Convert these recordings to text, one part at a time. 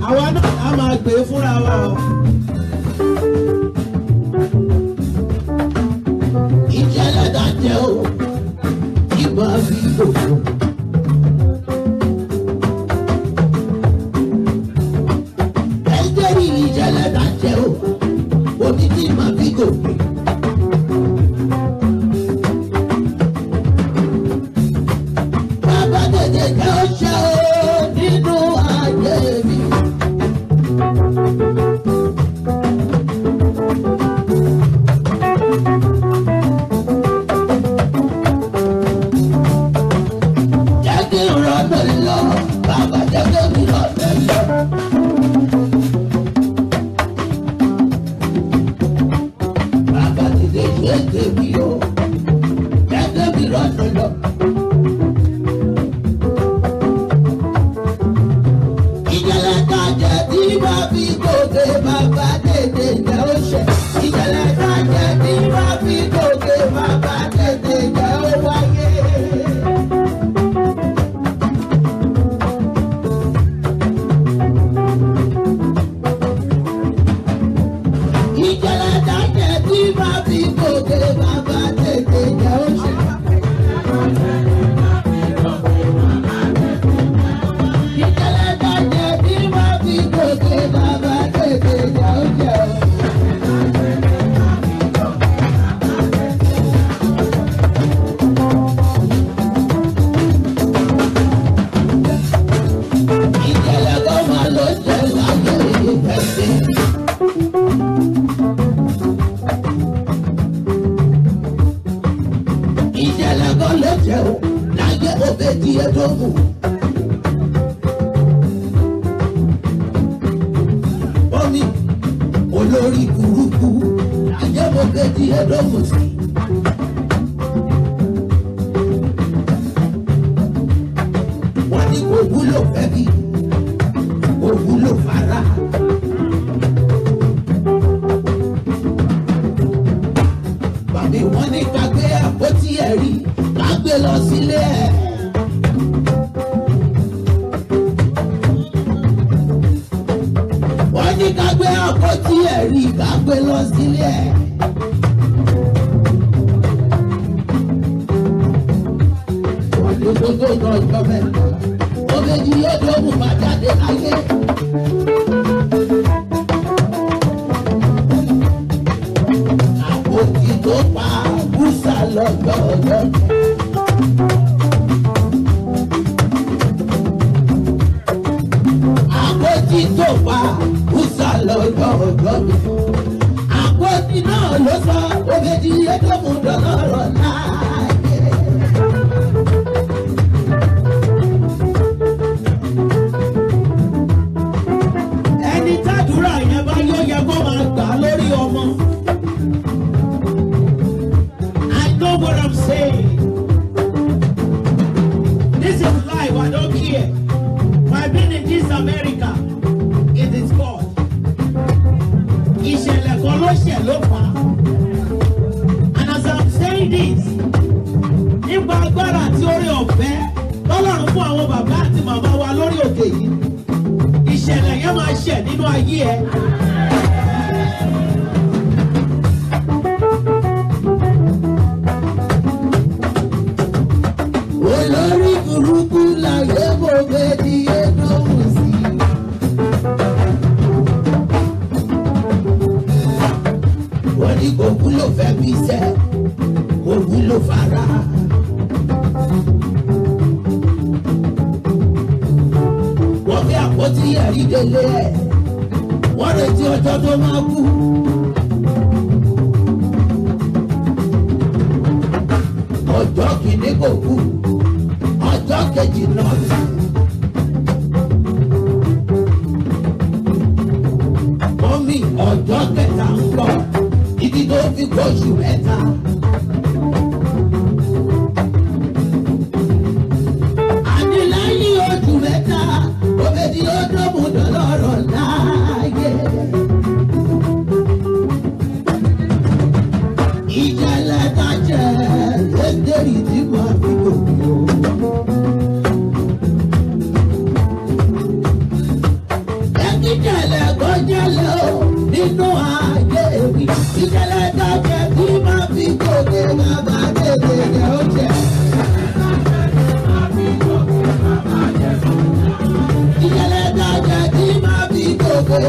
àwa náà a máa gbé fúnra wa o. ìjẹ́lẹ̀ dájẹ́ o ìgbà fi gbòòrò. ẹgbẹ́ rí ìjẹ́lẹ̀ dájẹ́ o onídìí máa fi gòkè. bàbá tètè jẹ́ ó ṣe o nínú ayé mi. jẹ́ kí n rọ́nà lọ bàbá jẹ́ kí mi rọ́nà lọ. bàbá tètè ṣe tèmi o jẹ́ kí mi rọ́nà lọ. ìjàlá kájẹ tí bá fi gòkè bàbá tètè jẹ́ ó ṣe. ìjàlá kájẹ tí bá fi gòkè bàbá tètè jẹ́ ó wáyé. ìjàlá kájẹ tí bá fi gòkè bàbá tètè jẹ́ ó ṣe. ìjàlá kájẹ tí bá fi gòkè bàbá tètè jẹ́ ó ṣe. ìjàlá kan máa lọ jẹ́ láyé ìfẹ́. ìjàlá kan ló jẹ́ o láyé òbẹ́ tí ẹ tó mú. ó ní olórí burúkú láyé òbẹ́ tí ẹ tó mú sí. wọ́n ní kò wúlò fẹ́ bí kò wúlò fara. bàbí wọ́n ní ká gbé àpótí ẹ̀rí ká gbé lọ sílé ẹ̀. wọ́n ní ká gbé àpótí ẹ̀rí ká gbé lọ sílé ẹ̀. wọ́n ní gbogbo ọjọ́ mẹ́ta òbejì yóò tó mú bá jáde láyé. àpótí tó pa búsà lọ́jọ́. àpótí tó pa búsà lọ́jọ́. àpótí náà ló sọ òbejì yóò tó mú dọ́lọ́rọ̀ láàyè. ẹni tàdúrà yẹn bá yọ yẹ kó máa gbà lórí ọmọ. I know what I'm saying. This is life, I don't care. I've been in this America. It is God. ìṣẹ̀lẹ̀ kan ló ṣẹ̀ ló fà á. And as I'm saying this, nípa agbára àti oore ọ̀fẹ́ tọ́lọ́run fún àwọn bàbá àti màmá wa lórí òkè yìí, ìṣẹ̀lẹ̀ yẹn máa ṣẹ̀ nínú ayé ẹ. olórí burúkú láyé mo gbé ní ẹ̀dọ́rùn sí. wọ́n ní kò wúlò fẹ́ mi sẹ́ kò wúlò fara. wọ́n fi àpótí ẹ̀rí délé ẹ̀ wọ́n retí ọjọ́ tó máa kú. ọjọ́ kìíní kò kú ọjọ́ kejì náà sí. mọ́mí ọjọ́ kẹta ń bọ̀ ibi tó fi gbóṣù mẹ́ta. àní lẹ́yìn oṣù mẹ́ta òbẹ̀dì ó dọ́bù dọ́lọ́rọ̀ láàyè. ìjẹ̀lẹ̀ kájẹ̀ lẹ́gẹ̀rì tí mo fi gòkè o.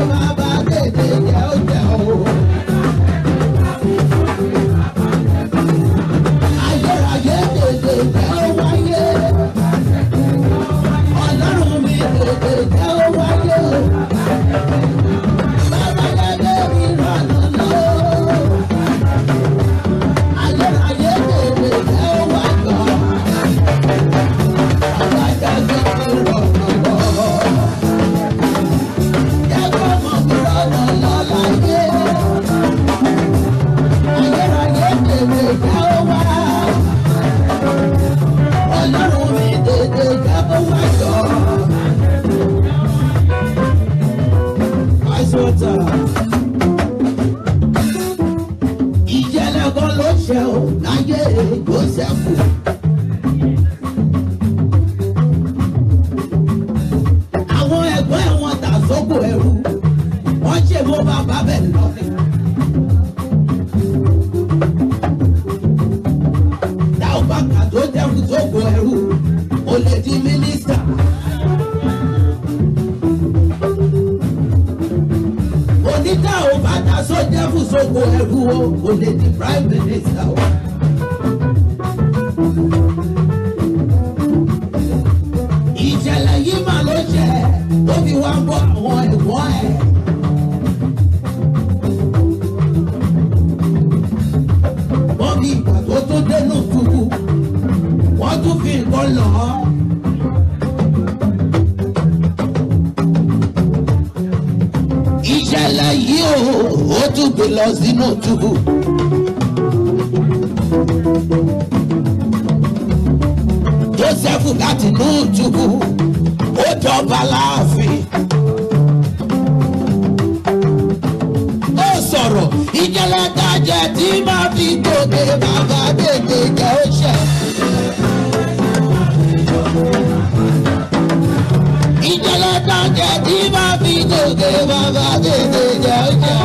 bàbá tètè jẹ́ ó jẹ́ o. Ayérayé tètè jẹ́ ó wáyé. Ọlọ́run mi tètè jẹ́ ó wáyé. Bàbá yẹlé mi rànà lọ. Ayérayé tètè jẹ́ ó wáyé. Bàbá yẹlé mi rànà lọ. Jẹ́ kó mọ̀ mi rànà lọ láyé. Ayérayé tètè jẹ́ ó wá. Ọlọ́run mi tètè jẹ́ ó wáyé. Ìjẹ́lẹ̀ kan ló ṣe ò láyé Jósẹ́fù. Àwọn ẹ̀gbọ́n ẹ̀wọ̀n tà sóko ẹrú, wọ́n ṣe mọ́ bàbá bẹ̀ lọ́rẹ̀. Tá ò bá kà tó jẹ́kù sóko ẹrú, ó lè di mínísítà. Oníkà ò bá ta sójà fún sóko ẹrú o, kò lè di prime minister o. Ìṣẹ̀lẹ̀ yìí mà ló ṣe tó fi wá bọ́ àwọn ẹ̀gbọ́n ẹ̀. Wọ́n fi ìgbà tó tó dénú túbú, wọ́n tún fi nǹkan lọ̀ ọ́. Ìṣẹ̀lẹ̀ yìí ó tún gbé lọ sínú túbú. Jósẹ́fù láti inú túbú ó jọba láàfin. Ó sọ̀rọ̀ ìjẹ́lẹ̀ dájẹ́ tí máa fi gòkè bàbá tètè jẹ́ ó ṣẹ̀. Ìjẹ́lẹ̀ dájẹ́ tí máa fi gòkè bàbá tètè jẹ́ ó ṣẹ̀.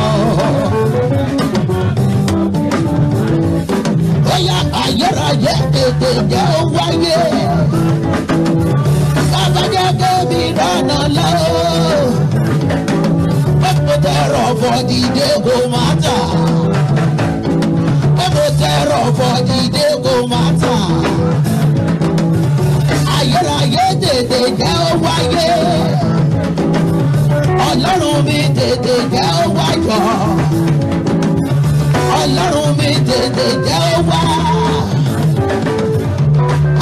Bóyá ayérayé tètè jẹ́ ó wáyé. Bàbá jẹ́ kébì rànà lọ́wọ́. Epo tẹ̀rọ for the day go matter. Epo tẹ̀rọ for the day go matter. Ayérayé tètè jẹ́ ó wáyé. Ọlọ́run mi tètè jẹ́ ó wáyọ̀. Ọlọ́run mi tètè jẹ́ ó wá.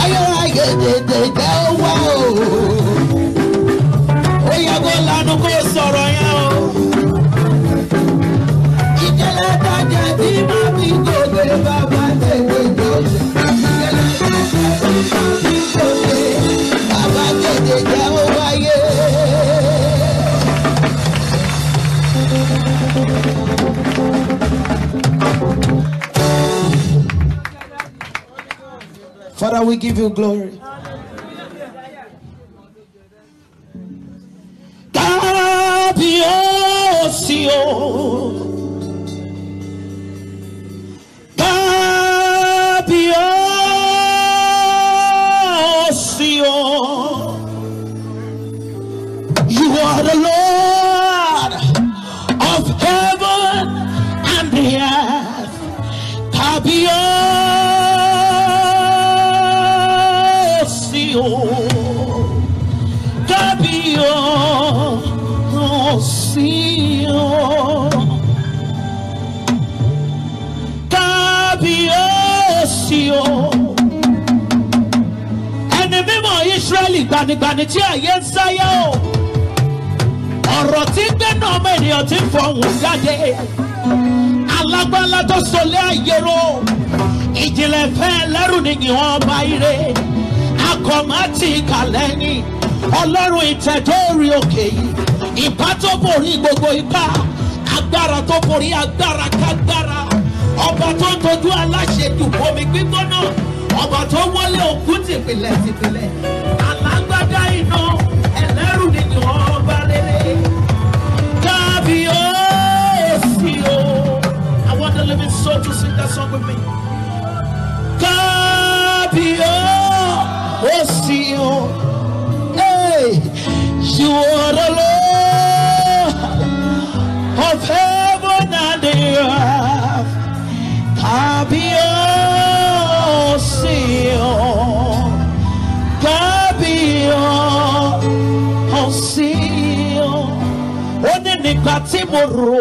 Ayérayé tètè jẹ́ ó wá o. Ó yẹ kó lanu kó sọ̀rọ̀ yẹn o. Ìjẹ́lẹ̀ dájẹ́ tí máa fi gòkè bàbá tètè jẹ́ ó ṣe. Ìjẹ́lẹ̀ dájẹ́ tí máa fi gòkè bàbá tètè jẹ́ ó wáyé. Father, we give you glory. Kábíyèsí o. Kábíyèsí o. You are the Lord of heaven and the earth. Kábíyèsí o. Kábíyèsí o. Kábíyèsí o. Ẹni mímọ́ Ísírẹ́lì gbanigbani tí ayé ń sáyé o. Ọ̀rọ̀ tí gbẹ́nà ọmọ ènìyàn ti fọ̀hún jáde. Alágbára tó sọlé ayé ro. Ìjìnlẹ̀ fẹ́ lẹ́rù ni ìwọ̀n ọba ire. Akọ̀mátì kàlẹ́yìn. Ọlọ́run ìtẹ̀dọ́ orí òkè yìí. Ìpá tó borí gbogbo ipá. Agbára tó borí agbára kágbára. Ọba tó ń tọ́jú aláṣejù bomi gbígbóná. Ọba tó wọlé òkú tìpìlẹ̀ tìpìlẹ̀. Alágbádá iná ẹlẹ́rù ni ìwọ̀n ọba rere. Kábíyèsí o. I want the living soul to sing that song with me. Kábíyèsí o. Hey, you are the Lord nígbà tí mo rò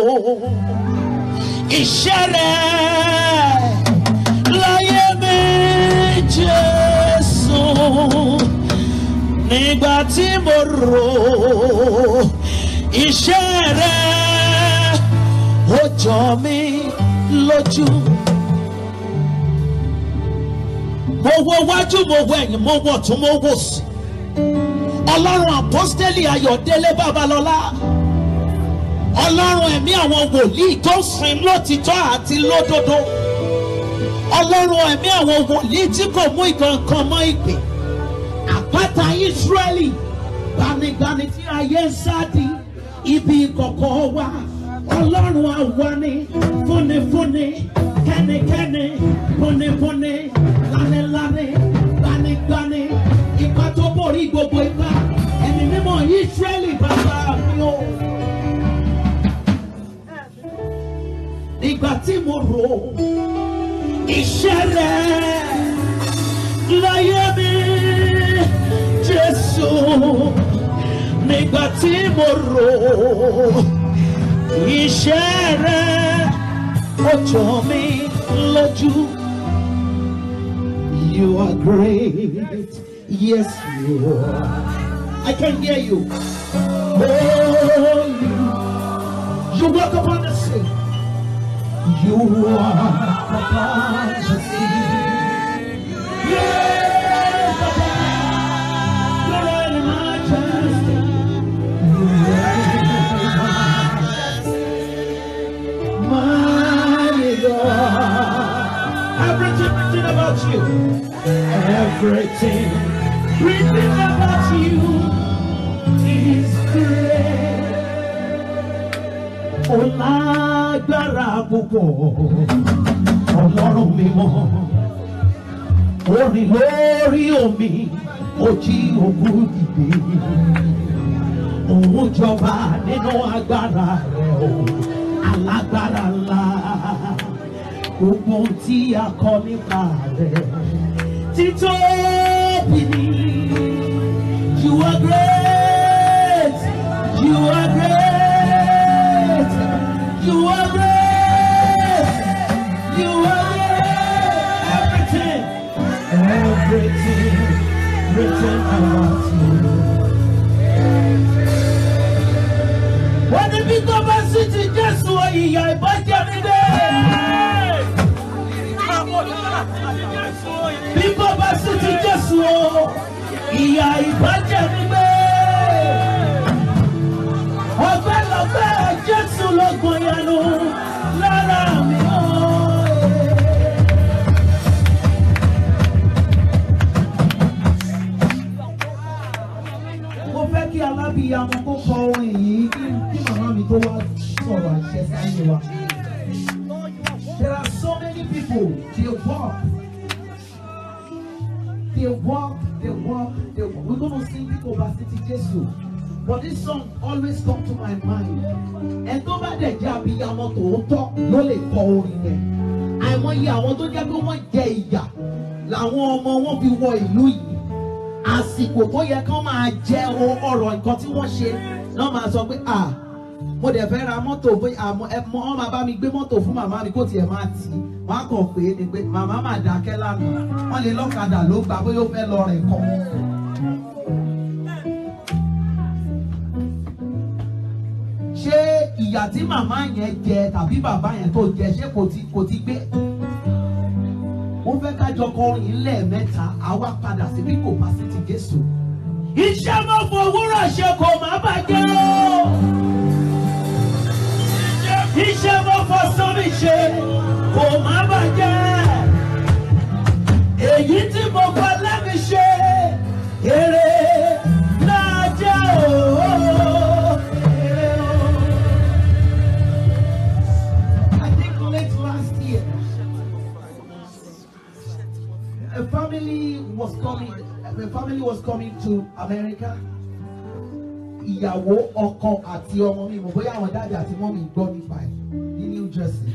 iṣẹ́ rẹ̀ láyé mi Jésù, nígbà tí mo rò iṣẹ́ rẹ̀ ó jọ mí lójú. Mo wo wájú, mo wo ẹ̀yìn, mo wo ọ̀tún, mo wo òsì. Ọlọ́run Àpọ́stélì Ayọ̀délé Babalọ́lá, Ọlọ́run ẹ̀mí àwọn wòlíì tó sìn lótìtọ́ àti lódodo, Ọlọ́run ẹ̀mí àwọn wòlíì tí kò mú ìkankan mọ́ ìpè, àpáta Ísírẹ́lì, gbanigbani tí ayé ń sádi, ibi ìkọ̀kọ̀ wa, Ọlọ́run àwani, fúnifúni, kẹ́nikẹ́ni, fúnifúni, lánilánì, gbanigbani, ipa tó borí gbogbo ipa, ẹ̀mí mímọ́ Ísírẹ́lì bàbá mi o. Nígbà tí mo rò iṣẹ́ rẹ̀ láyé mi Jésù, nígbà tí mo rò iṣẹ́ rẹ̀ ó jọ mí lójú. You are great, yes you are. I can hear you. You walk upon the sea. You walk upon the sea. Yes, you're in majesty. Mighty God. Everything written about you. Everything written about you is great. Olágbára púpọ̀, Ọlọ́run mímọ́, orin lórí omi, ó jí òkú dìde. Òun jọba nínú agbára rẹ̀ o, alágbára ńlá. Gbogbo tí a kọ nípa rẹ̀, títóbi ni. You are great, you are great, you are great, you are great. Everything, everything written about you. Wọ́n ní bí tó bá sì ti Jésù ìyà ìbàjẹ́ mi dé. Bí tó bá sì ti Jésù ìyà ìbàjẹ́ mi dé. Ọpẹ́lọpẹ́ Jésù ló gbọ̀n yanu lára mi. Mo fẹ́ kí alábìyamọ kó kọ orin yìí kí màmá mi tó wá sọ̀rọ̀ àṣẹ sáyé wa. There are so many people, they walk. We're going to sing people over City Jesus. But this song always comes to my mind. And tó bá dẹ̀ jẹ́ abiyamọ tòótọ́ ló lè kọ orin yẹn. Àìmọye àwọn tó jẹ́ pé wọ́n jẹ ìyà làwọn ọmọ wọn fi wọ ìlú yìí. Àsìkò tó yẹ kán máa jẹ ọ̀rọ̀ nǹkan tí wọ́n ṣe náà máa sọ pé mo dẹ̀ fẹ́ ra mọ́tò wọ́n máa bá mi gbé mọ́tò fún màmá mi kó tiẹ̀ máa tì í. Wọ́n á kàn pé ni pé màmá máa dákẹ́ lánàá. Wọ́n lè lọ́kadà ló gbà bóyá ó fẹ́ lọ rẹ̀ kọ́. Ṣé ìyà tí màmá yẹn jẹ tàbí bàbá yẹn tó jẹ ṣé kò ti gbé? Mo fẹ́ kájọ kọrin lẹ́ẹ̀mẹ́ta àwa padà sí bí kò bá sí ti Jésù. Iṣẹ́ mo fòwúrọ̀ ṣe kò má bàjẹ́ o. Iṣẹ́ mo fọ̀sán mi ṣe kò má bàjẹ́. Èyí tí mo fọ lẹ́mi ṣe èrè náà jẹ́ o. I think late last year, a family was coming to America. Ìyàwó, ọkọ àti ọmọ mi mọ̀ bóyá àwọn dáàdì àti mọ́mì gbọ́ nípa ẹ̀ ní New Jersey.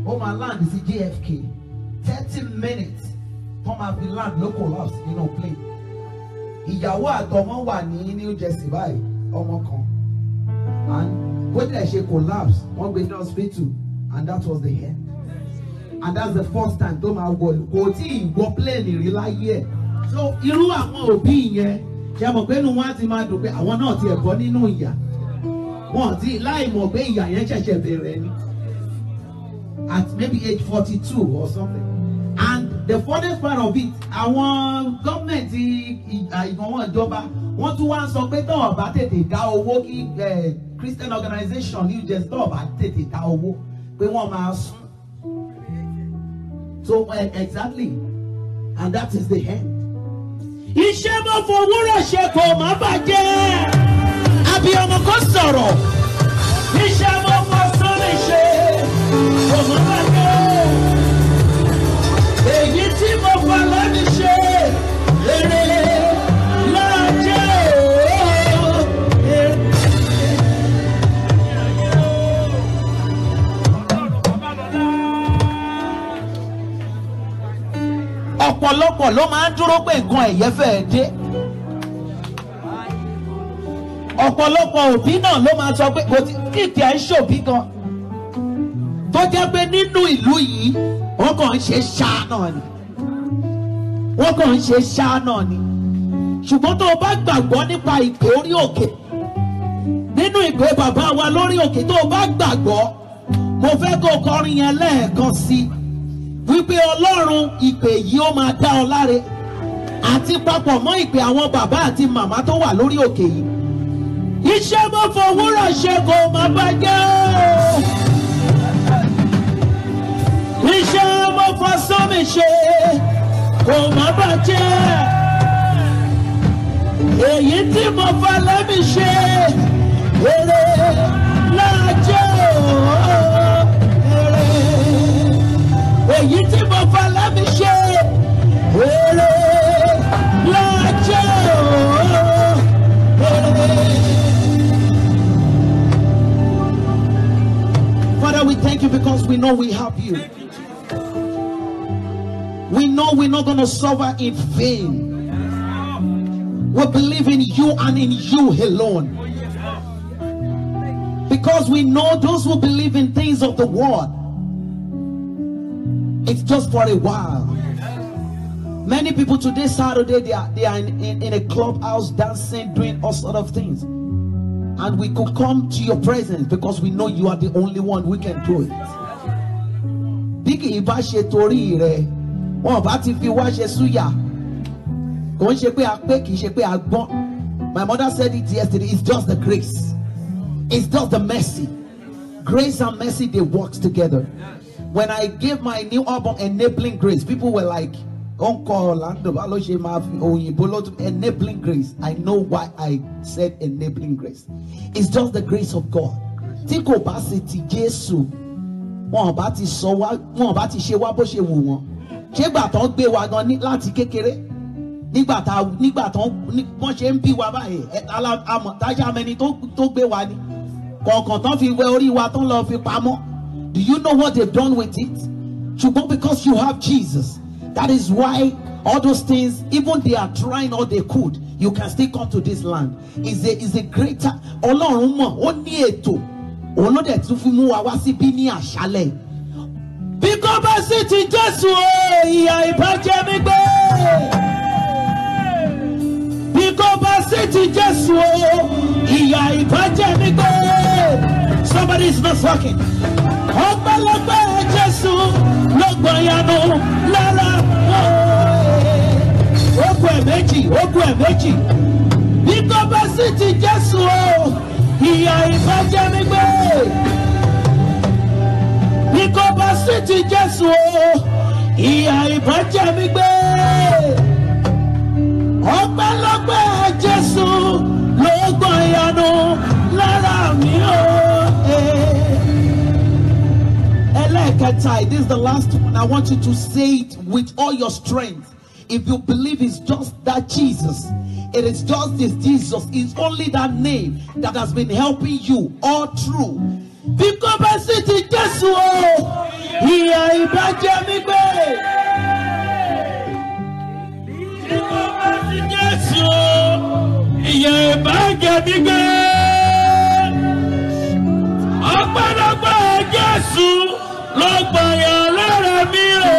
Ó máa land sí JFK 30 minutes tó máa fi land ló collapse nínú plane. Ìyàwó àtọmọ wà ní New Jersey báyìí, ọmọ kan. And When she collapsed, one went to the hospital, and that was the end. And that's the first time tó máa go tí ìwọ plane rí láyé ẹ̀. So irú àwọn òbí yẹn ṣe mọ̀ pé inú wọn á ti máa dùn pé àwọn náà ti ẹ̀kọ́ nínú ìyà. Wọ́n ti láì mọ̀ pé ìyà yẹn ṣẹ̀ṣẹ̀ bẹ̀rẹ̀ ni. At maybe age 42 or something. And the funniest part of it, àwọn gọ́ọ̀mẹ̀ntì ìgbọ̀nwọ̀n ìjọba wọ́n tún wá ń sọ pé tọ́ọ̀ bá tètè dá owó kí Christian organization ní ìjẹ́ tọ́ọ̀ bá tètè dá owó pé wọ́n máa sún. So exactly, and that is the end. Iṣẹ́ mo fowórọ̀ ṣe kò má bàjẹ́. Abiyamọ kò sọ̀rọ̀. Iṣẹ́ mo fọ sórí ṣe kò má bàjẹ́. Èyí tí mo fọ lónìí ṣe èrè lájẹ́ o. Ọ̀pọ̀lọpọ̀ ló máa ń dúró pé nǹkan ẹ̀yẹ fẹ́ẹ́ dé. Ọ̀pọ̀lọpọ̀ òbí náà ló máa sọ pé kìkì ẹ̀ ń ṣòbí gan. Tó jẹ́ pé nínú ìlú yìí wọ́n kàn ń ṣe ṣáá náà ni. Wọ́n kàn ń ṣe ṣáá náà ni. Ṣùgbọ́n tó o bá gbàgbọ́ nípa ìpè orí òkè, nínú ìpè bàbá wa lórí òkè, tó o bá gbàgbọ́, mo fẹ́ kó o kọrin yẹn lẹ́ẹ̀kan sí i. Wípé Ọlọ́run ìpè yìí ó máa dá ọ láre, àti papọ̀ mọ́ ìpè àwọn bàbá àti màmá tó wà lórí òkè yìí. Iṣẹ́ mo fowórọ̀ ṣe kò má bàjẹ́ o. Iṣẹ́ mo fọ sọ́mi ṣe kò má bàjẹ́. Èyí tí mo fọ lẹ́mi ṣe èrè lájẹ́ o. Èyí tí mo fà lábí ṣe èrè lájẹ́ Father, we thank you because we know we have you. We know we're not going to suffer in vain. We believe in you and in you alone. Because we know those who believe in things of the world, it's just for a while. Many people today, Saturday, they are in a clubhouse dancing, doing all sort of things. And we could come to your presence because we know you are the only one who can do it. Big iba she tori re, wọ́n bá ti fi wá ṣe súyà. Kò ń ṣe pé a pé kì í ṣe pé a gbọ́n. My mother said it yesterday. It's just the grace. It's just the mercy. Grace and mercy, they work together. When I gave my new album, Enabling Grace, people were like, enabling grace. I know why I said enabling grace. It's just the grace of God. Tí kò bá ṣe ti Jésù, wọ́n bá ti sọ wá, wọ́n bá ti ṣe wá bó ṣe wù wọ́n. Ṣé ìgbà tán gbé wa gan ní láti kékeré? Nígbà tán wọ́n ṣe ń bí wa báyìí, tájà mẹni tó gbé wa ni. Kọ̀ọ̀kan tán fi wẹ orí wa tán lọ fi pamọ́. Do you know what they've done with it? Ṣùgbọ́n because you have Jesus, that is why all those things, even they are trying all they could, you can still come to this land. Is a greater Ọlọ́run mọ̀, ó ní ètò. Òun ló dẹ̀ tún fi mú wa wá síbí ní àṣálẹ̀. Bí kò bá sí ti Jésù o, ìyà ìbàjẹ́ mi gbé. Bí kò bá sí ti Jésù o, ìyà ìbàjẹ́ mi gbé. Somebody is not talking. Ọpẹ́lọpẹ́ Jésù ló gbọ̀nyanu lára ogun ẹ̀mẹ́jì. Bí kò bá sí ti Jésù o, ìyà ìbàjẹ́ mi gbé. Bí kò bá sí ti Jésù o, ìyà ìbàjẹ́ mi gbé. Ọpẹ́lọpẹ́ Jésù ló gbọ̀nyanu lára mi o. This is the last one. I want you to say it with all your strength. If you believe it's just that Jesus, it is just this Jesus, it's only that name that has been helping you all through. Because I said to Jesus, ìyà ìbàjẹ́ mi gbé. Because I said Jesus, ìyà ìbàjẹ́ mi gbé. ló gbàyà lára mi o.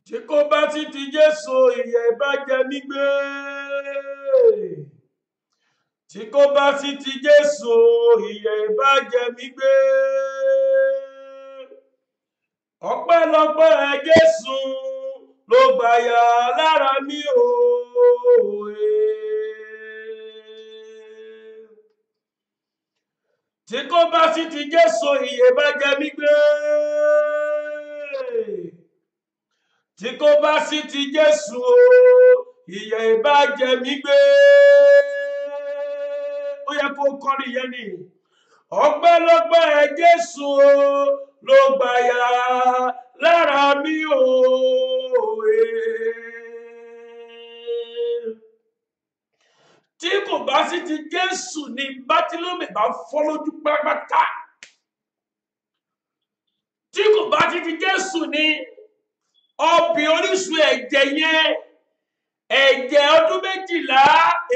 Tí kò bá ti ti Jésù ìyà ìbá jẹ mí gbé. Tí kò bá ti ti Jésù ìyà ìbá jẹ mí gbé. Ọpẹ́lọpẹ́ Jésù ló gbàyà lára mi o. Tí kò bá ti ti Jésù ìyà ìbá jẹ mí gbé. Tí kò bá sí ti Jésù ìyà ìbá jẹ mí gbé. Ó yẹ kó kọrin yẹn ni. Ọpẹ́lọpẹ́ Jésù ló gbàyà lára mi o. Tí kò bá sí ti Jésù ni Bátílómè bá fọ́ lójú pátápátá. Tí kò bá sí ti Jésù ni ọbì orísun ẹ̀jẹ̀ yẹn, ẹ̀jẹ̀ ọdún 12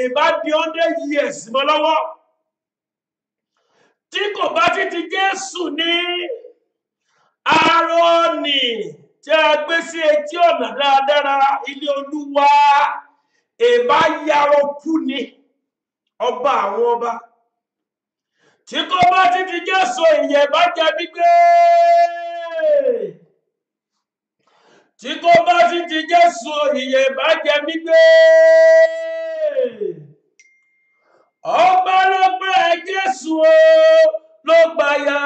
ìbá di 100 years mọ́ lọ́wọ́. Tí kò bá ti ti Jésù ní Áárónì tí a gbé sí etí ọ̀nà dáradára ilé Olúwa ìbá yarọ kú ni ọba àwọn ọba. Tí kò bá ti ti Jésù ìyà ìbá jẹ mí gbé. Tí kò bá ti ti Jésù ìyà ìbá jẹ mí gbé. Ọpẹ́lọpẹ́ Jésù ló gbàyà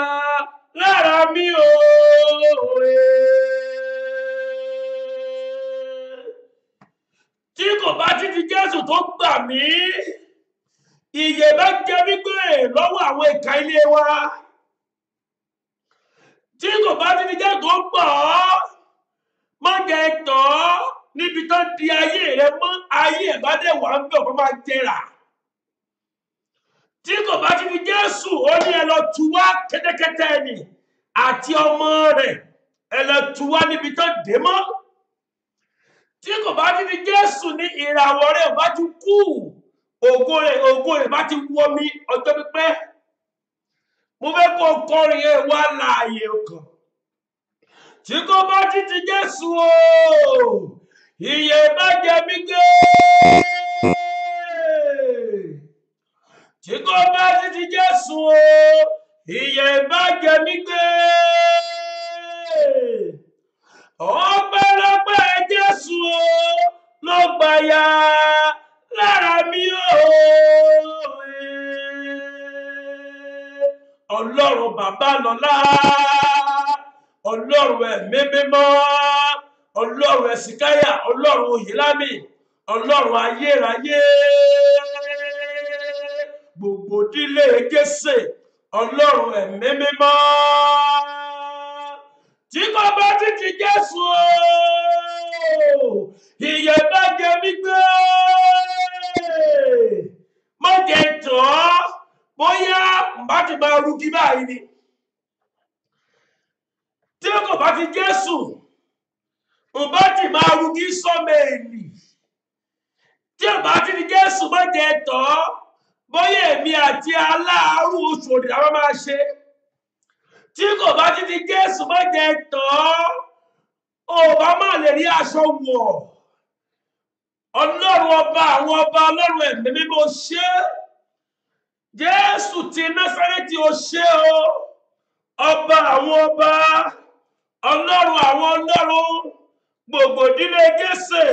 lára mi o. Tí kò bá ti ti Jésù tó gbà mí, ìyà ìbá jẹ mí gbé lọ́wọ́ àwọn ìkà ilé wa. Tí kò bá ti ti Jésù tó gbà ọ́, má jẹ tọ́ níbi tó di ayé rẹ mọ́, ayé ẹ̀ bá dẹ̀ wà ń bẹ̀ ọ̀pọ̀ máa jẹrà. Tí kò bá ti fi Jésù ó ní ẹ lọ tú wá kẹ́tẹ́kẹ́tẹ́ ni àti ọmọ rẹ̀, ẹ lọ tú wá níbi tó dé mọ́. Tí kò bá ti fi Jésù ní ìràwọ̀ rẹ̀ bá ti kú, ògo rẹ̀ bá ti wọ mi ọjọ́ pípẹ́. Mo fẹ́ kó kọrin ẹ̀ wá láàyè ọkàn. Tí kò bá ti ti Jésù o, ìyà ìbá jẹ mí gbé. Tí kò bá ti ti Jésù o, ìyà ìbá jẹ mí gbé. Ọpẹ́lọpẹ́ Jésù o ló gbàyà lára mi o. Ọlọ́run bàbá lọ́lá, Ọlọ́run ẹ̀mí mímọ́, Ọlọ́run ẹ̀sìkáyà, Ọlọ́run oyèlámì, Ọlọ́run ayérayé. Gbogbo ìdílé Jésè, Ọlọ́run ẹ̀mí mímọ́. Tí kò bá ti ti Jésù o, ìyà ìbá jẹ mí gbé. Má jẹ tọ́ bóyá bá ti máa rúgi báyìí ni. Tí kò bá ti Jésù, bá ti máa rúgi sọ́mẹ̀lì. Tí ò bá ti ti Jésù, má jẹ tọ́ bóyá èmi àti aláàárù oṣù òdì àwọn máa ṣe. Tí kò bá ti ti Jésù, má jẹ tọ́ ò bá má lè rí aṣọ wọ̀. Ọlọ́run ọba àwọn ọba, Ọlọ́run ẹ̀mí mímọ́ ṣe. Jésù ti Násárẹ́tì ó ṣe o. Ọba àwọn ọba, Ọlọ́run àwọn ọlọ́run, gbogbo ìdílé Jésè,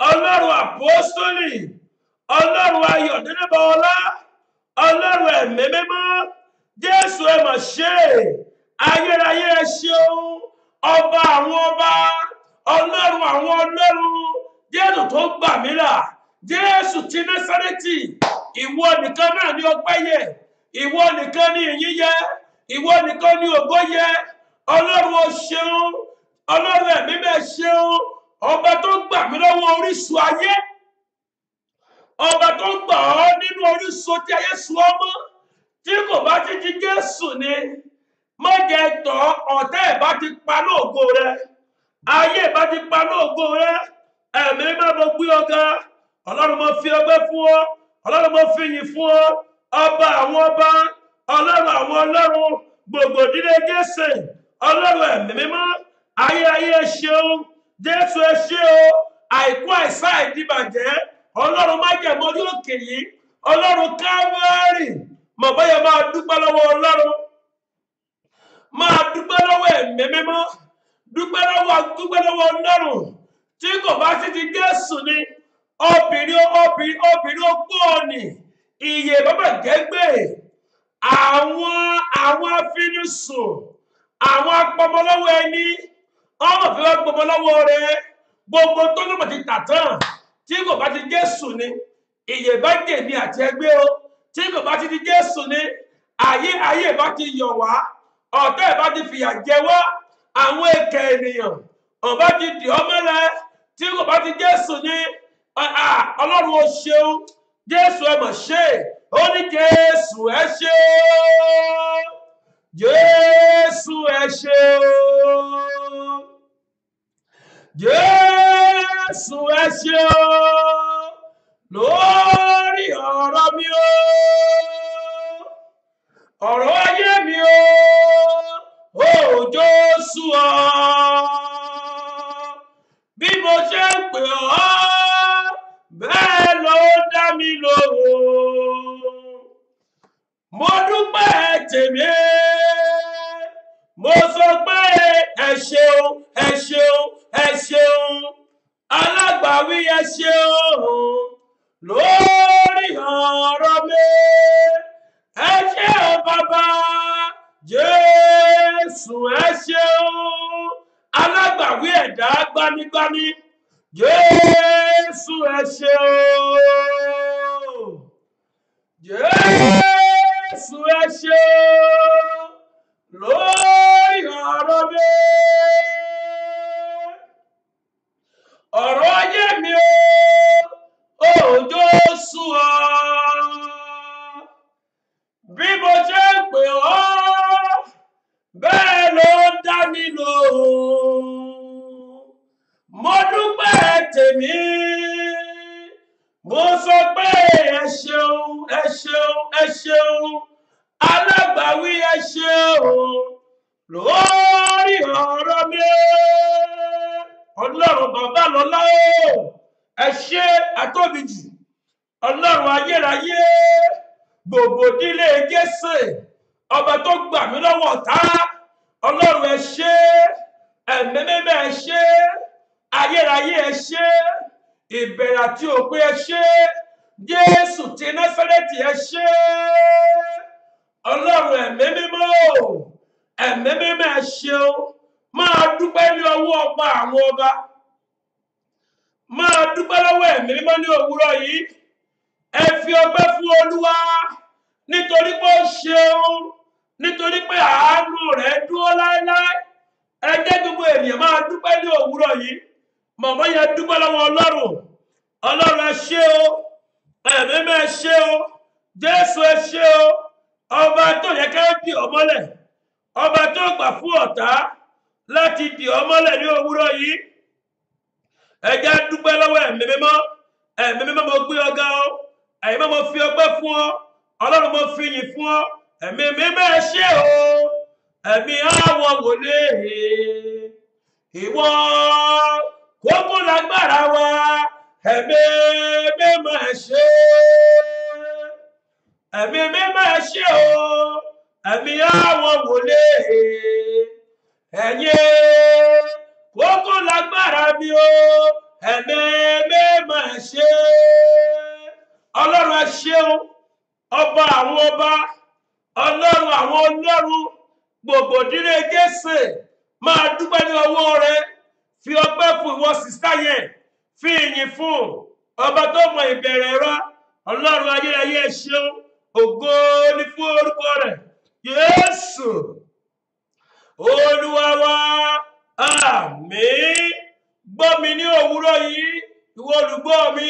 Ọlọ́run àpọ́sítélì, Ọlọ́run Ayọ̀délébọlá, Ọlọ́run ẹ̀mí mímọ́. Jésù ẹ mà ṣe, ayérayé ẹ ṣeun, ọba àwọn ọba, Ọlọ́run àwọn ọlọ́run, Jésù tó gbà mí là, Jésù ti Násárẹ́tì, ìwọ nìkan náà ni ọpẹ́ yẹ, ìwọ nìkan ni ìyìn yẹ, ìwọ nìkan ni ògo yẹ. Ọlọ́run ó ṣeun, Ọlọ́run ẹ̀mí bẹ́ẹ̀ ṣeun, ọba tó gbà mí lọ́wọ́ orísun ayé, ọba tó gbà ọ́ nínú orísun tí ayé sun ọmọ. Tí kò bá ti ti Jésù ni, má jẹ tọ́ ọ̀tá ẹ̀ bá ti pa lóògo rẹ, ayé ẹ̀ bá ti pa lóògo rẹ, ẹ̀mí má mo gbé ọ̀gá. Ọlọ́run mo fi ọgbẹ́ fún ọ, Ọlọ́run mo fi yìn fún ọ, ọba àwọn ọba, ọlọ́run àwọn ọlọ́run, gbogbo ìdílé Jésè, ọlọ́run ẹ̀mí mímọ́, ayérayé ẹ ṣeun, Jésù ẹ ṣé o, àìkú àìsá ìdíbàjẹ́, ọlọ́run májẹ̀mú orí òkè yìí, ọlọ́run Kávárì, mọ̀báyọ̀ máa dúpẹ́ lọ́wọ́ ọlọ́run, máa dúpẹ́ lọ́wọ́ ẹ̀mí mímọ́, dúpẹ́ lọ́wọ́ ọlọ́run, tí kò bá sí ti Jésù ni obìnrin opó ni iye bàbá gẹ́gbẹ́ àwọn afinisùn, àwọn apọmọlọ́wọ́ ẹni, ọmọ fi wá gbọmọlọ́wọ́ rẹ, gbogbo tó ló mọ̀ ti tà tán, tí kò bá ti Jésù ni iye bá jèmi àti ẹgbẹ́ o, tí kò bá ti di Jésù ni ayé bá ti yọ̀ wá, ọ̀tá ẹ̀ bá ti fìyà jẹ wá, àwọn èkè ènìyàn ọba ti dì ọ́ mọ́lẹ̀, tí kò bá ti Jésù ni ọlọ́run ó ṣeun, Jésù ẹ mọ̀ ṣe, ó ní Jésù ẹ ṣé o, Jésù ẹ ṣé o, Jésù ẹ ṣé o, lórí ọ̀rọ̀ mi o, ọ̀rọ̀ ayé mi o, òjò sú ọ, bí mo ṣe ń pè ọ́ bẹ́ẹ̀ ló dá mi lóhùn, mo dúpẹ́ tèmi, mo sọ pé ẹ ṣeun, ẹ ṣeun, ẹ ṣeun, alágbàwí ẹ ṣeun, lórí ọ̀rọ̀ mi, ẹ ṣé o bàbá, Jésù ẹ ṣeun, alágbàwí ẹ̀dá gbanigbani, Jésù ẹ ṣeun, Jésù ẹ ṣeun, lórí ọ̀rọ̀ mi, ọ̀rọ̀ ayé mi o, òjò sú ọ, bí mo ṣe ń pè ọ́ bẹ́ẹ̀ ló dá mi lóhùn, mo dúpẹ́ tèmi, mo sọ pé ẹ ṣeun, ẹ ṣeun, ẹ ṣeun, alágbàwí ẹ ṣeun, lórí ọ̀rọ̀ mi, ọlọ́run bàbá lọ́lá o, ẹ ṣé àtóbi jù, ọlọ́run ayérayé, gbogbo ìdílé Jésè, ọba tó gbà mí lọ́wọ́ ọ̀tá, ọlọ́run ẹ ṣé, ẹ̀mí mímọ́ ẹ ṣé, ayérayé ẹ ṣé, ìbẹ̀rẹ̀ àti òpin ẹ ṣé, Jésù ti Násárẹ́tì ẹ ṣé, ọlọ́run ẹ̀mí mímọ́ ẹ ṣeun, máa dúpẹ́ ní ọwọ́ ọba àwọn ọba, máa dúpẹ́ lọ́wọ́ ẹ̀mí mímọ́ ní òwúrọ̀ yìí, ẹ fi ọpẹ́ fún Olúwa nítorí pé ó ṣeun, nítorí pé àánú rẹ̀ dúró láéláé, ẹ jẹ́ gbogbo ènìyàn máa dúpẹ́ ní òwúrọ̀ yìí, màmá yẹn dúpẹ́ lọ́wọ́ ọlọ́run ẹ ṣé o, ẹ̀mí mímọ́ ẹ ṣé o, Jésù ẹ ṣé o, ọba tó yẹ ká dì ọ́ mọ́lẹ̀, ọba tó gbà fún ọ̀tá láti dì ọ́ mọ́lẹ̀ ní òwúrọ̀ yìí, ẹ jẹ́ dúpẹ́ lọ́wọ́ ẹ̀mí mímọ́ mo gbé ọ̀gá o, ẹ̀mí mímọ́ mo fi ọpẹ́ fún ọ, ọlọ́run mo fi yìn fún ọ, ẹ̀mí mímọ́ ẹ ṣé o, ẹ̀mí àwọn wòlíì, ìwọ kókó lágbára wa, ẹ̀mí mímọ́ ẹ ṣé, ẹ̀mí mímọ́ ẹ ṣé o, ẹ̀mí àwọn wòlíì, ẹ̀yin kókó lágbára mi o, ẹ̀mí mímọ́ ẹ ṣé, ọlọ́run ẹ ṣeun, ọba àwọn ọba, ọlọ́run àwọn ọlọ́run, gbogbo ìdílé Jésè, máa dúpẹ́ ní ọwọ́ rẹ, fi ọpẹ́ fún ìwọ sísá yẹn, fi ìyìn fún ọba tó mọ ìbẹ̀rẹ̀ rẹ, ọlọ́run ayérayé ẹ ṣeun, ògo ni fún orúkọ rẹ̀, Jésù Olúwa wa, àmín. Gbọ́ mi ní òwúrọ̀ yìí, ìwọ olùgbọ́ mi,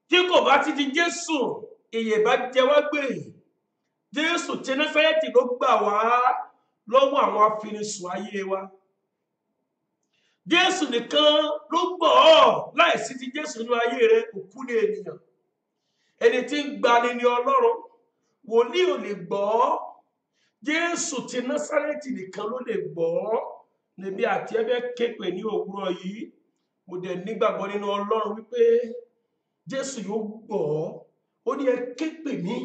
tí kò bá ti di Jésù, ìyè bá jẹ wá gbé, Jésù ti Násárẹ́tì ló gbà wá lọ́wọ́ àwọn afinisùn ayé wa, Jésù nìkan ló gbọ́ ọ, láìsí ti Jésù nínú ayé rẹ, òkú ni ènìyàn, ẹni tí ń gbani ní Ọlọ́run. Wòlíì ò lè gbọ́, Jésù ti Násárẹ́tì nìkan ló lè gbọ́. Níbi àti ẹ̀fẹ́ képe ní òwúrọ̀ yìí, mo dẹ̀ nígbàgbọ́ nínú Ọlọ́run wípé Jésù yóò gbọ́. Ó ní ẹ képe mí,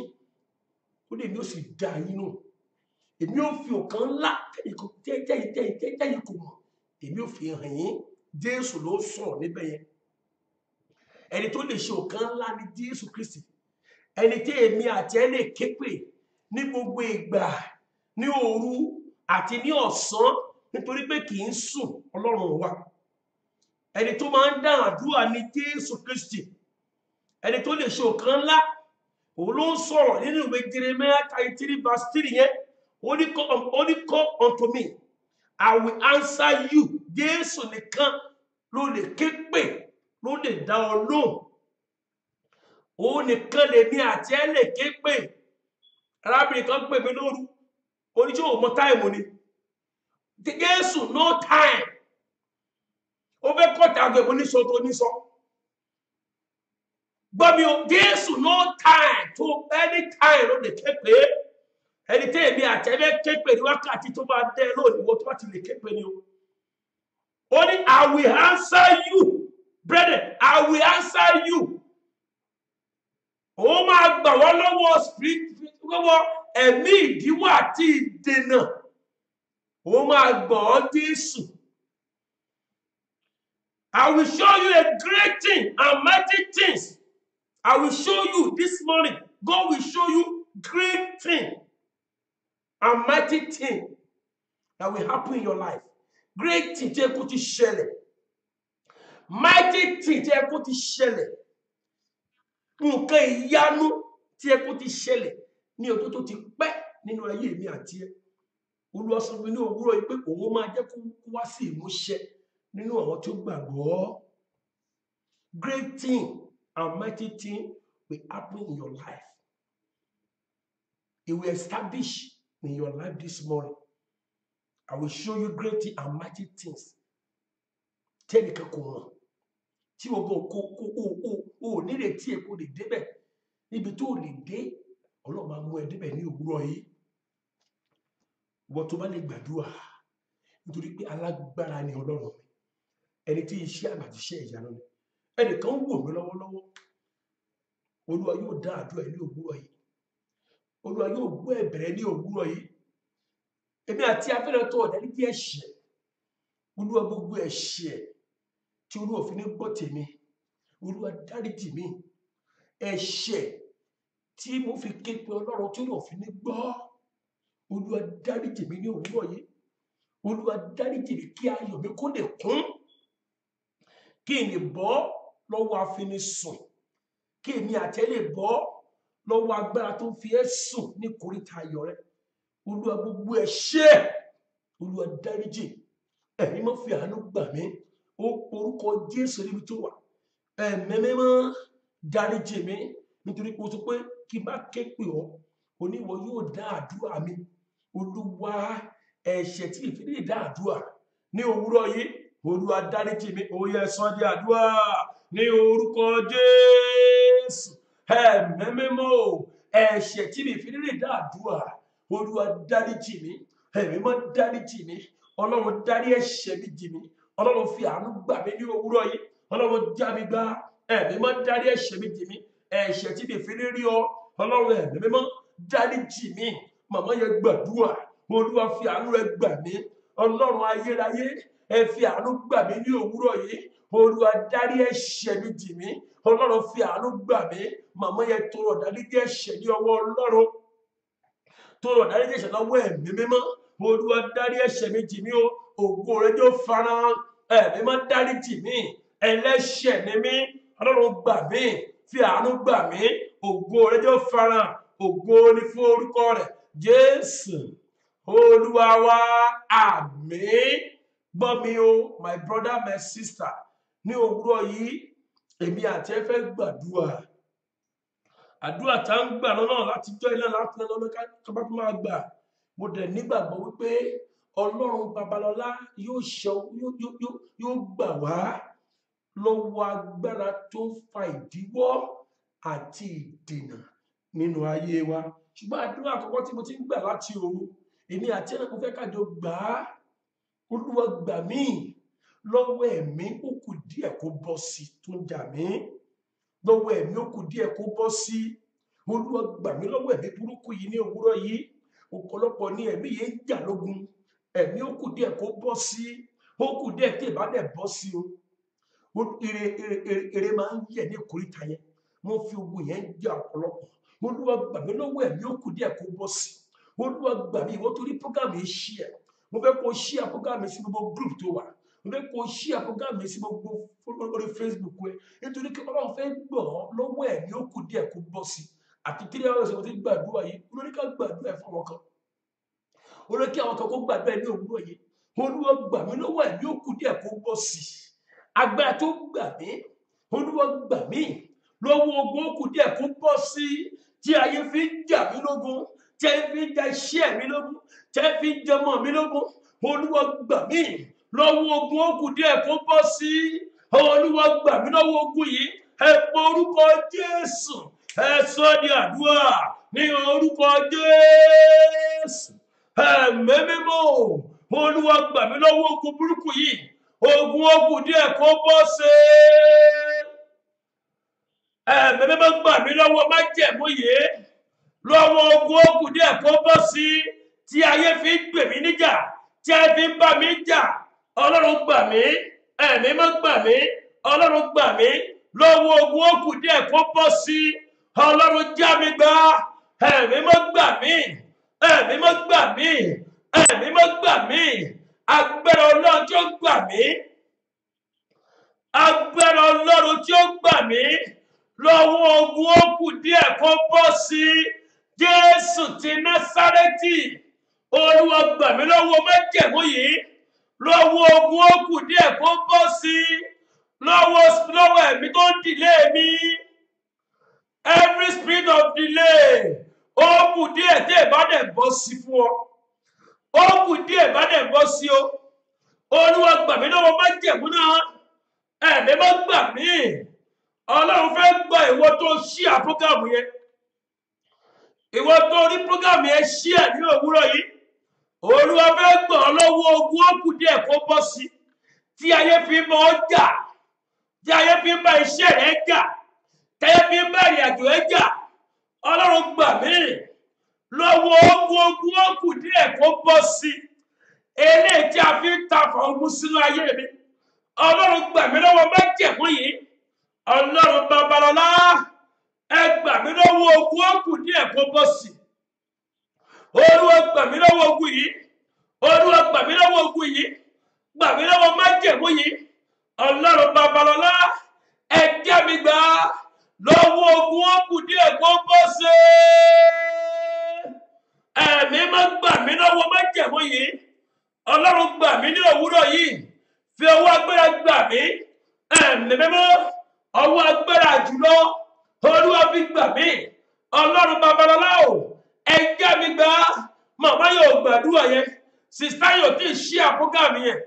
ó lè ní ó sì dá yín nù. Èmi ò fi ọ̀kan ńlá tẹ́yìn kò mọ̀, èmi ò fi hàn yín. Jésù ló sọ̀rọ̀ níbẹ̀ yẹn. Ẹni tó lè ṣe ọ̀kan ńlá ni Jésù Kristi. Ẹni tí èmi àti ẹ lè képe ní gbogbo ìgbà, ní òru àti ní ọ̀sán, nítorí pé kì í sùn Ọlọ́run wa. Ẹni tó máa ń dá àdúrà ni Jésù Kristi. Ẹni tó lè ṣe ọ̀kan ńlá, òun ló ń sọ̀rọ̀ nínú ìwé Jeremiah 33 verse 3 yẹn. Ó ní call unto me, I will answer you. Jésù nìkan ló lè képe, ló lè dá ọ lóhùn. Òun nìkan lèmi àti ẹ lè képe. Arábìnrin kan pè mí lóru, oníṣẹ́ òun mọ táìmù ni. Jésù no time. Ó fẹ́ kọ́ta àgbẹ̀bọ̀ níṣọ́ tó níṣọ́. Gbọ́ mi o, Jésù no time to any time ló lè képe. Ẹni tí èmi àti ẹ fẹ́ képe ní wákàtí tó bá dẹ́ lónìí, wọ́n tó bá ti lè képe ni o. Ó ní I will answer you, brother, I will answer you. Ó máa gbà wá lọ́wọ́ lọ́wọ́ ẹ̀mí ìdíwọ́ àti ìdènà. Ó máa gbà ọ́ Jésù. I will show you a great thing and mighty things. I will show you this morning. God will show you great thing and mighty thing that will happen in your life. Great thing tí ẹ kó ti ṣẹlẹ̀. Mighty thing tí ẹ kó ti ṣẹlẹ̀. Nǹkan ìyanu tí ẹ kó ti ṣẹlẹ̀ ní ọdún tó ti pẹ́ nínú ayé mi àti ẹ. Olúwa sọ fún mi ní òwúrọ̀ yìí pé òun máa jẹ́ kó wá sí ìmúṣẹ nínú àwọn tó gbàgbọ́. Great thing and mighty thing will happen in your life. It will establish in your life this morning. I will show you great things and mighty things. Tẹ́nìkan kò mọ̀. Tí o bọ̀ kó nírètí ẹ̀ kó lè débẹ̀. Níbi tó lè dé, Ọlọ́run máa mú ẹ débẹ̀ ní òwúrọ̀ yìí. Wọ́n tó bá lè gbàdúrà, nítorí pé alágbára ni Ọlọ́run mi. Ẹni tí iṣẹ́ àbàtì iṣẹ́ ìyanu ni. Ẹnìkan ń wò mí lọ́wọ́lọ́wọ́. Olúwa yóò dá àdúrà ní òwúrọ̀ yìí. Olúwa yóò gbọ́ ẹ̀bẹ̀ ní òwúrọ̀ yìí. Èmi àti afẹ́rẹ́ tó ọ̀dà ní bí ẹ̀ṣẹ̀. Olúwa gbogbo ẹ̀ṣẹ̀ tí Olúwa fi ní gbọ́ tèmi. Olúwa dáríjì mí. Ẹ̀ṣẹ̀ tí mo fi ké pe Ọlọ́run tí Olúwa fi ní gbọ́. Olúwa dáríjì mí ní òwúrọ̀ yìí. Olúwa dáríjì mí kí ayọ̀ mi kó lè kún. Kí n lè bọ́ lọ́wọ́ afinisùn. Kí èmi àti ẹ lè bọ́ lọ́wọ́ agbára tó fi ẹ́ sùn ní kòríta ayọ̀ rẹ. Olúwa gbogbo ẹ̀ṣẹ̀. Olúwa dáríjì. Ẹ̀mí má fi àánú gbà mí. Ó porúkọ Jésù níbi tó wà. Ẹ̀mí mímọ́ dáríjì mí. Nítorí pé o sọ pé kí n bá ké pè ọ́, oníwọ yóò dá àdúrà mi. Olúwa ẹ̀ṣẹ̀ tí ìfi lè dá àdúrà ní òwúrọ̀ yìí. Olúwa dáríjì mí. Ó yẹ sọ di àdúrà ní orúkọ Jésù. Ẹ̀mí mímọ́ ẹ̀ṣẹ̀ tí ìfi lè dá àdúrà. Olúwa dáríjì mí. Ẹ̀mí mímọ́ dáríjì mí. Ọlọ́run dárí ẹ̀ṣẹ̀ mi jì mí. Ọlọ́run fi àánú gbà mí ní òwúrọ̀ yìí. Ọlọ́run já mi gbà. Ẹ̀mí mímọ́ dárí ẹ̀ṣẹ̀ mi jì mí. Ẹ̀ṣẹ̀ tí mi fi ní rí ọ. Ọlọ́run ẹ̀mí mímọ́ dáríjì mí. Màmá yẹn gbàdúrà. Olúwa fi àánú rẹ gbà mí. Ọlọ́run ayérayé ẹ fi àánú gbà mí ní òwúrọ̀ yìí. Olúwa dárí ẹ̀ṣẹ̀ mi jì mí. Ọlọ́run fi àánú gbà mí. Màmá yẹn tọrọ dáríjì ẹ̀ṣẹ̀ ní ọwọ́ Ọlọ́run. Tọrọ dáríjì ẹ̀ṣẹ̀ lọ́wọ́ ẹ̀mí mímọ́. Olúwa dárí ẹ̀ṣẹ̀ mi jì mí o. Ògo rẹ jọ̀ọ́ farahàn. Ẹ̀mí mímọ́ dáríjì mí. Ẹlẹ́ṣẹ̀ ni mí. Ọlọ́run gbà mí. Fi àánú gbà mí. Ògo rẹ jọ̀ọ́ farahàn. Ògo ni fún orúkọ rẹ̀. Jésù Olúwa wa, àmín. Gbọ́ mi o, my brother, my sister. Ní òwúrọ̀ yìí, èmi àti ẹ fẹ́ gbàdúrà. Àdúrà tá ń gbà lọ́nà láti jọ́ ilé láti lọ́nà kábà tó máa gbà. Mo dẹ̀ nígbàgbọ́ wípé Ọlọ́run Babalọ́lá yóò gbà wá lọ́wọ́ agbára tó ń fa ìdíwọ́ àti ìdènà nínú ayé wa. Ṣùgbọ́n àdúrà àkọ́kọ́ tí mo ti ń gbà láti òru, èmi àti ẹnì kan fẹ́ kájọ gbà á. Olúwa gbà mí lọ́wọ́ ẹ̀mí ó kù díẹ̀ kó bọ́ sí tó ń jà mí. Lọ́wọ́ ẹ̀mí ó kù díẹ̀ kó bọ́ sí. Olúwa gbà mí lọ́wọ́ ẹ̀mí burúkú yìí ní òwúrọ̀ yìí. Ọ̀pọ̀lọpọ̀ ní ẹ̀mí yẹn ń jà lógun. Ẹ̀mí ó kù díẹ̀ kó bọ́ sí. Ó kù díẹ̀ tí ìbá dẹ̀ bọ́ sí o. Ire máa ń yẹ̀ ní ìkórìtà yẹn. Mo fi ogun yẹn jà ọ̀pọ̀lọpọ̀. Olúwa gbà mí lọ́wọ́ ẹ̀mí ó kù díẹ̀ kó bọ́ sí. Olúwa gbà mí, ìwọ torí program yìí share. Mo fẹ́ kó share program yìí sí gbogbo group tó wà. Mo fẹ́ kó share program yìí sí gbogbo orí Facebook ẹ. Nítorí pé Ọlọ́run fẹ́ gbọ́ lọ́wọ́ ẹ̀mí ó kù díẹ̀ kó bọ́ sí. Àti 3 hours mo ti gbàdúrà yìí. Olórí ká gbàdúrà ẹ̀ fún àwọn kan. Olórí kí àwọn kan kó gbàdúrà ẹ̀ ní òwúrọ̀ yìí. Olúwa gbà mí lọ́wọ́ ẹ̀mí ó kù díẹ̀ kó bọ́ sí. Agbára tó gbà mí. Olúwa gbà mí lọ́wọ́ ogun ó kù díẹ̀ kó bọ́ sí. Tí ayé fi ń jà mí lógun. Tí ayé fi ń jà iṣẹ́ mi lógun. Tí ayé fi ń jà ọmọ mi lógun. Olúwa gbà mí lọ́wọ́ ogun ó kù díẹ̀ kó bọ́ sí. Olúwa gbà mí lọ́wọ́ ogun yìí. Ẹ pọ orúkọ Jésù. Ẹ sọ di àdúrà ní orúkọ Jésù. Ẹ̀mí mímọ́. Olúwa gbà mí lọ́wọ́ ogun burúkú yìí. Ogun ó kù díẹ̀ kó bọ́ sí. Ẹ̀mí mímọ́ gbà mí lọ́wọ́ májẹ̀mú yìí. Lọ́wọ́ ogun ó kù díẹ̀ kó bọ́ sí. Tí ayé fi ń gbè mí níjà. Tí ayé fi ń bá mi jà. Ọlọ́run gbà mí. Ẹ̀mí mímọ́ gbà mí. Ọlọ́run gbà mí. Lọ́wọ́ ogun ó kù díẹ̀ kó bọ́ sí. Ọlọ́run já mi gbà. Ẹ̀mí mímọ́ gbà mí. Ẹ̀mí mímọ́ gbà mí. Ẹ̀mí mímọ́ gbà mí. Agbára Ọlọ́run tí ó gbà mí. Agbára Ọlọ́run tí ó gbà mí. Lọ́wọ́ ogun ó kù díẹ̀ kó bọ́ sí. Jésù ti Násárẹ́tì. Olúwa gbà mí lọ́wọ́ májẹ̀mú yìí. Lọ́wọ́ ogun ó kù díẹ̀ kó bọ́ sí. Lọ́wọ́ ẹ̀mí tó ń delay mi. Every spirit of delay. Ó kù díẹ̀ tí ìbá dẹ̀ bọ́ sí fún ọ. Ó kù díẹ̀ ìbá dẹ̀ bọ́ sí o. Olúwa gbà mí lọ́wọ́ májẹ̀mú náà. Ẹ̀mí má gbà mí. Ọlọ́run fẹ́ gbọ́ ìwọ tó share program yẹn. Ìwọ tó rí program yẹn share ní òwúrọ̀ yìí. Olúwa fẹ́ gbọ́ lọ́wọ́ ogun ó kù díẹ̀ kó bọ́ sí. Tí ayé fi ń bá ọ jà. Tí ayé fi ń bá iṣẹ́ rẹ jà. Tí ayé fi ń bá ìrìnàjò rẹ jà. Ọlọ́run gbà mí. Lọ́wọ́ ogun ó kù díẹ̀ kó bọ́ sí. Eléyìí tí a fi ń ta fà ogun sínú ayé mi. Ọlọ́run gbà mí lọ́wọ́ májẹ̀mú yìí. Ọlọ́run Babalọ́lá. Ẹ gbà mí lọ́wọ́ ogun ó kù díẹ̀ kó bọ́ sí. Olúwa gbà mí lọ́wọ́ ogun yìí. Olúwa gbà mí lọ́wọ́ ogun yìí. Gbà mí lọ́wọ́ májẹ̀mú yìí. Ọlọ́run Babalọ́lá. Ẹ já mi gbà lọ́wọ́ ogun ó kù díẹ̀ kó bọ́ sí. Ẹ̀mí má gbà mí lọ́wọ́ májẹ̀mú yìí. Ọlọ́run gbà mí ní òwúrọ̀ yìí. Fi ọwọ́ agbára gbà mí. Ẹ̀mí mímọ́. Ọwọ́ agbára jùlọ. Olúwa fi gbà mí. Ọlọ́run Babalọ́lá o. Ẹ já mi gbà. Màmá yóò gbàdúrà yẹn. Sìstá yóò tí ì share program yẹn.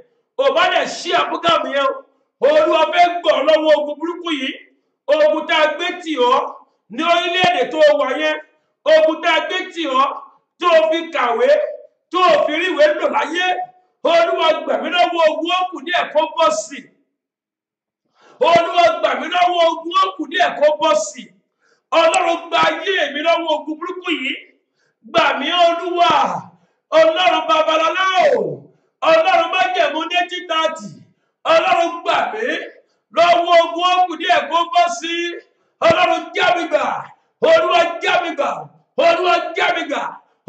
Ò bá dẹ̀ share program yẹn o. Olúwa fẹ́ gbọ́ lọ́wọ́ ogun burúkú yìí. Ogun tá a gbé tì ọ́ ní orílẹ̀-èdè tó wà yẹn. Ogun tá a gbé tì ọ́ tó fi kàwé. Tó fi ríwé lò láyé. Olúwa gbà mí lọ́wọ́ ogun ó kù díẹ̀ kó bọ́ sí. Olúwa gbà mí lọ́wọ́ ogun ó kù díẹ̀ kó bọ́ sí. Ọlọ́run gba ayé mi lọ́wọ́ ogun burúkú yìí. Gbà mí Olúwa. Ọlọ́run Babalọ́lá o. Ọlọ́run májẹ̀mú 1930. Ọlọ́run gbà mí lọ́wọ́ ogun ó kù díẹ̀ kó bọ́ sí. Ọlọ́run já mi gbà. Olúwa já mi gbà. Olúwa já mi gbà.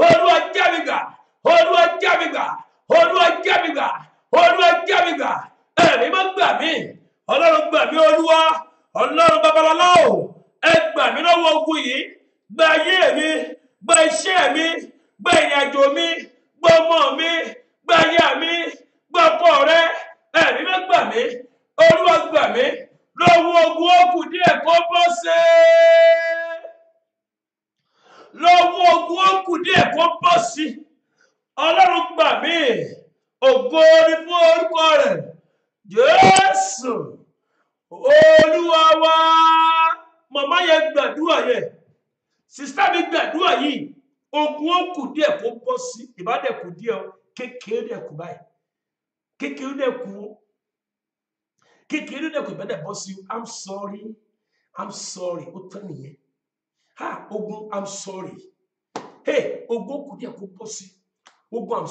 Olúwa já mi gbà. Olúwa já mi gbà. Olúwa já mi gbà. Olúwa já mi gbà. Ẹ̀mí má gbà mí. Ọlọ́run gbà mí Olúwa. Ọlọ́run Babalọ́lá o. Ẹ gbà mí lọ́wọ́ ogun yìí. Gba ayé mi. Gba iṣẹ́ mi. Gba ìrìnàjò mi. Gba ọmọ mi. Gba aya mi. Gba ọkọ rẹ. Ẹ̀mí má gbà mí. Olúwa gbà mí. Lọ́wọ́ ogun ó kù díẹ̀ kó bọ́ sí. Lọ́wọ́ ogun ó kù díẹ̀ kó bọ́ sí. Ọlọ́run gbà mí. Ògo ni fún orúkọ rẹ̀. Jésù Olúwa wa. màmá yẹn gbàdúrà yẹn sista mi gbàdúrà yìí ogun ó kù díẹ̀ kó bọ́ sí ìbádẹ́kù díẹ̀ kékeré dẹ̀kù báyìí kékeré dẹ̀kù ìbádẹ́ bọ́ sí I'm sorry ó tán nìyẹn ogun I'm sorry ogun ó kù díẹ̀ kó bọ́ sí ogun I'm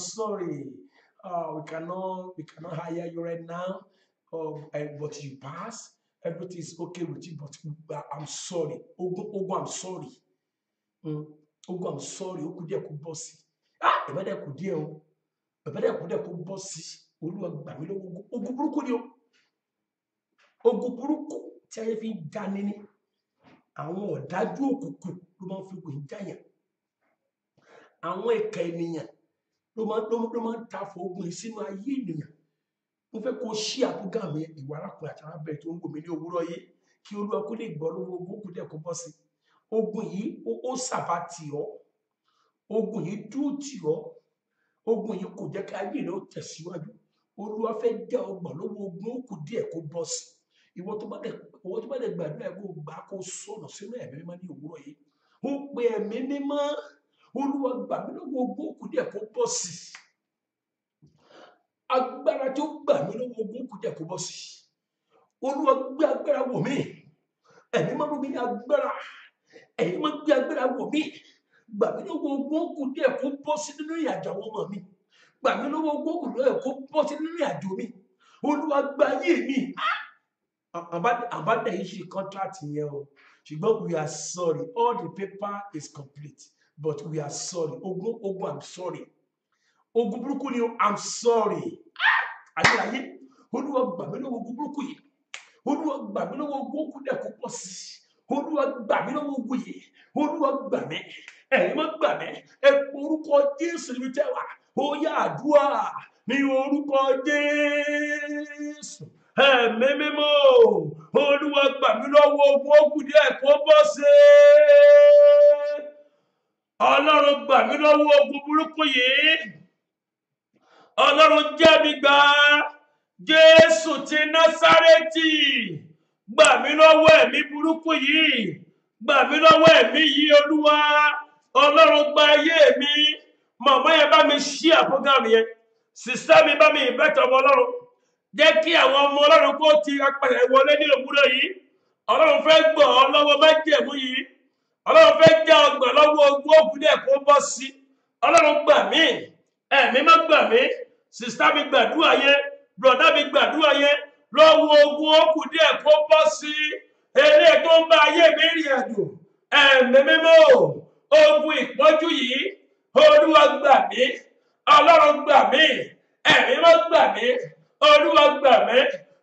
sorry we cannot hire you right now but you pass. Everything is okay with you, but I'm sorry. Ogun, I'm sorry. Ogun, I'm sorry. Ogun díẹ̀ kó bọ́ sí. Ìbádẹ́ kù díẹ̀ o. Ìbádẹ́ kù díẹ̀ kó bọ́ sí. Olúwa gbà mí lọ́wọ́ ogun burúkú ni o. Ogun burúkú tí ayé fi ń dání ní. Àwọn ọ̀dájú òkùnkùn ló máa ń fi ogun jáyàn. Àwọn ìkà ènìyàn ló máa ń ta fún ogun yìí sínú ayé ènìyàn. Mo fẹ́ kó ṣí àbúgà mi ìwà arákùnrin àti arábìnrin tó ń gbòmí ní òwúrọ̀ yìí kí Olúwa kó lè gbọ́ lọ́wọ́ ogun kù díẹ̀ kó bọ́ sí. Ogun yìí ó sàbà tì ọ́. Ogun yìí dúró tì ọ́. Ogun yìí kò jẹ́ ká ayé rẹ̀ ó tẹ̀síwájú. Olúwa fẹ́ dá ọgbà lọ́wọ́ ogun kù díẹ̀ kó bọ́ sí. Ìwọ tó bá dẹ̀ gbàdúrà kó gbà kó sọ̀nà sínú ẹ̀mí mímọ́ ní òwúrọ̀ yìí. Ó pe ẹ̀mí mímọ́. Olúwa gbà mí lọ́wọ́ ogun kù díẹ̀ kó bọ́ sí. Agbára tí ó gbà mí lọ́wọ́ ogun kù díẹ̀ kó bọ́ sí. Olúwa gbé agbára wọ̀ mí. Ẹ̀mí máa ń rú mi ní agbára. Ẹ̀mí máa ń gbé agbára wọ̀ mí. Gbà mí lọ́wọ́ ogun kù díẹ̀ kó bọ́ sí nínú ìrìnàjò àwọn ọmọ mi. Gbà mí lọ́wọ́ ogun kù díẹ̀ kó bọ́ sí nínú ìrìnàjò mi. Olúwa gba ayé mi. Àbádẹ́ yìí ṣe contract yẹn o. Ṣùgbọ́n we are sorry. All the paper is complete. But we are sorry. Ogun I'm sorry. Ogun burúkú ni I'm sorry. Ayérayé, Olúwa gbà mí lọ́wọ́ ogun burúkú yìí. Olúwa gbà mí lọ́wọ́ ogun kù díẹ̀ kó bọ́ sí. Olúwa gbà mí lọ́wọ́ ogun yìí. Olúwa gbà mí. Ẹ̀yin máa gbà mí. Ẹ pe orúkọ Jésù níbi tẹ́ wà. Ó yá àdúrà ní orúkọ Jésù. Ẹ̀mí mímọ́. Olúwa gbà mí lọ́wọ́ ogun kù díẹ̀ kó bọ́ sí. Ọlọ́run gbà mí lọ́wọ́ ogun burúkú yìí. Ọlọ́run jẹ́ mi gbà. Jésù ti Násárẹ́tì. Gbà mí lọ́wọ́ ẹ̀mí burúkú yìí. Gbà mí lọ́wọ́ ẹ̀mí yìí Olúwa. Ọlọ́run gba ayé mi. Màmá yẹn bá mi ṣí àpọ́gàmù yẹn. Sìsá mi bá mi ìbẹ́tọ̀ ọmọ Ọlọ́run. Jẹ́ kí àwọn ọmọ Ọlọ́run kó ti apẹ̀rẹ̀ wọlé ní òwúrọ̀ yìí. Ọlọ́run fẹ́ gbọ́ ọ lọ́wọ́ májẹ̀mú yìí. Ọlọ́run fẹ́ já ọgbà lọ́wọ́ ogun òkú díẹ̀ kó bọ́ sí. Ọlọ́run gbà mí. Ẹ̀mí má gbà mí. Sìsá mi gbàdúrà yẹn. Brọ̀dá mi gbàdúrà yẹn. Lọ́wọ́ ogun òkú díẹ̀ kó bọ́ sí. Eré tó ń bá ayé mi rìn àjò. Ẹ̀mí mímọ́. Ogun ìpọ́njú yìí. Olúwa gbà mí. Ọlọ́run gbà mí. Ẹ̀mí má gbà mí. Olúwa gbà mí.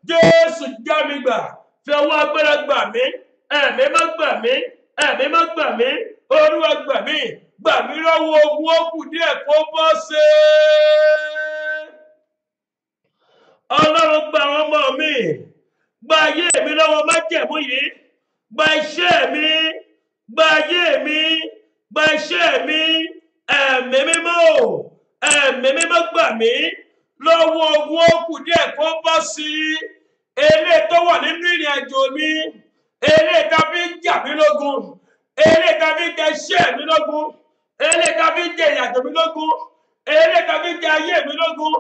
Jésù já mi gbà. Fi ọwọ́ agbára gbà mí. Ẹ̀mí má gbà mí. Ẹ̀mí má gbà mí. Olúwa gbà mí. Gbà mí lọ́wọ́ ogun òkú díẹ̀ kó bọ́ sí. Ọlọ́run gba àwọn ọmọ mi. Gba ayé mi lọ́wọ́ májẹ̀mú yìí. Gba iṣẹ́ mi. Gba ayé mi. Gba iṣẹ́ mi. Ẹ̀mí mímọ́. Ẹ̀mí mímọ́ gbà mí. Lọ́wọ́ ogun òkú díẹ̀ kó bọ́ sí. Eré tó wà nínú ìrìn àjò mi. Eré tá fi ń jà mí lógun. Eré tá fi ń jẹ iṣẹ́ mi lógun. Eré tá fi ń jẹ ìrìn àjò mi lógun. Eré tá fi ń jẹ ayé mi lógun.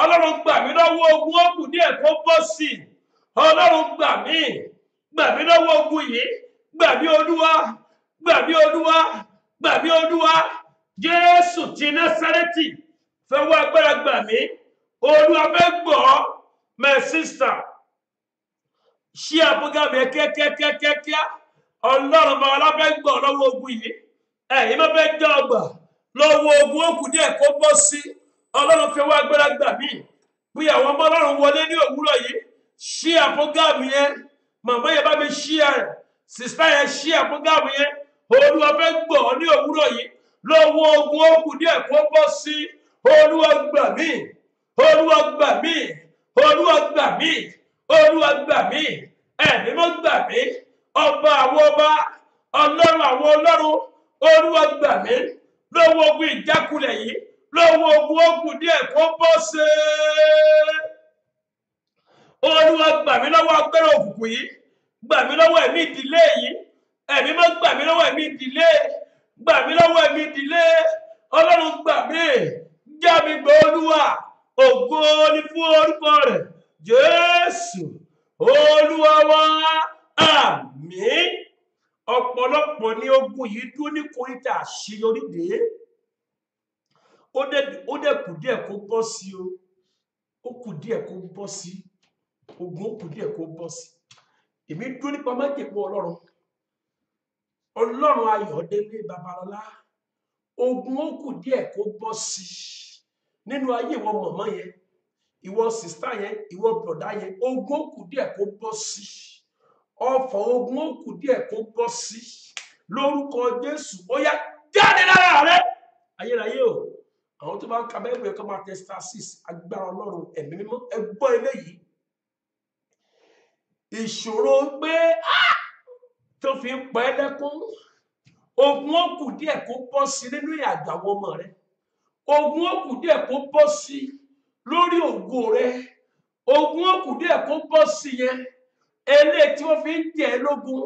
Ọlọ́run gbà mí lọ́wọ́ ogun òkú díẹ̀ kó bọ́ sí. Ọlọ́run gbà mí. Gbà mí lọ́wọ́ ogun yìí. Gbà mí Olúwa. Gbà mí Olúwa. Gbà mí Olúwa. Jésù ti Násárẹ́tì. Fẹ́ wá agbára gbà mí. Olúwa fẹ́ gbọ́. My sister. Ṣí àbúgà mi kíákíákíákíá. Ọlọ́run bá aláfẹ́ gbọ́ lọ́wọ́ ogun yìí. Ẹ̀yin máa fẹ́ jẹ́ ọgbà lọ́wọ́ ogun òkú díẹ̀ kó bọ́ sí. Ọlọ́run fẹ́ wá agbára gbà mí. Bí àwọn ọmọ Ọlọ́run wọlé ní òwúrọ̀ yìí. Ṣí àbúgà mi yẹn. Màmá yẹn bá mi ṣí ẹ̀. Sìsá yẹn ṣí àbúgà mi yẹn. Olúwa fẹ́ gbọ́ ní òwúrọ̀ yìí. Lọ́wọ́ ogun òkú díẹ̀ kó bọ́ sí. Olúwa gbà mí. Olúwa gbà mí. Olúwa gbà mí. Olúwa gbà mí. Ẹ̀mí mọ́ gbà mí. Ọba àwọn ọba. Ọlọ́run àwọn ọlọ́run. Olúwa gbà mí. Lọ́wọ́ ogun ìjákulẹ̀ yìí. Lọ́wọ́ ogun òkú díẹ̀ kó bọ́ sí. Olúwa gbà mí lọ́wọ́ agbára òkùnkùn yìí. gbà mí lọ́wọ́ ẹ̀mí ìdílé yìí, ẹ̀mí mọ́ gbà mí lọ́wọ́ ẹ̀mí ìdílé, gbà mí lọ́wọ́ ẹ̀mí ìdílé, Ọlọ́run gbà mí, já mi gbà Olúwa, ògo ni fún orúkọ rẹ̀, Jésù Olúwa wa, àmín. Ọ̀pọ̀lọpọ̀ ni ogun yìí dúró ní kòríta àṣeyọrí dé, ó dẹ̀ kù díẹ̀ kó bọ́ sí o, ó kù díẹ̀ kó bọ́ sí, ogun ó kù díẹ̀ kó bọ́ sí. Èmi dúró nípa májèmú Ọlọ́run Ayọ̀délé Babalọ́lá, ogun ó kù díẹ̀ kó bọ́ sí nínú ayé ìwọ mọ̀mọ́ yẹn, ìwọ sìstá yẹn, ìwọ bọ̀dá yẹn, ogun ó kù díẹ̀ kó bọ́ sí, ọ̀fọ̀ ogun ó kù díẹ̀ kó bọ́ sí lórúkọ Jésù. Ó yá jáde lára rẹ ayérayé o. Àwọn tó bá ń ka bẹ́ẹ̀ bẹ́ẹ̀ kọ́ máa tẹ *6 agbára Ọlọ́run ẹ̀mí mímọ́, ẹ gbọ́ eléyìí. Ìṣòro pé tó fi ń pa ẹ́ lẹ́kún, ogun ó kù díẹ̀ kó bọ́ sí nínú ìrìnàjò àwọn ọmọ rẹ, ogun ó kù díẹ̀ kó bọ́ sí lórí ògo rẹ, ogun ó kù díẹ̀ kó bọ́ sí yẹn eléyìí tí wọ́n fi ń jẹ ẹ́ lógun,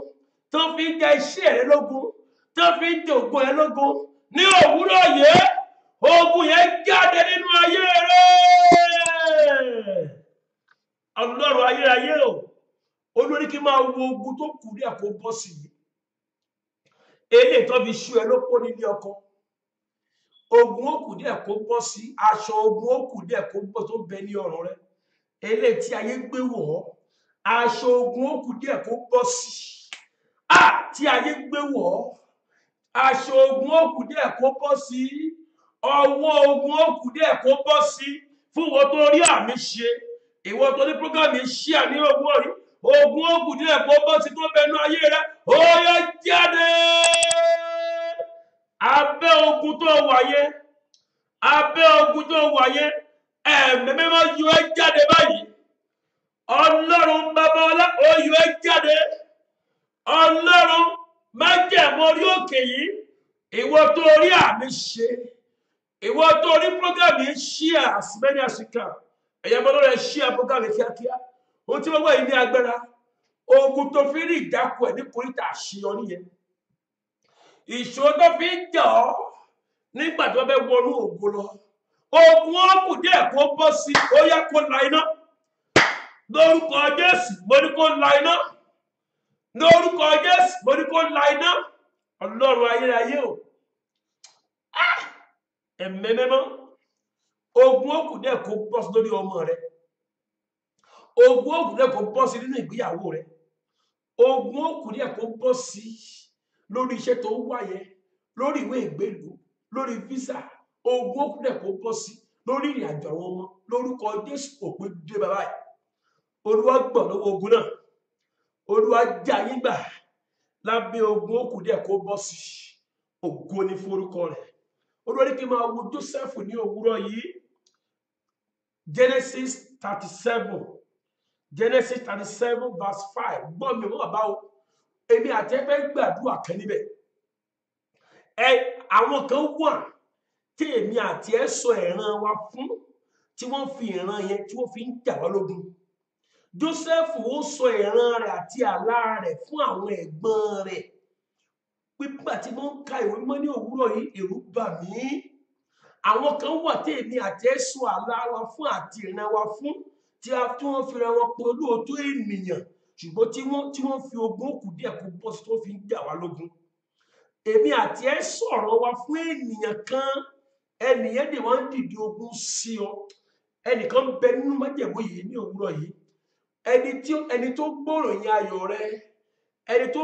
tó fi ń jẹ iṣẹ́ rẹ lógun, tó fi ń jẹ ògo ẹ lógun, ní òwúrọ̀ yìí ogun yẹn jáde nínú ayé rẹ. Ọlọ́run ayérayé o, olórí kí máa wo ogun tó kù díẹ̀ kó bọ́ sí yìí, eléyìí tó fi ṣú ẹ lópó nílé ọkọ, ogun ó kù díẹ̀ kó bọ́ sí, aṣọ ogun ó kù díẹ̀ kó bọ́ tó bẹ ní ọrùn rẹ, eléyìí tí ayé gbé wọ̀ ọ́, aṣọ ogun ó kù díẹ̀ kó bọ́ sí, tí ayé gbé wọ̀ ọ́, aṣọ ogun ó kù díẹ̀ kó bọ́ sí, ọwọ́ ogun ó kù díẹ̀ kó bọ́ sí fún ìwọ tó rí àmì ṣe, ìwọ tó ní prógámì ṣí àní ogun orí, ogun ó kù díẹ̀ kó bọ́ sí tó bẹnu ayé rẹ, ó yá jáde. Abẹ́ ogun tó wáyé, abẹ́ ogun tó wáyé, ẹ̀mí mímọ́ yọ ẹ́ jáde báyìí. Ọlọ́run Babalọ́lá ó yọ ẹ́ jáde. Ọlọ́run májẹ̀mú orí òkè yìí, ìwọ tó rí àmì ṣe, ìwọ tó rí prógámì ṣí àsìmẹ́ni àṣìkà, ẹ̀yà bọ́lọ́ rẹ̀ ṣí àpógámì kíákíá. Ohun tí wọ́n wà yìí ní agbára, ogun tó fi rí ìdákù ẹ̀ ní kòríta àṣeyọrí yẹn, ìṣòro tó fi ń jà ọ́ nígbà tí wọ́n fẹ́ wọnú ògo lọ, ogun ó kù díẹ̀ kó bọ́ sí, ó yá kó la iná lórúkọ Jésù, mo ní kó la iná lórúkọ Jésù, mo ní kó la iná. Ọlọ́run ayérayé o, ẹ̀mí mímọ́, ogun ó kù díẹ̀ kó bọ́ sí lórí ọmọ rẹ, ogun ó kù díẹ̀ kó bọ́ sí nínú ìgbéyàwó rẹ, ogun ó kù díẹ̀ kó bọ́ sí lórí iṣẹ́ tó wà yẹn, lórí ìwé ìgbélú, lórí visa, ogun ó kù díẹ̀ kó bọ́ sí lórí ìrìnàjò àwọn ọmọ lórúkọ Jésù. Òpin dé bàbá yìí, Olúwa gbọ́ lọ́wọ́ ogun náà, Olúwa já yín gbà lábẹ́ ogun ó kù díẹ̀ kó bọ́ sí, ògo ni fún orúkọ rẹ̀. Olúwa ní kí n máa wo Joseph ní òwúrọ̀ yìí, Genesis 37 verse 5. Gbọ́ mi wọ́n bá o, èmi àti ẹ fẹ́ gbàdúrà kan níbẹ̀. Àwọn kan wà tí èmi àti ẹ sọ ìran wa fún, tí wọ́n fi ìran yẹn tí wọ́n fi ń jà wá lógun. Joseph ó sọ ìran rẹ̀ àti àlá rẹ̀ fún àwọn ẹ̀gbọ́n rẹ̀. Pípa tí wọ́n ń ka ìwé mọ́ ní òwúrọ̀ yìí, ẹ̀rù bà mí. Àwọn kan wà tí èmi àti ẹ sọ àlá wa fún àti ìran wa fún, tí wọ́n fi ra wọn pé olóòótọ́ ènìyàn, ṣùgbọ́n tí wọ́n fi ogun ó kù díẹ̀ kó bọ́ sí tó fi ń jà wá lógun. Èmi àti ẹ sọ̀rọ̀ wa fún ènìyàn kan, ẹnìyẹn dè wọ́n ń dìde ogun sí ọ. Ẹnìkan bẹ nínú májẹ̀mú yìí ní òwúrọ̀ yìí, ẹni tó gbọ́ ìròyìn ayọ̀ rẹ, ẹni tó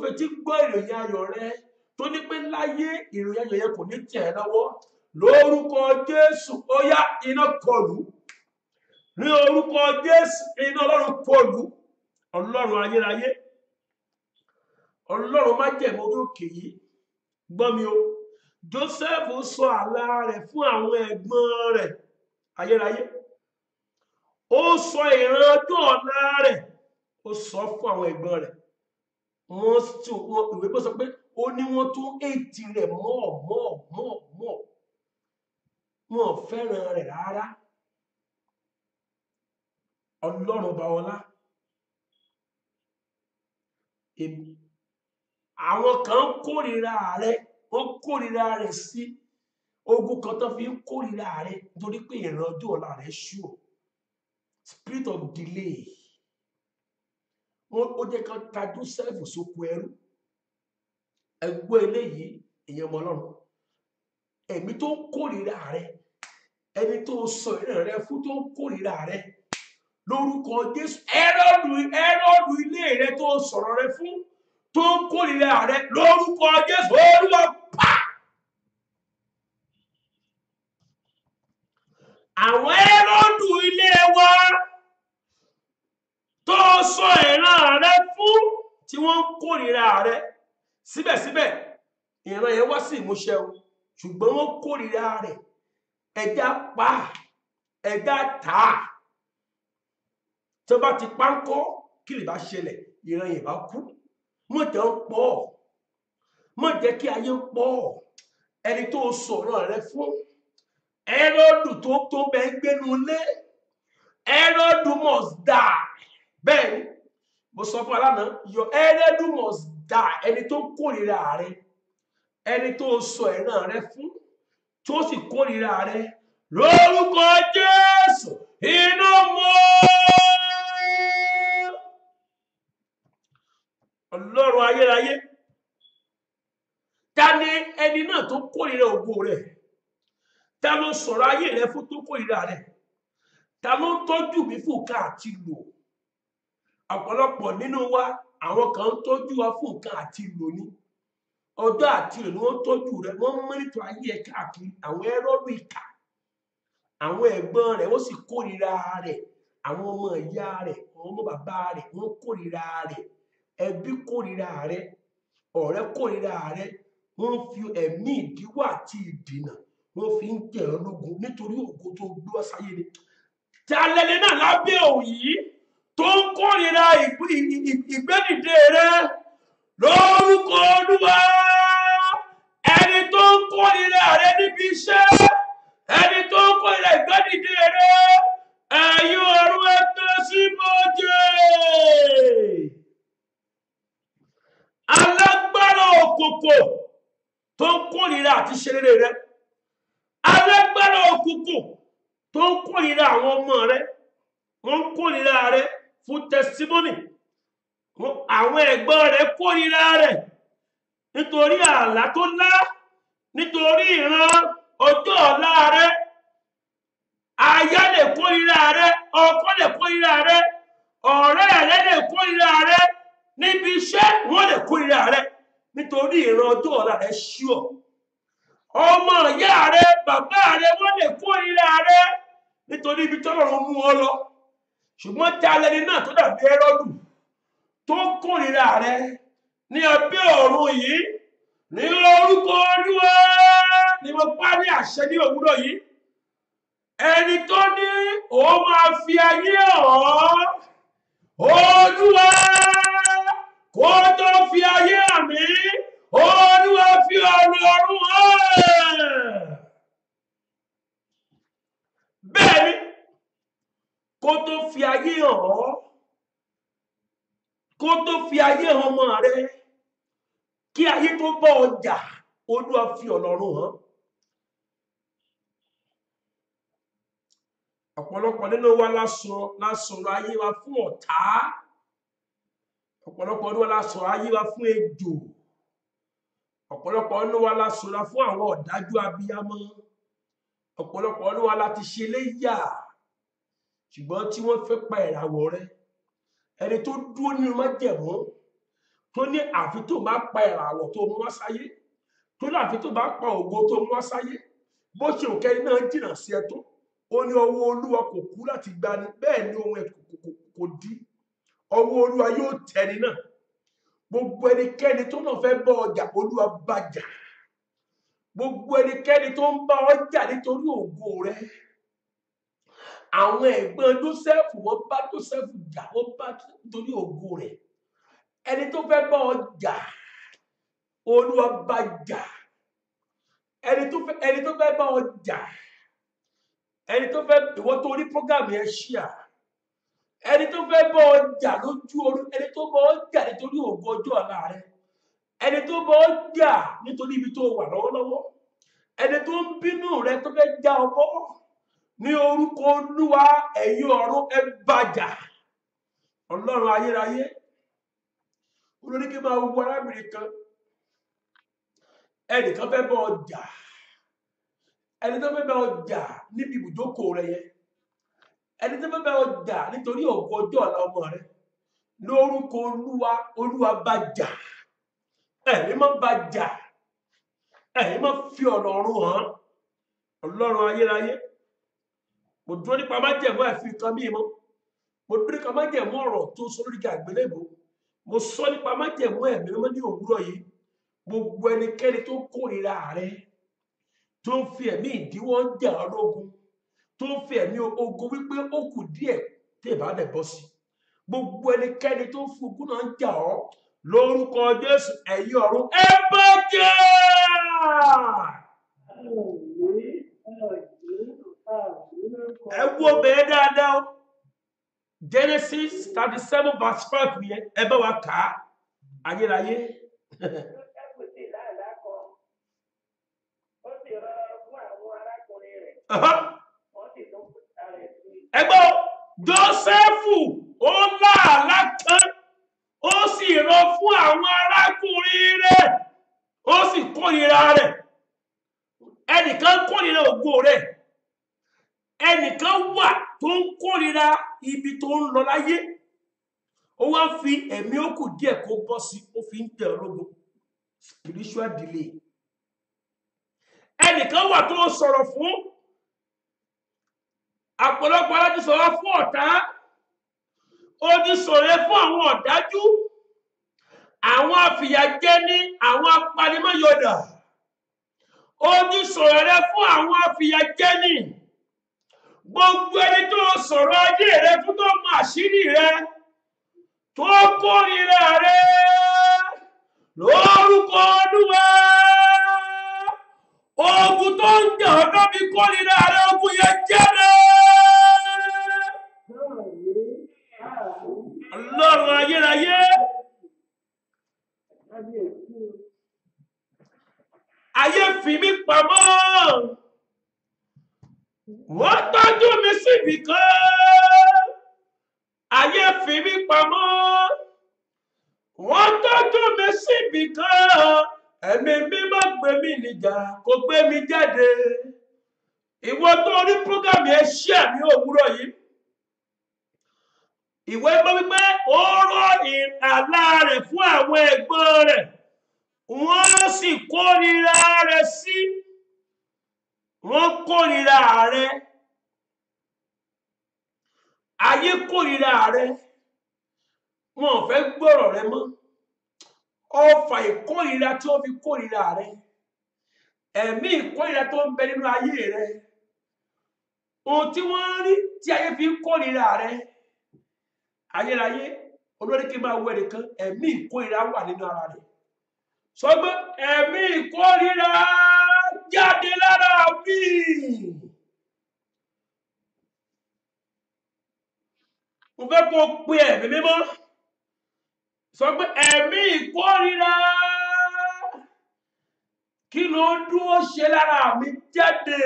fetí gbọ́ ìròyìn ayọ̀ rẹ, tó ní pé láyé ìròyìn ayọ̀ yẹn kò ní tẹ̀ ẹ́ lọ́wọ́, lórúkọ Jésù ó yá iná kọlù, ní orúkọ Jésù iná Ọlọ́run kọlù. Ọlọ́run ayérayé, Ọlọ́run májẹ̀mú orí òkè yìí, gbọ́ mi o. Joseph sọ àlá rẹ̀ fún àwọn ẹ̀gbọ́n rẹ̀ ayérayé, ó sọ ìran ọjọ́ ọ̀la rẹ̀, ó sọ fún àwọn ẹ̀gbọ́n rẹ̀. Ìwé bó sọ pé ó ní wọ́n tún ètì rẹ̀ mọ́, wọn fẹ́ràn rẹ̀ rárá. Ọlọ́run bá ọlá, àwọn kan kórìíra rẹ, wọ́n kórìíra rẹ sí ogun kan tó fi ń kórìíra rẹ nítorí pé ìran ọjọ́ ọ̀la rẹ ṣú. Spirit of delay ó jẹ́ ká ta Joseph sóko ẹrú. Ẹgbẹ́ eléyìí èèyàn ọmọ Ọlọ́run, ẹ̀mí tó ń kórìíra rẹ, ẹni tó sọ ìran rẹ fún tó ń kórìíra rẹ, lórúkọ Jésù, Hẹ́rọ́dù ilé rẹ tó sọ̀rọ̀ rẹ fún tó ń kórìíra rẹ, lórúkọ Jésù, Olúwa pa. Àwọn Hẹ́rọ́dù ilé wa tó sọ ìran rẹ fún tí wọ́n ń kórìíra rẹ, síbẹ̀síbẹ̀ ìran yẹn wá sí ìmúṣẹ o, ṣùgbọ́n wọ́n kórìíra rẹ, ẹja pa, ẹja tà. Tí wọ́n bá ti pa ń kọ́, kí lè bá ṣẹlẹ̀? Ìran yẹn bá kú. Mọ̀ jẹ́ ń pọ̀, mọ̀ jẹ́ kí ayé ń pọ̀. Ẹni tó sọ̀rọ̀ rẹ fún, Hẹ́rọ́dù tó bẹ gbénu lé, Hẹ́rọ́dù must die. Bẹ́ẹ̀ ni mo sọ fún aláàánú, your Hẹ́rọ́dù must die. Ẹni tó kórìíra rẹ, ẹni tó sọ ìran rẹ fún tó sì kórìíra rẹ, lórúkọ Jésù, iná mọ́. Ọlọ́run ayérayé, ta ni ẹni náà tó kórìíra ògo rẹ? Ta ló sọ̀rọ̀ ayé rẹ fún tó kórìíra rẹ? Ta ló ń tọ́jú mi fún nǹkan àti lò? Ọ̀pọ̀lọpọ̀ nínú wa, àwọn kan ń tọ́jú wa fún nǹkan àti lò ní ọjọ́ àti lò ni wọ́n tọ́jú rẹ, wọ́n mọ́nítọ̀ ayé ẹ káàkiri. Àwọn Hẹ́rọ́dù ìkà, àwọn ẹ̀gbọ́n rẹ̀ wọ́n sì kórìíra rẹ̀, àwọn ọmọ ìyá rẹ̀, àwọn ọmọ bàbá rẹ̀ wọ́n kórìíra rẹ̀, ẹbí kórìíra rẹ̀, ọ̀rẹ́ kórìíra rẹ̀, wọ́n fi ẹ̀mí ìdíwọ́ àti ìdènà wọ́n fi ń jẹ ọ́ lógun nítorí ògo tó gbé wá sáyé ni. Tí alẹ́ni náà lábẹ́ òyì tó ń kórìíra ìgbédìde rẹ, lórúkọ Olúwa, ẹni tó ń kórìíra rẹ níbi iṣẹ́, ẹni tó ń kórìíra ìgbédìde rẹ, ẹ̀yin ọ̀run ẹ tẹ́ sí bọ́jẹ̀. Alágbára òkùnkùn tó ń kórìíra àti ṣe rere rẹ, alágbára òkùnkùn tó ń kórìíra àwọn ọmọ rẹ, wọ́n ń kórìíra rẹ fún testimony. Àwọn ẹ̀gbọ́n rẹ kórìíra rẹ nítorí àlá tó lá, nítorí ìran ọjọ́ ọ̀la rẹ. Aya lè kórìíra rẹ, ọkọ lè kórìíra rẹ, ọ̀rẹ́ rẹ lè kórìíra rẹ, níbi iṣẹ́ wọ́n lè kórìíra rẹ nítorí ìran ọjọ́ ọ̀la rẹ ṣíọ̀. Ọmọ ìyá rẹ, bàbá rẹ wọ́n lè kórìíra rẹ nítorí ibi tọ́lọ́run mú ọ lọ. Ṣùgbọ́n tí alẹ́ni náà tó dàbí Hẹ́rọ́dù tó kórìíra rẹ ní abẹ́ ọ̀run yìí, ní orúkọ Olúwa ni mo pa ní àṣẹ ní òwúrọ̀ yìí. Ẹni tó ní òun máa fi ayé hàn, Olúwa kó tó fi ayé hàn mí, Olúwa fi ọ̀run hàn. Bẹ́ẹ̀ ni, kó tó fi ayé hàn, kó tó fi ayé hàn ọmọ rẹ, kí ayé tó bọ́ ọjà, Olúwa fi ọ̀run hàn. Ọ̀pọ̀lọpọ̀ nínú wa lásọ̀rọ̀ ayé wa fún ọ̀tá. Ọ̀pọ̀lọpọ̀ nínú wa lásọ̀rọ̀ ayé wa fún ejò. Ọ̀pọ̀lọpọ̀ nínú wa lásọ̀rọ̀ fún àwọn ọ̀dájú abiyamọ. Ọ̀pọ̀lọpọ̀ nínú wa láti ṣe léyà, ṣùgbọ́n tí wọ́n fẹ́ pa ìràwọ̀ rẹ. Ẹni tó dúró nínú májẹ̀mú tó ní àfi tó bá pa ìràwọ̀ tó mú wá sáyé, tó ní àfi tó bá pa ògo tó mú wá sáyé, bó ṣe òkè náà jìnnà sí ẹ tó, ó ní ọwọ́ Olúwa kò kú láti gbani, bẹ́ẹ̀ ni ohun ẹ̀ kò dí. Ọwọ́ Olúwa yóò tẹni náà. Gbogbo ẹnikẹ́ni tó náà fẹ́ bá ọjà, Olúwa bá jà. Gbogbo ẹnikẹ́ni tó ń bá ọjà nítorí ògo rẹ. Àwọn ẹ̀gbọ́n Jósẹ́fù wọ́n bá Jósẹ́fù jà, wọ́n bá nítorí ògo rẹ̀. Ẹni tó fẹ́ bá ọjà, Olúwa bá jà. Ẹni tó fẹ́ bá ọjà, ẹni tó fẹ́, ìwọ tó rí program yẹn ṣíà, ẹni tó fẹ́ bọ́ ọjà lójú oorun, ẹni tó bọ́ ọjà nítorí ògo ọjọ́ ọ̀la rẹ, ẹni tó bọ́ ọjà nítorí ibi tó wà lọ́wọ́lọ́wọ́, ẹni tó ń bínú rẹ tó fẹ́ já ọ bọ́, ní orúkọ Olúwa ẹ̀yin ọ̀run ẹ bàjà. Ọlọ́run ayérayé, olórí kí máa wo arábìnrin kan, ẹnìkan fẹ́ bọ́ ọjà, ẹni tó fẹ́ bọ́ ọjà níbi ibùjókòó rẹ yẹn, ẹni tó fẹ́ bọ́ ọjà nítorí ògo ọjọ́ ọ̀la ọmọ rẹ, lórúkọ Olúwa, Olúwa bàjà, ẹ̀yin máa bàjà, ẹ̀yin máa fi ọ̀nà ọ̀run hàn. Ọlọ́run ayérayé, mo dúró nípa májẹ̀mú ẹ̀fí kan mí mọ́, mo dúró nípa májẹ̀mú ọ̀rọ̀ tó sọ lórí àgbélébùú, mo sọ nípa májẹ̀mú ẹ̀mí mímọ́ ní òwúrọ̀ yìí. Gbogbo ẹnikẹ́ni tó kórìíra rẹ, tó ń fi ẹ̀mí ìdíwọ́ ń jà ọ́ lógun, tó ń fi ẹ̀mí ogun wípé ó kù díẹ̀ tí ìbá dẹ̀ bọ́ sí, gbogbo ẹnikẹ́ni tó ń fi ogun náà ń jà ọ́, lórúkọ Jésù ẹ̀yin ọ̀run ẹ bàjà. Ẹ wo bẹ́ẹ̀ dáadáa, Genesis 37 verse 5 yẹn ẹ bá wa kà á ayérayé. Ẹgbọ́ Jósẹ́fù ó láàlá kan, ó sì rọ fún àwọn arákùnrin rẹ̀, ó sì kórìíra rẹ̀. Ẹnìkan kórìíra ògo rẹ̀, ẹnìkan wà tó ń kórìíra ibi tó ń lọ láyé, ó wá fi ẹ̀mí ó kù díẹ̀ kó bọ́ sí, ó fi ń tẹ̀ ológun, spiritual delay. Ẹnìkan wà tó sọ̀rọ̀ fún àpọ̀lọpọ̀ aláti sọ̀rọ̀ fún ọ̀tá, ó ti sọ̀rọ̀ fún àwọn ọ̀dájú, àwọn afìyàjẹni, àwọn apanimọ́yọ̀dà, ó ti sọ̀rọ̀ fún àwọn afìyàjẹni. Gbogbo ẹni tó sọ̀rọ̀ ayé rẹ fún, tó mọ àṣírí rẹ, tó kórìíra rẹ, lórúkọ Olúwa, ogun tó ń jà ọ̀dọ́ mi kórìíra rẹ, ogun yẹn jáde. Ọlọ́run ayérayé, ayé fi mí pamọ́, wọ́n tọ́jú mi síbì kan. Ayé fi mí pamọ́, wọ́n tọ́jú mi síbì kan. Ẹ̀mí mímọ́ gbé mi níjà, kò gbé mi jáde. Ìwọ tó rí prógámù ẹ ṣíà ní òwúrọ̀ yìí, ìwé mọ́ wípé ó rọ àlá rẹ̀ fún àwọn ẹ̀gbọ́n rẹ̀, wọ́n sì kórìíra rẹ̀ sí, wọ́n kórìíra rẹ̀, ayé kórìíra rẹ̀, wọn ò fẹ́ gbọ́rọ̀ rẹ̀ mọ́. Ọfà ìkórìíra tí ó fi kórìíra rẹ̀, ẹ̀mí ìkórìíra tó ń bẹ nínú ayé rẹ̀, ohun tí wọ́n rí tí ayé fi kórìíra rẹ̀, ayérayé, olórí kí n máa wọ ẹnìkan, ẹ̀mí ìkórìíra wà nínú ara rẹ̀. Sọ pé ẹ̀mí ìkórìíra jáde lára mi. Mo fẹ́ kó pe ẹ̀mí mímọ́. Sọ pé ẹ̀mí ìkórìíra, kí ló dúró ṣe lára mi, jáde.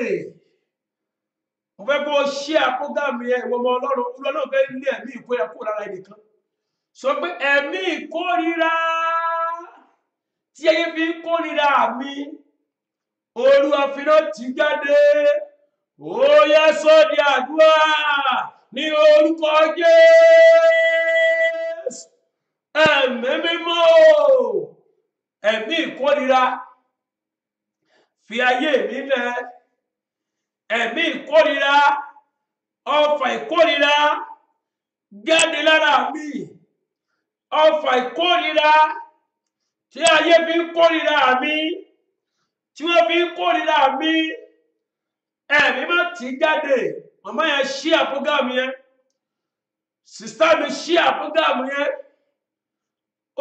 Mo fẹ́ kó ṣe àpógámì ẹ̀, ìwọ ọmọ Ọlọ́run, Ọlọ́run fẹ́ lé ẹ̀mí ìkórìíra kúrò lára ẹnìkan. Sọ pé ẹ̀mí ìkórìíra tí ayé fi ń kórìíra mi, Olúwa fi náà tì jáde. Ó yá sọ di àdúrà ní orúkọ Jésù. Ẹ̀mí mímọ́, ẹ̀mí ìkórìíra, fi ayé mi lẹ̀. Ẹ̀mí ìkórìíra, ọfà ìkórìíra jáde lára mi. Ọfà ìkórìíra tí ayé fi ń kórìíra mi, tí wọ́n fi ń kórìíra mi, ẹ̀mí má tì jáde. Màmá yẹn ṣí àpógámù yẹn, sìstá mi ṣí àpógámù yẹn.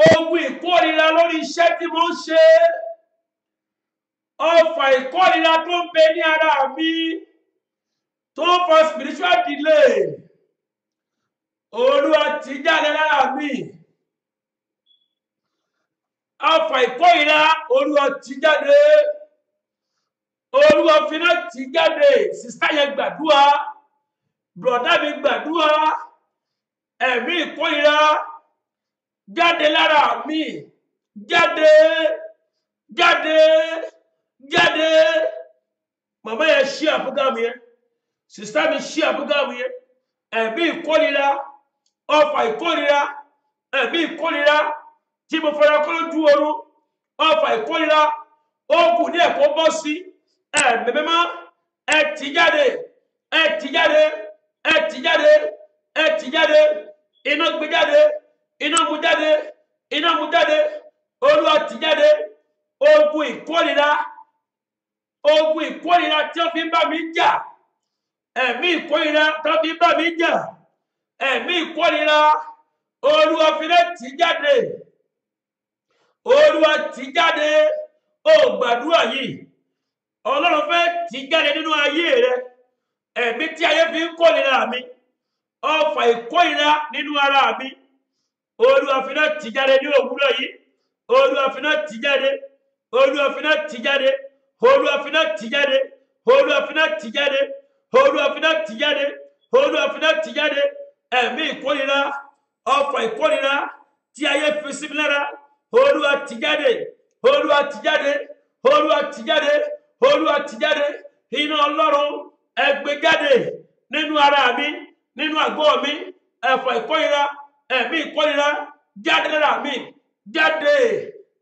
Ogun ìkórìíra lórí iṣẹ́ tí mo ń ṣe, ọfà ìkórìíra tó ń bẹ ní ara mi, tó ń fa spiritual delay, Olúwa tì jáde lára mi. Ọfà ìkórìíra Olúwa tì jáde. Olúwa fi iná tì jáde. Sísá yẹn gbàdúrà, bùrọ̀dá mi gbàdúrà. Ẹ̀mí ìkórìíra jáde lára mi. Jáde, jáde, jáde. Màmá yẹn ṣí àbúgámù yẹn, sísá mi ṣí àbúgámù yẹn. Ẹ̀mí ìkórìíra, ọfà ìkórìíra, ẹ̀mí ìkórìíra tí mo fara kọ́ lójú oorun, ọfà ìkórìíra ó kù ní ẹ̀kọ́ bọ́ sí. Ẹ̀mí mímọ́ ẹ tì jáde, ẹ tì jáde, ẹ tì jáde, ẹ tì jáde. Iná gbé jáde, iná mú jáde, iná mú jáde. Olúwa tì jáde. Ogun ìkórìíra, ogun ìkórìíra tí ó fi ń bá mi jà. Ẹ̀mí ìkórìíra tí ó fi ń bá mi jà. Ẹ̀mí ìkórìíra Olúwa fi iná tì jáde. Olúwa tì jáde. Ó gbàdúrà yìí. Ọlọ́run fẹ́ tì jáde nínú ayé rẹ. Ẹ̀mí tí ayé fi ń kórìíra mi. Ọfà ìkórìíra nínú ara mi. Olúwa fi iná tì jáde ní òwúrọ̀ yìí. Olúwa fi iná tì jáde. Olúwa fi iná tì jáde. Olúwa fi iná tì jáde. Olúwa fi iná tì jáde. Olúwa fi iná tì jáde. Olúwa fi iná tì jáde. Ẹ̀mí ìkórìíra, ọfà ìkórìíra tí ayé fi sí mi lára. Olúwa tì jáde. Olúwa tì jáde. Olúwa tì jáde. Olúwa tì jáde. Iná Ọlọ́run ẹ gbé jáde nínú ara mi, nínú àgọ́ mi. Ọfà ìkórìíra, ẹ̀mí ìkórìíra jáde lára mi. Jáde,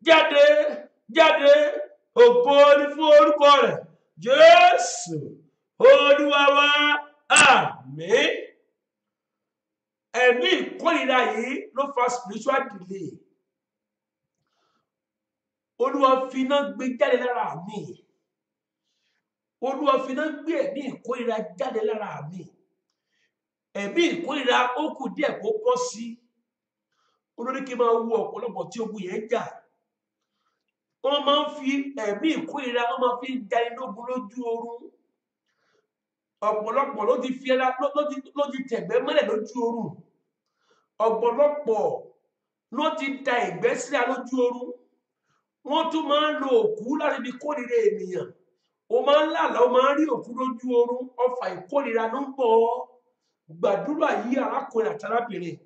jáde, jáde. Ògo ni fún orúkọ rẹ̀. Jésù Olúwa wa. Àmín. Ẹ̀mí ìkórìíra yìí ló fa spiritual delay. Olúwa fi iná gbé jáde lára mi. Olúwa fi iná gbé ẹ̀mí ìkórìíra jáde lára mi. Ẹ̀mí ìkórìíra ó kù díẹ̀ kó bọ́ sí. Olórí kí n máa wo ọ̀pọ̀lọpọ̀ tí ogun yẹn jà. Wọ́n máa ń fi ẹ̀mí ìkórìíra, wọ́n máa fi ń ja inógun lójú oorun. Ọ̀pọ̀lọpọ̀ ló ti fi ẹra ló ti tẹ̀gbẹ́ mọ́lẹ̀ lójú oorun. Ọ̀pọ̀lọpọ̀ ló ti da ìgbẹ́ sílẹ̀ lójú oorun. Wọ́n tún máa ń lo òkú láti fi kórìíra ènìyàn. O máa ń lálàá, o máa ń rí òkú lójú oorun. Ọfà ìkórìíra ló ń bọ̀. Gbàdúrà yìí arákùnrin àti arábìnrin.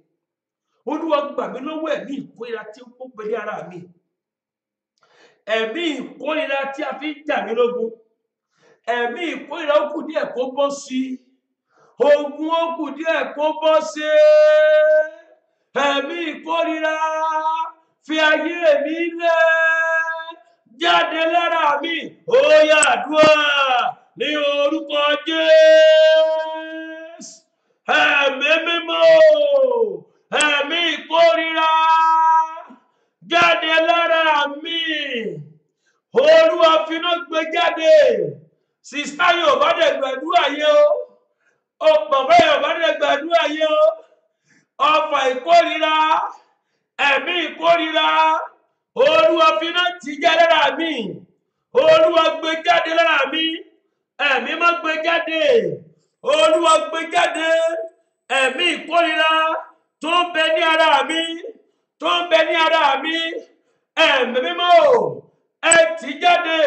Olúwa gbà mí lọ́wọ́ ẹ̀mí ìkórìíra tí ó pé ní ara mi. Ẹ̀mí ìkórìíra tí a fi ń jà mí lógun. Ẹ̀mí ìkórìíra ó kù díẹ̀ kó bọ́ sí. Ogun ó kù díẹ̀ kó bọ́ sí. Ẹ̀mí ìkórìíra fi ayé mi lẹ̀ jáde lára mi. Ó yá àdúrà ní orúkọ Jésù. Ẹ̀mí mímọ́, ẹ̀mí ìkórìíra jáde lára mi. Olúwa fi iná gbé jáde. Sísá yóò bá dẹ̀ gbàdúrà yẹ o. Bàbá yóò bá dẹ̀ gbàdúrà yẹ o. Ọfà ìkórìíra, ẹ̀mí ìkórìíra, Olúwa fi iná tì jáde lára mi. Olúwa gbé jáde lára mi. Ẹ̀mí má gbé jáde. Olúwa gbé jáde. Ẹ̀mí ìkórìíra tó ń bẹ ní ara mi, tó ń bẹ ní ara mi. Ẹ̀mí mímọ́ ẹ tì jáde.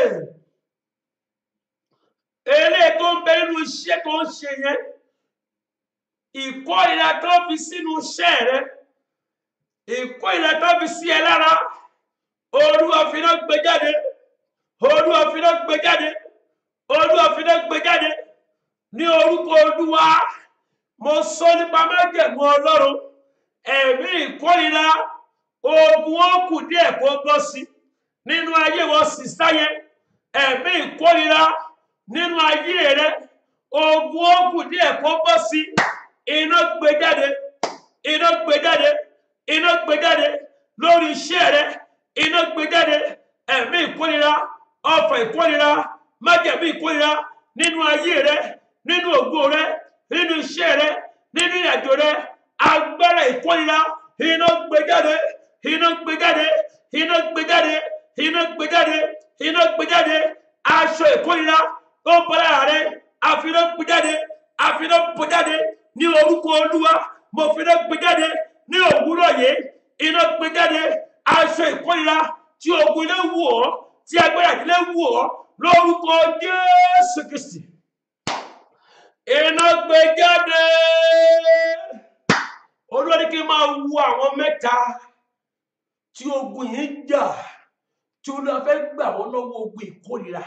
Eléyìí tó ń bẹ nínú iṣẹ́ tó ń ṣe yẹn. Ìkórìíra tó fi sínú iṣẹ́ rẹ. Ìkórìíra tó fi sí ẹ lára. Olúwa fi iná gbé jáde. Olúwa fi iná gbé jáde. Olúwa fi iná gbé jáde. Ní orúkọ Olúwa, mo sọ nípa májẹ̀mú Ọlọ́run. Ẹ̀mí ìkórìíra, ogun ó kù díẹ̀ kó bọ́ sí. Nínú ayé wọn sísá yẹn. Ẹ̀mí ìkórìíra nínú ayé rẹ. Ogun ó kù díẹ̀ kó bọ́ sí. Iná gbé jáde. Iná gbé jáde. Iná gbé jáde lórí iṣẹ́ rẹ. Iná gbé jáde. Ẹ̀mí ìkórìíra, ọfà ìkórìíra, májẹ̀mú ìkórìíra nínú ayé rẹ, nínú ògo rẹ, nínú iṣẹ́ rẹ, nínú ìrìnàjò rẹ. Agbára ìkórìíra, iná gbé jáde. Iná gbé jáde. Iná gbé jáde. Iná gbé jáde. Iná gbé jáde. Aṣọ ìkórìíra tó ń bọ́ lára rẹ. Àfiná gbé jáde. Àfiná bọ́ jáde ní orúkọ Olúwa. mo fi iná gbé jáde ní òwúrọ̀ yìí, iná gbé jáde aṣọ ìkórìíra tí ogun ilé wù ọ́, tí agbára ìdílé wù ọ́, lórúkọ Jésù Kristi. Iná gbé jáde. Olúwa ní kí n máa wo àwọn mẹ́ta tí ogun yìí ń jà, tí Olúwa fẹ́ gbà wọ́n lọ́wọ́ ogun ìkórìíra.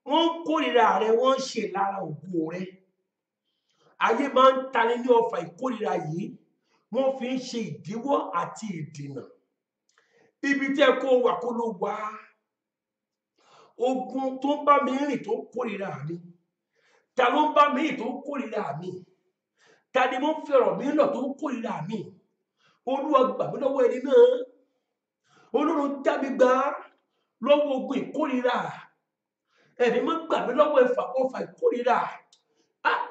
Wọ́n ń kórìíra rẹ, wọ́n ń ṣe lára ògo rẹ. Ayé máa ń tani ní ọfà ìkórìíra yìí, wọ́n fi ń ṣe ìdíwọ́ àti ìdènà. Ibi tí ẹ kó wà kó ló wà. Ogun tó ń bá mi rìn tó ń kórìíra mi, ta ló ń bá mi rìn tó ń kórìíra mi, ta ni mo ń fẹ́ràn mi lọ tó ń kórìíra mi. Olúwa gbà mí lọ́wọ́ ẹni náà. Ọlọ́run já mi gbà lọ́wọ́ ogun ìkórìíra. Ẹ̀mí máa ń gbà mí lọ́wọ́ ọfà ìkórìíra.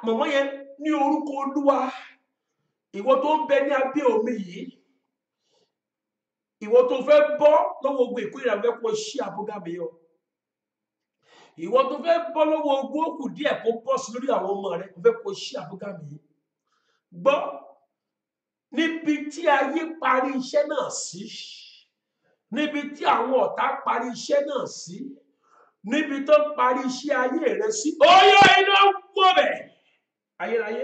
Mọ̀mọ́ yẹn ní orúkọ Olúwa, ìwọ tó ń bẹ ní abẹ́ omi yìí, ìwọ tó fẹ́ bọ́ lọ́wọ́ ogun ìkórìíra, fẹ́ kó ṣí àbúgà mi yọ. Ìwọ tó fẹ́ bọ́ lọ́wọ́ ogun òkú díẹ̀ kó bọ́ sí lórí àwọn ọmọ rẹ, fẹ́ kó ṣí àbúgà mi yìí. Gbọ́, níbi tí ayé parí iṣẹ́ náà sí, níbi tí àwọn ọ̀tá parí iṣẹ́ náà sí, níbi tó parí iṣẹ́ ayé rẹ sí, ó yá iná wọ̀ bẹ̀ ayérayé.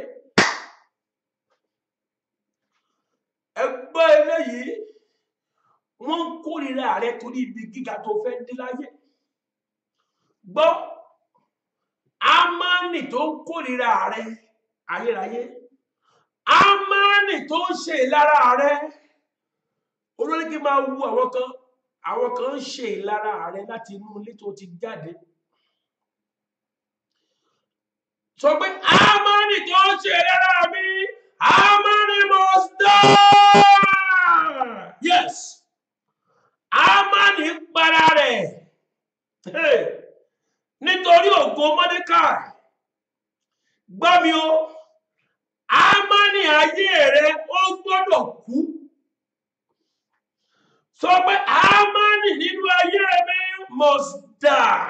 Ẹ gbọ́ eléyìí, wọ́n ń kórìíra rẹ torí ibi gíga tó fẹ́ dé láyé. Gbọ́, Ámánì tó ń kórìíra rẹ ayérayé, Ámánì tó ń ṣe ìlara rẹ. Olórí kí máa wu àwọn kan ń ṣe ìlara rẹ láti inú ilé tó ti jáde. Sọ pé Ámánì tó ń ṣe ìlara mi, Ámánì must die. Yes, Ámánì para rẹ̀ nítorí ògo Mọ́dékáì. Gbọ́ mi o, Ámánì ayé rẹ ó gbọ́dọ̀ kú. Sọ pé Ámánì nínú ayé mi must die.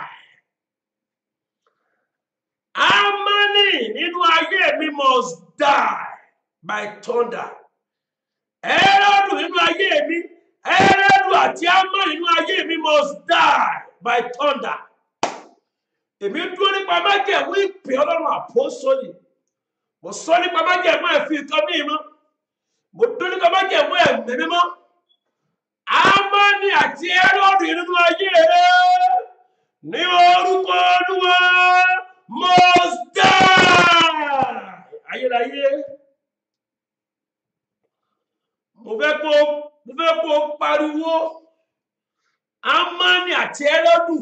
Ámánì nínú ayé mi must die by thunder. Hẹ́rọ́dù nínú ayé mi, Hẹ́rọ́dù àti Ámánì nínú ayé mi must die by thunder. Èmi dúró nípa májẹ̀mú ìpè Ọlọ́run àpọ́sítélì. Mo sọ nípa májẹ̀mú ẹ̀fí nǹkan mi mọ́. Mo dúró nípa májẹ̀mú ẹ̀mí mímọ́. Ámánì àti Hẹ́rọ́dù nínú ayé rẹ, ní orúkọ Olúwa must die. Ayérayé. Mo fẹ́ kó pariwo Ámánì àti Hẹ́rọ́dù.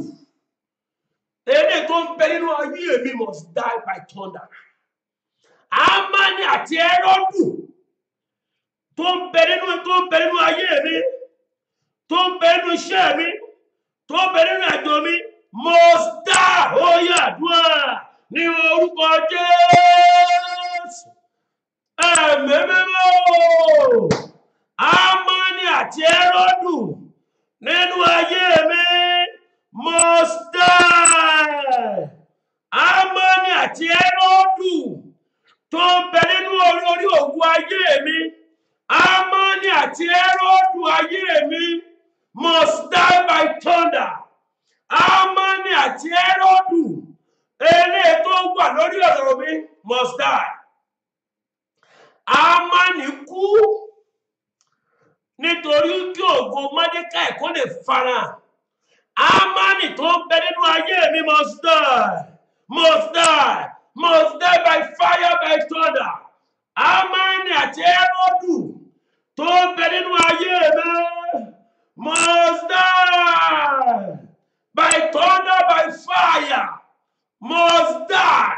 Èdè tó ń bẹ nínú ayé mi must die by thunder. Ámánì àti Hẹ́rọ́dù tó ń bẹ nínú ayé mi, tó ń bẹ nínú iṣẹ́ mi, tó ń bẹ nínú àjò mi must die. Ó yá àdúrà ní orúkọ Jésù. Ẹ̀mí mímọ́. Ámánì àti Hẹ́rọ́dù nínú ayé mi must die. Ámánì àti Hẹ́rọ́dù tó ń bẹ nínú orí ògùn ayé mi, Ámánì àti Hẹ́rọ́dù ayé mi must die by thunder. Ámánì àti Hẹ́rọ́dù eléyìí tó wà lórí ọ̀rọ̀ mi must die. Ámánì kú nítorí kí ògo Mọ́dékáì kó lè farahàn. Ámánì tó ń bẹ nínú ayé mi must die, must die, must die by fire, by thunder. Ámánì àti Hẹ́rọ́dù tó ń bẹ nínú ayé mi must die by thunder, by fire, must die.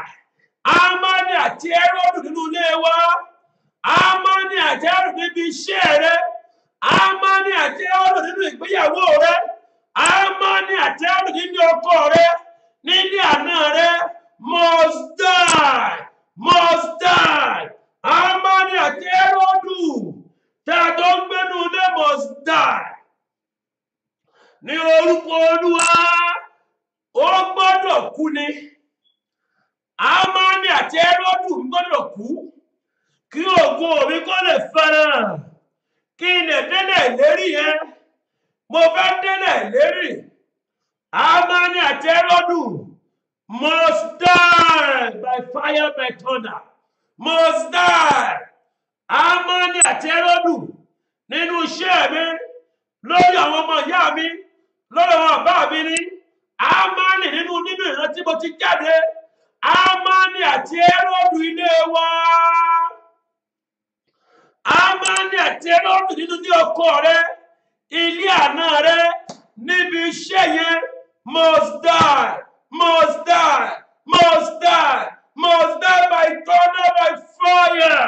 Ámánì àti Hẹ́rọ́dù nínú ilé wa, Ámánì àti Hẹ́rọ́dù níbi iṣẹ́ rẹ, Ámánì àti Hẹ́rọ́dù nínú ìgbéyàwó rẹ, Ámánì àti Hẹ́rọ́dù nínú ọkọ rẹ, nílé àná rẹ must die, must die. Ámánì àti Hẹ́rọ́dù tá a jọ ń gbénu ilé must die. Ní orúkọ Olúwa, ó gbọ́dọ̀ kú ni. Ámánì àti Hẹ́rọ́dù gbọ́dọ̀ kú kí ògo mi kó lè farahàn, kí n lè délẹ̀ ìlérí yẹn. Mo fẹ́ délẹ̀ ìlérí. Hámánì àti Hẹ́rọ́dù must die by fire, by thunder. Must die. Hámánì àti Hẹ́rọ́dù nínú iṣẹ́ mi, lórí àwọn ọmọ ìyá mi, lórí àwọn bàbá mi ní. Hámánì nínú ìran tí mo ti jáde. Hámánì àti Hẹ́rọ́dù ilé wa. Hámánì àti Hẹ́rọ́dù nínú ní ọkọ rẹ, ilé àná rẹ, níbi iṣẹ́ yẹn. Must die, must die, must die, must die by thunder, by fire.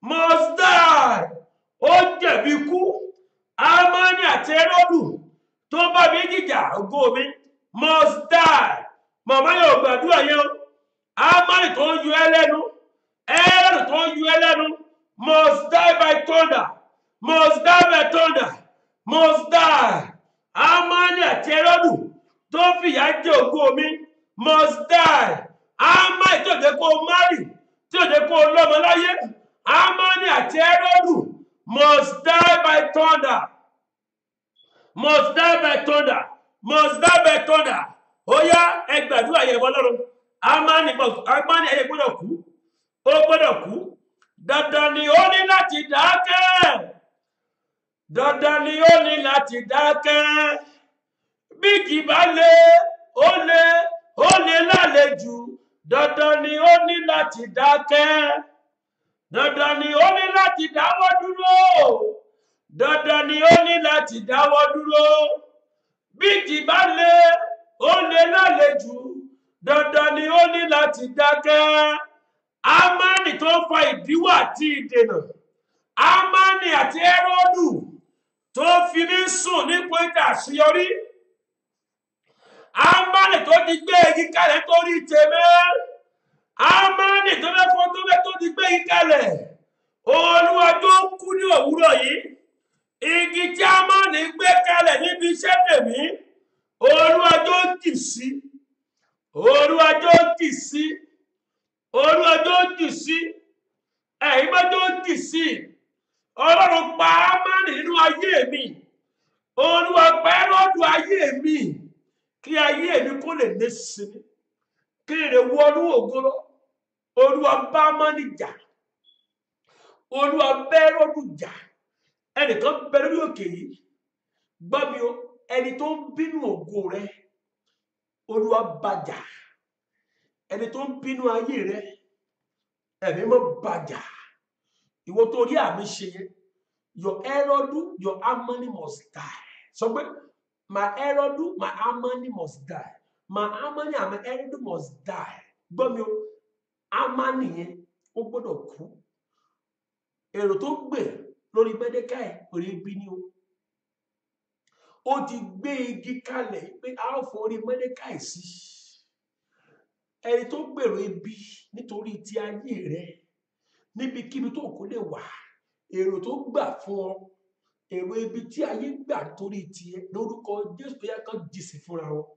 Must die. Ó jẹ̀bi ikú. Hámánì àti Hẹ́rọ́dù tó bá mi jíjà ògo mi. Must die. Màmá yóò gbàdúrà yẹn. Hámánì tó ń yọ ẹ́ lẹ́nu. Hẹ́rọ́dù tó ń yọ ẹ́ lẹ́nu. Must die by thunder. Must die by thunder. Must die. Hámánì àti Hẹ́rọ́dù tó fìyà jẹ ògo mi. Must die. Hámánì tí ò jẹ́ kó márì, tí ò jẹ́ kó lọ́mọ láyé. Hámánì àti Hẹ́rọ́dù must die by thunder. Must die by thunder. Must die by thunder. Ó yá, ẹ gbàdúrà yẹn wọ́n lọ́rùn. Hámánì ẹ̀yẹ gbọ́dọ̀ kú. Ó gbọ́dọ̀ kú. Dandan ni ó ní láti dákẹ́. Dandan ni ó ní láti dákẹ́. Bí kì bá lé, ó lé lálejò. Dandan ni ó ní láti dákẹ́. Dandan ni ó ní láti dáwọ́ dúró. Dandan ni ó ní láti dáwọ́ dúró. Bí kì bá lé, ó lé lálejò. Dandan ni ó ní láti dákẹ́. Hámánì tó fa ìdíwọ́ àti ìdènà. Hámánì àti Hẹ́rọ́dù tó fi mí sùn nípò ìta àṣeyọrí. Hámánì tó ti gbé igi kalẹ̀ torí tèmi. Hámánì tó fẹ́ fọ́ tó ti gbé igi kalẹ̀. Olúwa tó kú ní òwúrọ̀ yìí. Igi tí Hámánì gbé kalẹ̀ níbi iṣẹ́ tèmi. Olúwa tó jì sí. Olúwa tó jì sí. Olúwa tó jì sí. Ẹ̀yin bá tó jì sí. Ọlọ́run pa Hámánì nínú ayé mi. Olúwa pa Hẹ́rọ́dù ayé mi. Kí ayé mi kó lè ní sinmi. Kí lè wọnú ògo lọ. Olúwa bá Hámánì jà. Olúwa bá Hẹ́rọ́dù jà. Ẹnìkan bẹ lórí òkè yìí. Gbọ́ mi o, ẹni tó ń bínú ògo rẹ. Olúwa bá jà. Ẹni tó ń bínú ayé rẹ. Ẹ̀mí mọ́ bá jà. Ìwọ tó rí àmì ṣe yẹn. Your Hẹ́rọ́dù, your Hámánì must die. Sọ pé my Hẹ́rọ́dù, my Hámánì must die. My Hámánì and my Hẹ́rọ́dù must die. Gbọ́ mi o, Hámánì yẹn ó gbọ́dọ̀ kú. Èrò tó gbè lórí Mẹ́dékáì orí ibi ni o. Ó ti gbé igi kalẹ̀ pé a ó forí Mẹ́dékáì sí. Ẹni tó gbèrò ibi nítorí ti ayé rẹ. Níbikíbi tó kó lè wà. Èrò tó gbà fún ọ. Èrò ibi tí ayé gbà torí tiẹ̀ lórúkọ Jésù tó yẹ kán jìsì fúnra wọn.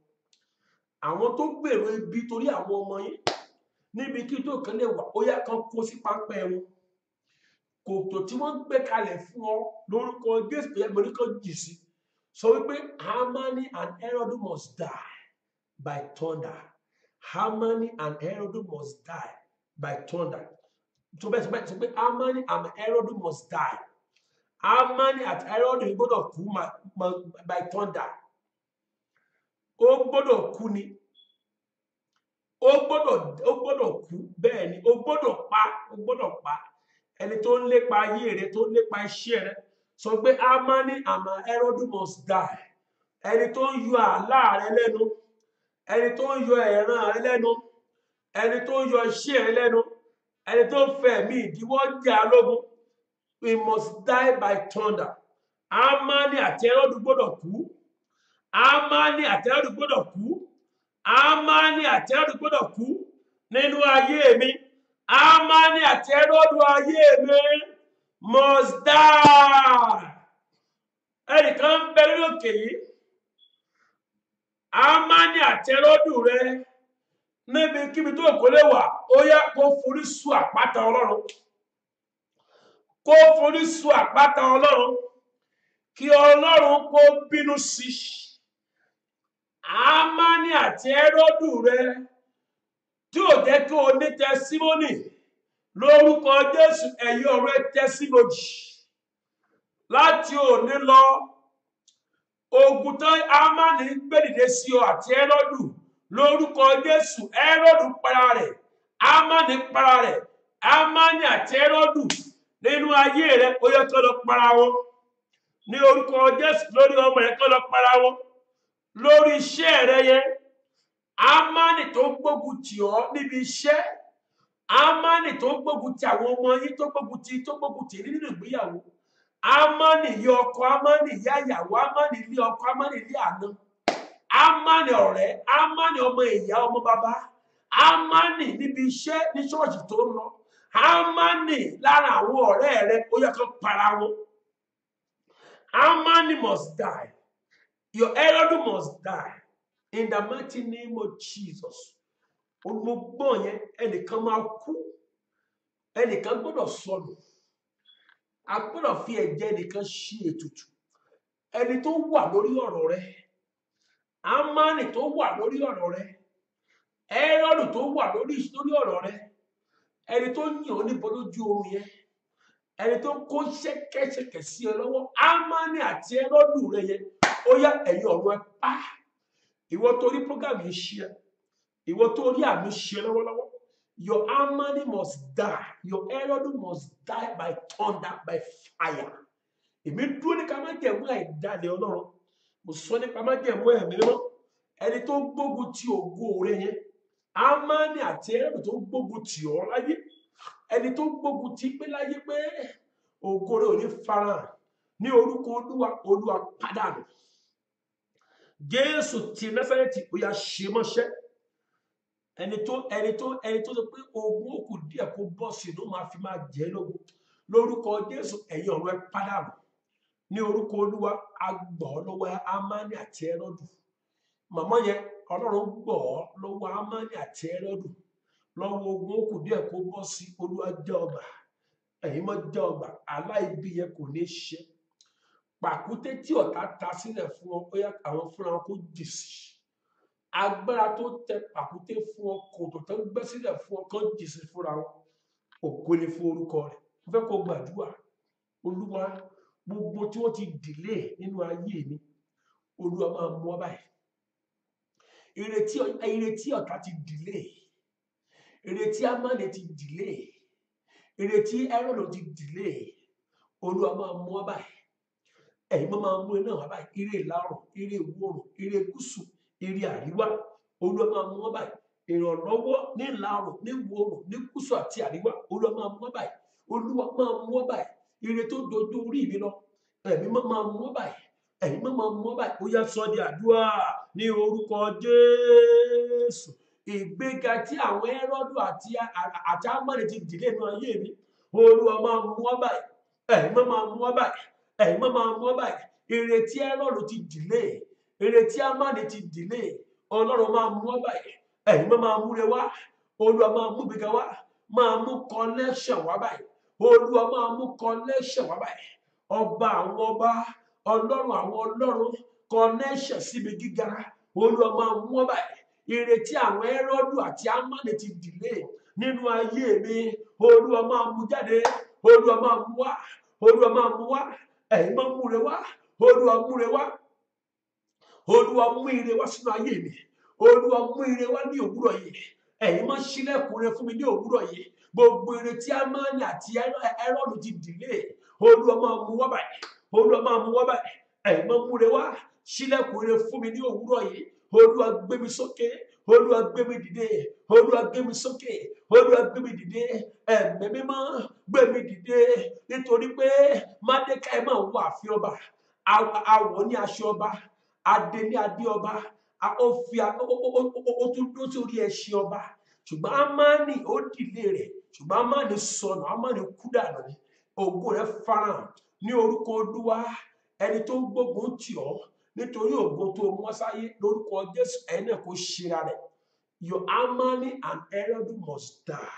Àwọn tó gbèrò ibi torí àwọn ọmọ yín níbi kí tó kàn lè wà ó yá kán kó sí pápẹ́ wọn. Kòtò tí wọ́n gbé kalẹ̀ fún ọ lórúkọ Jésù tó yẹ kán jìsì. Sọ wípé Hámánì and Hẹ́rọ́dù must die by thunder. Hámánì and Hẹ́rọ́dù must die by thunder. Sọ pé Hámánì and Hẹ́rọ́dù must die. Hámánì àti Hẹ́rọ́dù gbọ́dọ̀ kú by thunder. Ó gbọ́dọ̀ kú ni. Ó gbọ́dọ̀ kú bẹ́ẹ̀ ni. Ó gbọ́dọ̀ pa. Ẹni tó ń lépa ayé rẹ, tó ń lépa iṣẹ́ rẹ. Sọ pé Hámánì and Hẹ́rọ́dù must die. Ẹni tó ń yọ àlá rẹ lẹ́nu. Ẹni tó ń yọ ẹ̀ràn rẹ lẹ́nu. Ẹni tó ń yọ iṣẹ́ rẹ lẹ́nu. Ẹni tó ń fẹ́ mi ìdíwọ́ jà lógun. We must die by thunder. Hámánì àti Hẹ́rọ́dù gbọ́dọ̀ kú. Hámánì àti Hẹ́rọ́dù gbọ́dọ̀ kú. Hámánì àti Hẹ́rọ́dù gbọ́dọ̀ kú nínú ayé mi. Hámánì àti Hẹ́rọ́dù ayé mi must die. Ẹnìkan ń bẹ lórí òkè yìí. Hámánì àti Hẹ́rọ́dù rẹ níbi kíbi tó kò lè wà ó yá kó forí sùn àpáta Ọlọ́run. kó forí su àpáta Ọlọ́run kí Ọlọ́run kó bínú sí Ámánì àti Hẹ́rọ́dù rẹ tí ò jẹ́ kí o ní tẹsímọ́nì lórúkọ Jésù ẹ̀yin ọ̀rọ̀ tẹsímọ́nì láti òní lọ ogun tán Ámánì gbé dìde sí ọ àti Hẹ́rọ́dù lórúkọ Jésù Hẹ́rọ́dù para rẹ̀ Ámánì para rẹ̀ Ámánì àti Hẹ́rọ́dù nínú ayé rẹ ó yẹ kó lọ para wọn ní orúkọ Jésù lórí ọmọ yẹn kó lọ para wọn lórí iṣẹ́ rẹ yẹn Ámánì tó gbógun tì ọ́ níbi iṣẹ́ Ámánì tó gbógun tì àwọn ọmọ yín tó gbógun tì nínú ìgbéyàwó Ámánì ilé ọkọ Ámánì ìyá ìyàwó Ámánì ilé ọkọ Ámánì ilé àná Ámánì ọ̀rẹ́ Ámánì ọmọ ìyá ọmọ bàbá Ámánì níbi iṣẹ́ ní ṣọ́ọ̀ṣì tó ń lọ Ámánì lára àwọn ọ̀rẹ́ rẹ ó yẹ kó para wọn Ámánì must die your Hẹ́rọ́dù must die in the mighty name of Jesus olùgbò yẹn ẹnìkan máa kú ẹnìkan gbọ́dọ̀ sọnù a gbọ́dọ̀ fi ẹ̀jẹ̀ ẹnìkan ṣe ètùtù ẹni tó wà lórí ọ̀rọ̀ rẹ Ámánì tó wà lórí ọ̀rọ̀ rẹ Hẹ́rọ́dù tó wà lórí ọ̀rọ̀ rẹ ẹni tó yàn ọ́ níbo lójú oorun yẹn ẹni tó kó ṣẹ́kẹ́ṣẹkẹ̀ sí ẹ lọ́wọ́ Ámánì àti Hẹ́rọ́dù rẹ yẹn ó yá ẹ̀yin ọ̀rọ̀ ẹ pa ìwọ tó rí program yìí ṣe ìwọ tó rí àmì ṣe lọ́wọ́lọ́wọ́ your Ámánì must die your Hẹ́rọ́dù must die by thunder by fire èmi dúró ní ká má jẹ̀mú àìdálẹ̀ Ọlọ́run mo sọ nípa má jẹ̀mú ẹ̀mí mímọ́ ẹni tó gbógun ti ògo rẹ yẹn Ámánì àti Hẹ́rọ́dù tó gbógun tì ọ́ láyé ẹni tó gbógun ti pé láyé pé ògo rẹ ò ní farahàn ní orúkọ Olúwa pàdánù Jésù ti Násárẹ́tì ó yá ṣe mọ́ṣẹ́ ẹni tó sọ pé ogun òkú díẹ̀ kó bọ́ sí ló máa fi máa jẹ́ lógún lórúkọ Jésù ẹ̀yin ọ̀rọ̀ ẹ pàdánù ní orúkọ Olúwa agbọ̀ lọ́wọ́ Ámánì àti Hẹ́rọ́dù màmá yẹn Ọlọ́run gbọ̀ lọ́wọ́ Ámánì àti Hẹ́rọ́dù lọ́wọ́ ogun òkú díẹ̀ kó bọ́ sí Olúwa jẹ́ ọgbà ẹ̀yin mọ́ jẹ́ ọgbà aláìbí yẹn kò ní ṣe pàkúté tí ọ̀tá ta sílẹ̀ fún ọ bóyá àwọn fúnra wọn kò jì sí agbára tó tẹ pàkúté fún ọ kòtò tó ń gbẹ́ sílẹ̀ fún ọ kàn jì sí fúnra wọn ògo ni fún orúkọ rẹ̀ mo fẹ́ kó gbàdúrà Olúwa gbogbo tí wọ́n ti dìlé nínú ayé mi Olúwa máa mú ọ báyìí ìrètí ọ̀tá ti dìlé ìrètí Ámánì ti dìlé ìrètí Hẹ́rọ́dù ti dìlé Olúwa máa mú ọ báyìí ẹ̀yin máa mú iná wá báyìí ire ìlà oòrùn ire ìwọ̀ oòrùn ire gúúsù ire àríwá Olúwa máa mú ọ báyìí ìrànlọ́wọ́ ní ìlà oòrùn ní ìwọ̀ oòrùn ní gúúsù àti àríwá Olúwa máa mú ọ báyìí Olúwa máa mú ọ báyìí ire tó dojú orí mi lọ ẹ̀mí máa mú ọ báyìí ẹ̀yin máa mú ọ báyìí ó yá sọ di àdúrà ní orúkọ Jésù ìgbéga tí àwọn Hẹ́rọ́dù àti Ámánì ti dìlé nínú ayé mi Olúwa máa mú ọ báyìí ẹ̀yin máa mú ọ báyìí ẹ̀yin máa mú ọ báyìí ìrètí Hẹ́rọ́dù ti dìlé ìrètí Ámánì ti dìlé Ọlọ́run máa mú ọ báyìí ẹ̀yin máa múre wá Olúwa máa mú gbéga wá máa mú connection wá báyìí Olúwa máa mú connection wá báyìí ọba àwọn ọba Ọlọ́run àwọn Ọlọ́run connection síbi gíga Olúwa máa mú ọ báyìí ìrètí àwọn Hẹ́rọ́dù àti Ámánì ti dìlé nínú ayé mi Olúwa máa mú jáde Olúwa máa mú wá Olúwa máa mú wá ẹ̀yin máa múre wá Olúwa múre wá Olúwa mú ire wá sínú ayé mi Olúwa mú ire wá ní òwúrọ̀ yìí ẹ̀yin máa ṣílẹ̀kùn rẹ fún mi ní òwúrọ̀ yìí gbogbo ire tí Ámánì àti Hẹ́rọ́dù ti dìlé Olúwa máa mú wá báyìí Olúwa máa mú wá báyìí ẹ̀yin máa múre wá ṣílẹ̀kùn rẹ fún mi ní òwúrọ̀ yìí Olúwa gbé mi sókè Olúwa gbé mi dìde Olúwa gbé mi sókè Olúwa gbé mi dìde ẹ̀mí mímọ́ gbé mi dìde nítorí pé Mádékáì máa ń wọ ààfin ọba àwọ̀ ní aṣọ ọba adé ní adé ọba ó tún dúró sórí ẹṣin ọba ṣùgbọ́n Ámánì ó dìlé rẹ̀ ṣùgbọ́n Ámánì sọnù Ámánì kú dànù ni ògo rẹ̀ farahàn ní orúkọ Olúwa ẹni tó ń gbógun tì ọ́ nítorí ògo tó mú sáyé lórúkọ Jésù ẹni náà kò ṣera rẹ̀ your Ámánì and Hẹ́rọ́dù must die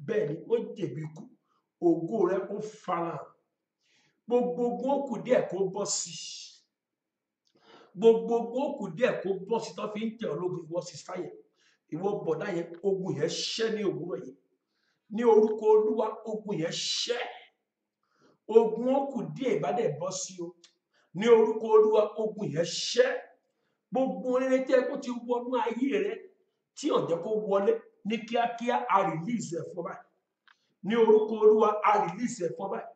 bẹ́ẹ̀ ni wọ́n jẹ̀bi ikú ògo rẹ kó farahàn, gbogbo ogun ó kù díẹ̀ kó bọ́ sí, gbogbo ogun ó kù díẹ̀ kó bọ́ sí tó fi ń tẹ̀ ọ́ lógun, ìwọ sísá yẹn, ìwọ bọ̀dá yẹn, ogun yẹn ṣẹ́ ní òwúrọ̀ yìí ní orúkọ Olúwa. Ogun yẹn ṣẹ́, ogun ó kù díẹ̀ ìbádẹ́ bọ́ sí o ní orúkọ Olúwa. Ogun yẹn ṣẹ́, gbogbo rere tí ẹ kó ti wọnú ayé rẹ tí ò jẹ́ kó wọlé ní kíákíá, a release ẹ̀ fún báyìí ní orúkọ Olúwa. A release ẹ̀ fún báyìí,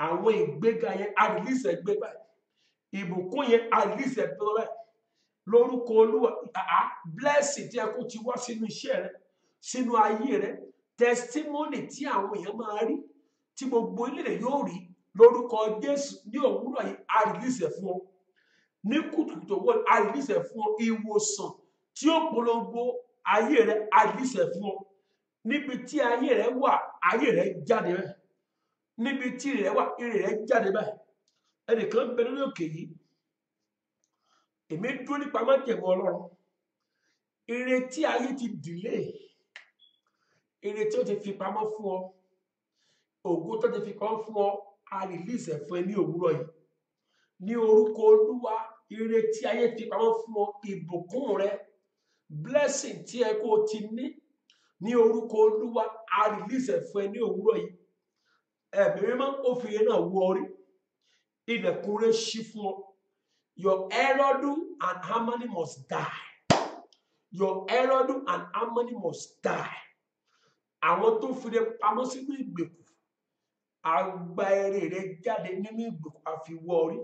àwọn ìgbéga yẹn a release ẹ̀ gbé báyìí, ìbùkún yẹn a release ẹ̀ gbé báyìí lórúkọ Olúwa. Blessing tí ẹ kó ti wá sínú iṣẹ́ rẹ, sínú ayé rẹ, testimony tí àwọn èèyàn máa rí, tí gbogbo ilé rẹ yóò rí lórúkọ Jésù ní òwúrọ̀ yìí, a release ẹ̀ fún ọ ní kùtùkùtù wọ́n, a release ẹ̀ fún ọ. Ìwòsàn tí ó polongo ayé rẹ, a release ẹ̀ fún ọ. Níbi tí ayé rẹ wà, ayé rẹ jáde báyìí, níbi tí ire rẹ wà, ire rẹ jáde báyìí. Ẹnìkan bẹ lórí òkè yìí, èmi dúró nípa májẹ̀mú Ọlọ́run. Ire tí ayé ti delay, ire tí ó ti fi pamọ́ fún ọ, ògo tó ti fi pamọ́ fún ọ, a release ẹ̀ fún ẹ ní òwúrọ̀ yìí ní orúkọ Olúwa. Ire tí ayé fi pamọ́ fún ọ, ìbùkún rẹ, blessing tí ẹ kó ti ní orúkọ Olúwa, a release ẹ̀ fún ẹ ní òwúrọ̀ yìí. Ẹ̀mí mímọ́ ó fi ire náà wọ orí, ilẹ̀kùn rẹ ṣí fún ọ. Your Herod and Hamani must die. Your Herod and Hamani must die. Àwọn tó fi rẹ pamọ́ sínú ìgbèkùn, àgbà ère rẹ jáde nínú ìgbèkùn, àfiwọ́ orí.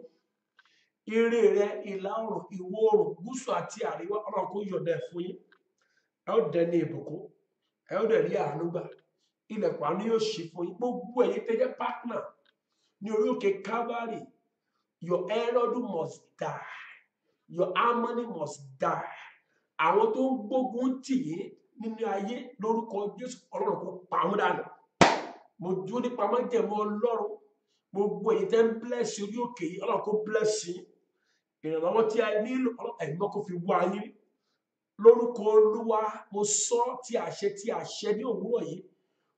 Ire rẹ ìlà oòrùn, ìwọ̀ oòrùn, gúúsù àti àríwá, Ọlọ́run kó yọ̀dá ẹ̀ fún yín. Ẹ ó dẹ ní ìbùkún, ẹ ó dẹ̀ rí àánú gbà, ilẹ̀kùn àánú yóò ṣí fún yín. Gbogbo ẹ̀yin tẹ́ jẹ́ partner ní orí òkè Calvary, your Herod must die, your Hamani must die. Àwọn tó ń gbógun tì yín nínú ayé lórúkọ Jésù, Ọlọ́run kó pa wọ́n dànù. Mo dúró nípa májẹ̀mú Ọlọ́run, gbogbo ẹ̀yin tẹ́ ń bless orí òkè yìí, Ọlọ́run kó bless yín. Ìrànlọ́wọ́ tí a nílò, ẹ̀mí kó fi wá yín lórúkọ Olúwa. Mo sọ tí àṣẹ ní òwúrọ̀ yìí,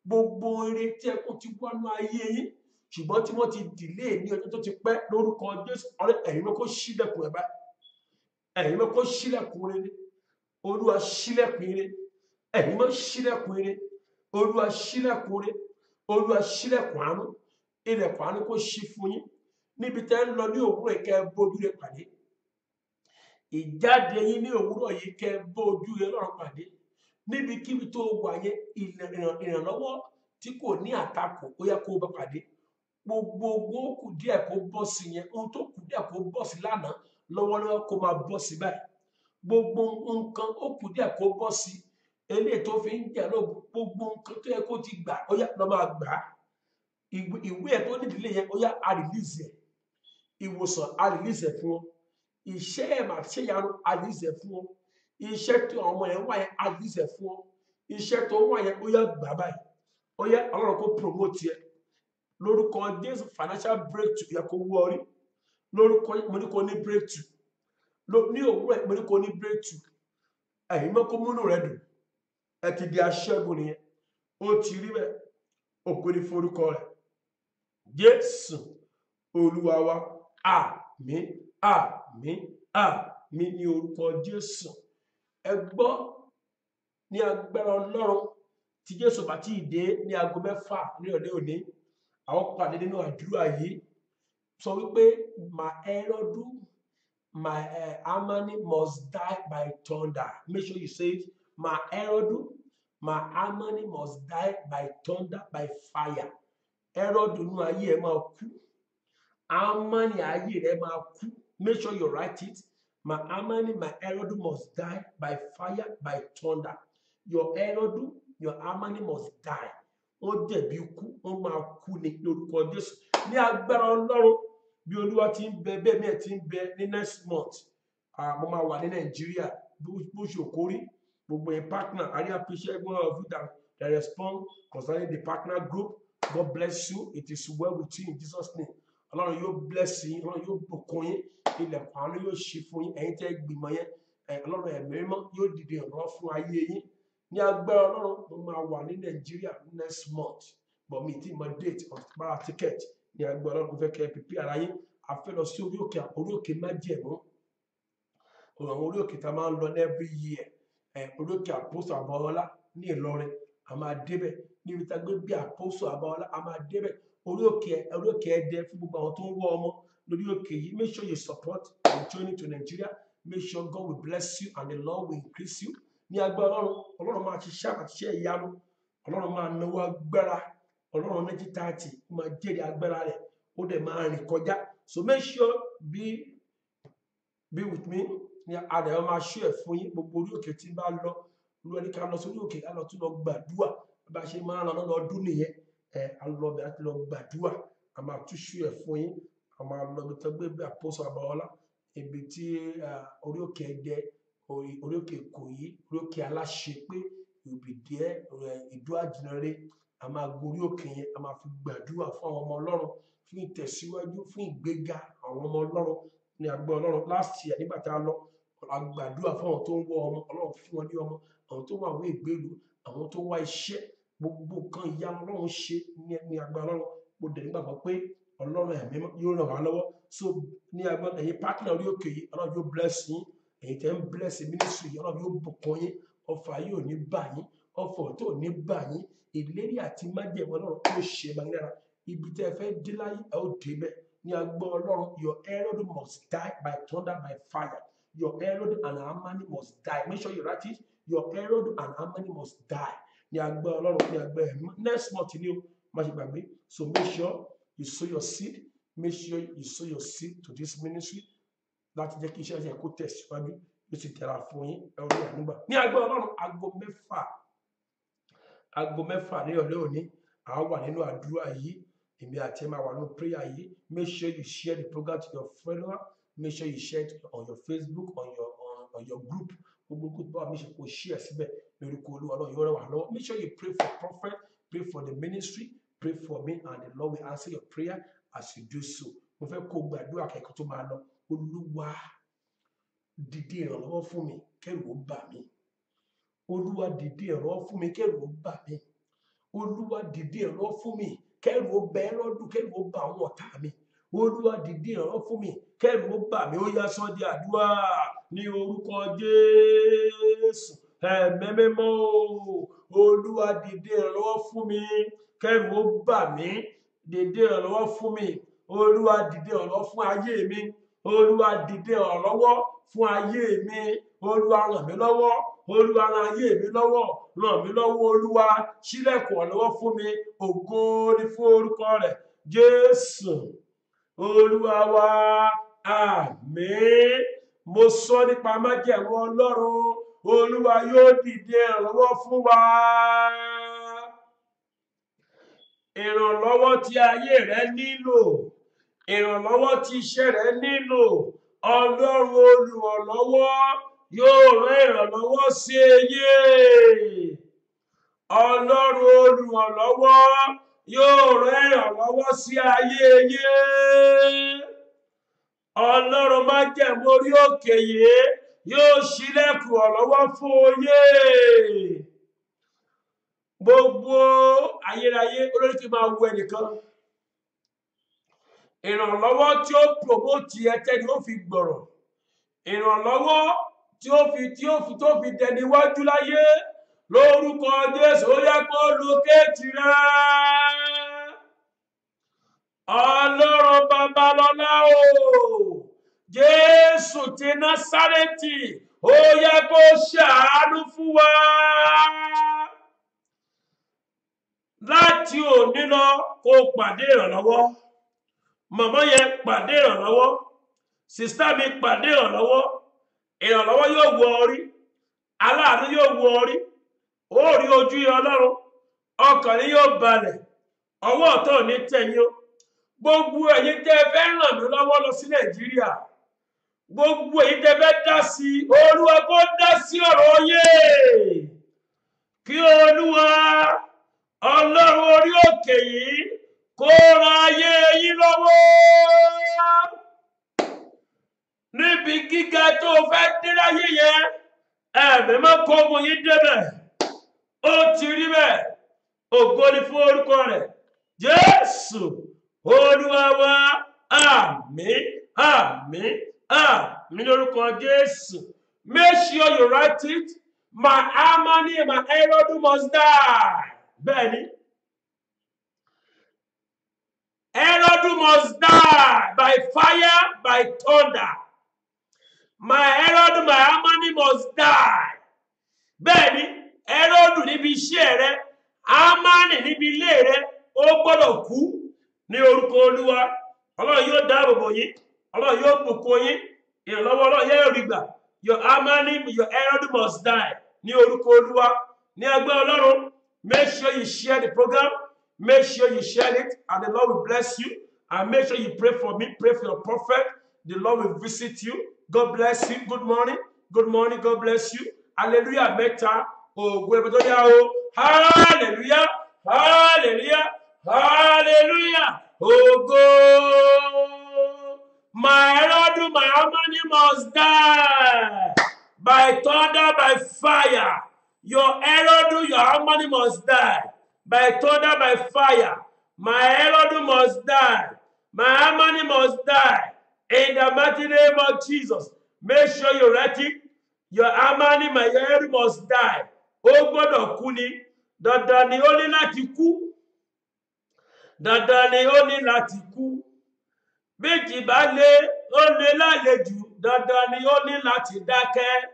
gbogbo ire tí ẹ kó ti wọnú ayé yín ṣùgbọ́n tí wọ́n ti delay ní ọjọ́ tó ti pẹ́ lórúkọ Jésù, ẹ̀mí kó ṣílẹ̀kùn ẹ̀ báyìí, ẹ̀mí kó ṣílẹ̀kùn rere, Olúwa ṣílẹ̀kùn ire, ẹ̀mí ṣílẹ̀kùn ire, Olúwa ṣílẹ̀kùn ire, Olúwa ṣílẹ̀kùn àánú, ilẹ̀kùn àánú kó ṣí fún yín. Níbi tẹ́ ń lọ ní òwúrọ̀ yìí, kẹ́ ẹ bójú rẹ pàdé. Ìjáde yín ní òwúrọ̀ yìí, kẹ́ ẹ bójú rẹ lọ́rùn pàdé. Níbikíbi tó wà yẹn, ìrànlọ́wọ́ tí kò ní àtakò ó yẹ kó bá pàdé. Gbogbo ogun ó kù díẹ̀ kó bọ́ sí yẹn, ohun tó kù díẹ̀ kó bọ́ sí lánàá, lọ́wọ́lọ́wọ́ kó máa bọ́ sí báyìí. Gbogbo nǹkan ó kù díẹ̀ kó bọ́ sí, eléyìí tó fi ń jẹ́ lóògùn, gbogbo nǹkan tó yẹ kó ti gbà ó yá lọ́ máa gbà á. Ìwé ẹ̀ tó nídìílé yẹn ó yá a release ẹ̀. Ìwòsàn a release ẹ̀ fún ọ. Iṣẹ́ ẹ̀ máa ṣe yanu a release ẹ̀ fún ọ. Iṣẹ́ tó ọmọ yẹn wá yẹn a release ẹ̀ fún ọ. Iṣẹ́ tó wá yẹn ó yá gbà báyìí. Ó yá Ọlọ́run kó promote ẹ. Lórúkọ Jésù, financial breakthrough yẹ kó wọ orí. Lórúkọ mo ní kó ní breakthrough. Ní òwúrọ̀ mo ní kó ní breakthrough. Ẹ̀yin mọ́ kó múnú rẹ dùn. Ẹ ti di aṣẹ́gun nìyẹn. Ó ti rí bẹ́ẹ̀. Ògo ni forúkọ rẹ̀. Jésù Olúwa wa. Àmín, àmín, àmín ní orúkọ Jésù. Ẹ gbọ́ ní agbára Ọlọ́run tí Jésù bá ti dé ní aago 6 ní ọ̀lẹ́ òní. Àwọn pàdé nínú àdúrà yìí sọ wípé my Herod, my Hamani must die by thunder. Make sure you say it. My Herod, my Hamani must die by thunder, by fire. Herod nínú ayé ẹ máa kú, Hamani ayé rẹ máa kú. Make sure you write it. My Hamani, my Herod must die by fire, by thunder. Your Herod, your Hamani must die. Ó jẹ̀bi ikú, ó máa kú ní lórúkọ Jésù. Ní agbára Ọlọ́run, bí Olúwa ti ń bẹ, bẹ́ẹ̀ mi ẹ̀ ti ń bẹ ní next month. Mo máa wà ní Nàìjíríà bó ṣe òkórí. Gbogbo ẹ̀ partner, I really appreciate every one of you that respond concerning the partner group. God bless you. It is well with you in Jesus' name. Ọlọ́run yóò bless yín, Ọlọ́run yóò bùkún yín, ilẹ̀kùn àánú yóò ṣí fún yín. Ẹ̀yin tẹ́ gbìmọ̀ yẹn, Ọlọ́run ẹ̀mí mímọ́ yóò dìde ìrànlọ́wọ́ fún ayé yín. Ní agbára Ọlọ́run, mo máa wà ní Nàìjíríà next month. but mi ti mọ date ọ̀tí ticket ní agbọ́ ọlọ́run fẹ́ kẹ́ pípí ara yín a fẹ́ lọ sí orí òkè májẹ̀mú àwọn orí òkè tá a máa ń lọ every year orí òkè Apostle Àbáọlá ní Ìlọrin a máa débẹ̀ níbi tá a gbé bí Apostle Àbáọlá a máa débẹ̀ orí òkè Ẹdẹ fún gbogbo àwọn tó ń wọ́ ọmọ lórí òkè yìí. Make sure you support your journey to Nigeria. Make sure God will bless you and the Lord will increase you. Ní agbára ọlọ́run máa ṣiṣẹ́ àtiṣe ìyanu, ọlọ́run máa náwó agbára, ọlọ́run 1930 máa jẹ́rìí agbára rẹ̀ ó dẹ̀ máa rìn kọjá. So make sure be with me. Ní àdàyọ máa ṣú ẹ̀ fún yín gbogbo orí òkè tí bá lọ olú ẹni ká lọ sórí òkè ká lọ tún lọ gbàdúrà bá ṣe máa ń lọ lọ́dún nìyẹn alọ́bẹ̀ àti lọ gbàdúrà a máa tún ṣú ẹ̀ fún yín a máa lọ ibi tó gbé bí Apostle Àbáọlá ibi tí orí òkè Ẹdẹ orí òkè Ìkòyí orí òkè Aláṣepé ìbìdíẹ Ìdó Àjìnàrè a máa gorí òkè yẹn a máa fi gbàdúrà fún àwọn ọmọ Ọlọ́run fún ìtẹ̀síwájú fún ìgbéga àwọn ọmọ Ọlọ́run ní agbára Ọlọ́run last year nígbà tá a lọ a gbàdúrà fún àwọn tó ń wọ ọmọ Ọlọ́run fún wọn ní ọmọ àwọn tó wà wé ìgbèlú àwọn tó wá iṣẹ́ gbogbo nǹkan ìyá Ọlọ́run ṣe ní agbára Ọlọ́run mo dẹ̀ nígbàgbọ́ pé Ọlọ́run ẹ̀mí yóò ràn wá lọ́wọ́ so ní agbára ẹ̀yin partner orí òkè yìí Ọlọ́run yóò bless yín ẹ̀yin tẹ́ ń bless ministry yìí Ọlọ́run yóò bùkún yín ọfà yóò ní bà yín ọfà tó ní bà yín ìlérí àti májẹ̀mú Ọlọ́run yóò ṣe magnára ibi tẹ́ fẹ́ dé láyé ẹ ó débẹ̀ ní agbára Ọlọ́run your Herod must die by thunder by fire your Herod and Hamani must die make sure you write it your Herod and Hamani must die ní agbára Ọlọ́run ní agbára ẹ̀mí next month ni o má ṣe gbàgbé so make sure you sow your seed make sure you sow your seed to this ministry láti jẹ́ kí iṣẹ́ ẹ̀sìn kó tẹ̀síwájú ló ti tẹ̀ra fún yín ẹ̀rọ ní àdúgbà ní agbára Ọlọ́run aago mẹ́fà ní ọ̀lẹ́ òní àá wà nínú àdúrà yìí èmi àti ẹ̀ máa wà nínú prayer yìí make sure you share the program to your follower make sure you share it on your Facebook on your group gbogbo group báwa mi ṣe kó share síbẹ̀ lórúkọ Olúwa Ọlọ́run yóò rẹ̀ wá lọ́wọ́ make sure you pray for prophet pray for the ministry pray for me and the Lord will answer your prayer as you do so mo fẹ́ kó gbàdúrà kẹ́kọ̀ọ́ tó máa lọ Olúwa dìde ìrànlọ́wọ́ fún mi kẹ́rù ó bà mí Olúwa dìde ìrànlọ́wọ́ fún mi kẹ́rù ó bà mí Olúwa dìde ìrànlọ́wọ́ fún mi kẹ́rù ó bẹ lọ́dún kẹ́rù ó bà àwọn ọ̀tá mi Olúwa dìde ìrànlọ́wọ́ fún mi kẹ́rù ó bà mí ó yá sọ di àdúrà ní orúkọ Jésù ẹ̀mẹ́mẹ́mọ́ Olúwa dìde ìrànlọ́wọ́ fún mi kẹ́rù ó bà mí dìde ìrànlọ́wọ́ fún mi Olúwa dìde ìrànlọ́wọ́ fún ayé mi Olúwa dìde ìrànlọ́wọ́ fún ayé mi Olúwa ràn mí lọ́wọ́ Olúwa ràn ayé mi lọ́wọ́ ràn mí lọ́wọ́ Olúwa ṣílẹ̀kùn ìrànlọ́wọ́ fún mi ògo ni fún orúkọ rẹ̀ Jésù Olúwa wa àmín mo sọ nípa májẹ̀mú Ọlọ́run Olúwa yóò dìde ìrànlọ́wọ́ fún wa ìrànlọ́wọ́ tí ayé rẹ nílò ìrànlọ́wọ́ tí iṣẹ́ rẹ nílò Ọlọ́run olùrànlọ́wọ́ yóò rán ìrànlọ́wọ́ sí eyé Ọlọ́run olùrànlọ́wọ́ yóò rán ìrànlọ́wọ́ sí ayé eyé Ọlọ́run májẹ̀mú orí òkè yìí yóò ṣílẹ̀kùn ìrànlọ́wọ́ fún oyè gbogbo ayérayé olórí tí máa wù ẹnìkan ìrànlọ́wọ́ tí ó promote ẹtẹ́ ni ó fi gbọ̀rọ̀ ìrànlọ́wọ́ tí ó fi dẹni wájú láyé lórúkọ Jésù ó yẹ kó lókèétì rẹ Ọlọ́run Babalọ́lá o Jésù ti Násárẹ́tì ó yẹ kó ṣàánú fún wa láti òní lọ kó pàdé ìrànlọ́wọ́ màmá yẹn pàdé ìrànlọ́wọ́ sìstá mi pàdé ìrànlọ́wọ́ yóò wọ orí aláàánú yóò wọ orí ó rí ojú Ọlọ́run ọkàn ni yóò balẹ̀ ọwọ́ ọ̀tọ̀ ní tẹ̀yìn o gbogbo ẹ̀yin tẹ́ fẹ́ ràn mí lọ́wọ́ lọ sí Nàìjíríà gbogbo ẹ̀yin tẹ́ fẹ́ dá sí Olúwa kó dá sí ọ̀rọ̀ yé kí Olúwa Ọlọ́run orí òkè yìí kó ran ayé yín lọ́wọ́ níbi gíga tó fẹ́ dé láyé yẹn ẹ̀mí máa kó ọmọ yín débẹ̀ ó ti rí bẹ́ẹ̀ ògo ni fún orúkọ rẹ̀ Jésù Olúwa wa. Àmín, àmín, àmín lórúkọ Jésù. Make sure you write it. My Amani and my Herod must die. Bẹ́ẹ̀ni. Herod must die by fire, by thunder. My Herod, my Amani must die. Bẹ́ẹ̀ni, Herod níbi iṣẹ́ rẹ̀, Amani níbi ilé rẹ̀, ó gbọ́dọ̀ kú ní orúkọ Olúwa. Ọlọ́run yóò dáàbò bò yín. Ọlọ́run yóò bùkún yín. Ìrànlọ́wọ́ Ọlọ́run yóò rí gbà. Your Amani, your Herod must die. Ní orúkọ Olúwa. Ní ẹgbẹ́ Ọlọ́run. Make sure you share the program. Make sure you share it. And the Lord will bless you. And make sure you pray for me. Pray for your prophet. The Lord will visit you. God bless you. Good morning. Good morning. God bless you. Hallelujah. Mẹ́ta. Ògo ẹ̀bẹ̀ tó yá o. Hallelujah. Hallelujah. Hallelujah. Ògo. My Herod, my Amani must die by thunder, by fire. Your Herod, your Amani must die by thunder, by fire. My Herod must die. My Amani must die in the mighty name of Jesus. Make sure you write it. Your Amani, my Herod must die. Ó gbọ́dọ̀ kú ni. Dandan ni ó ní láti kú. Dandan ni ó ní láti kú. Méjì bá lé, ó lé lálejò. Dandan ni ó ní láti dákẹ́.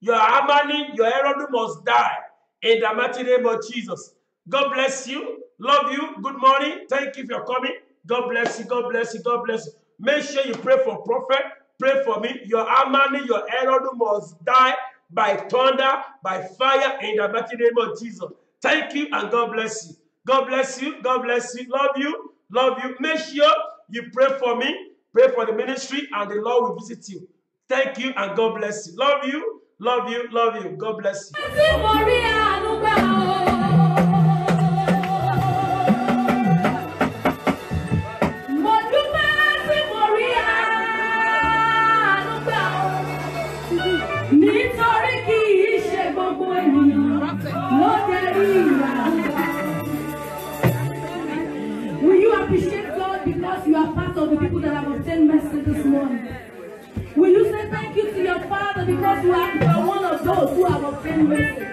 Your Amani, your Herod must die in the mighty name of Jesus. God bless you. Love you. Good morning. Thank you for coming. God bless you. God bless you. God bless you. Make sure you pray for prophet. Pray for me. Your Amani, your Herod must die by thunder, by fire in the mighty name of Jesus. Thank you and God bless you. God bless you. God bless you. Love you. Love you. Make sure you pray for me. Pray for the ministry and the Lord will visit you. Thank you and God bless you. Love you. Love you. Love you. God bless you. Will you appreciate God because you are part of the people that have obtained mercy this morning? Will you say thank you to your Father because you are one of those who have obtained mercy?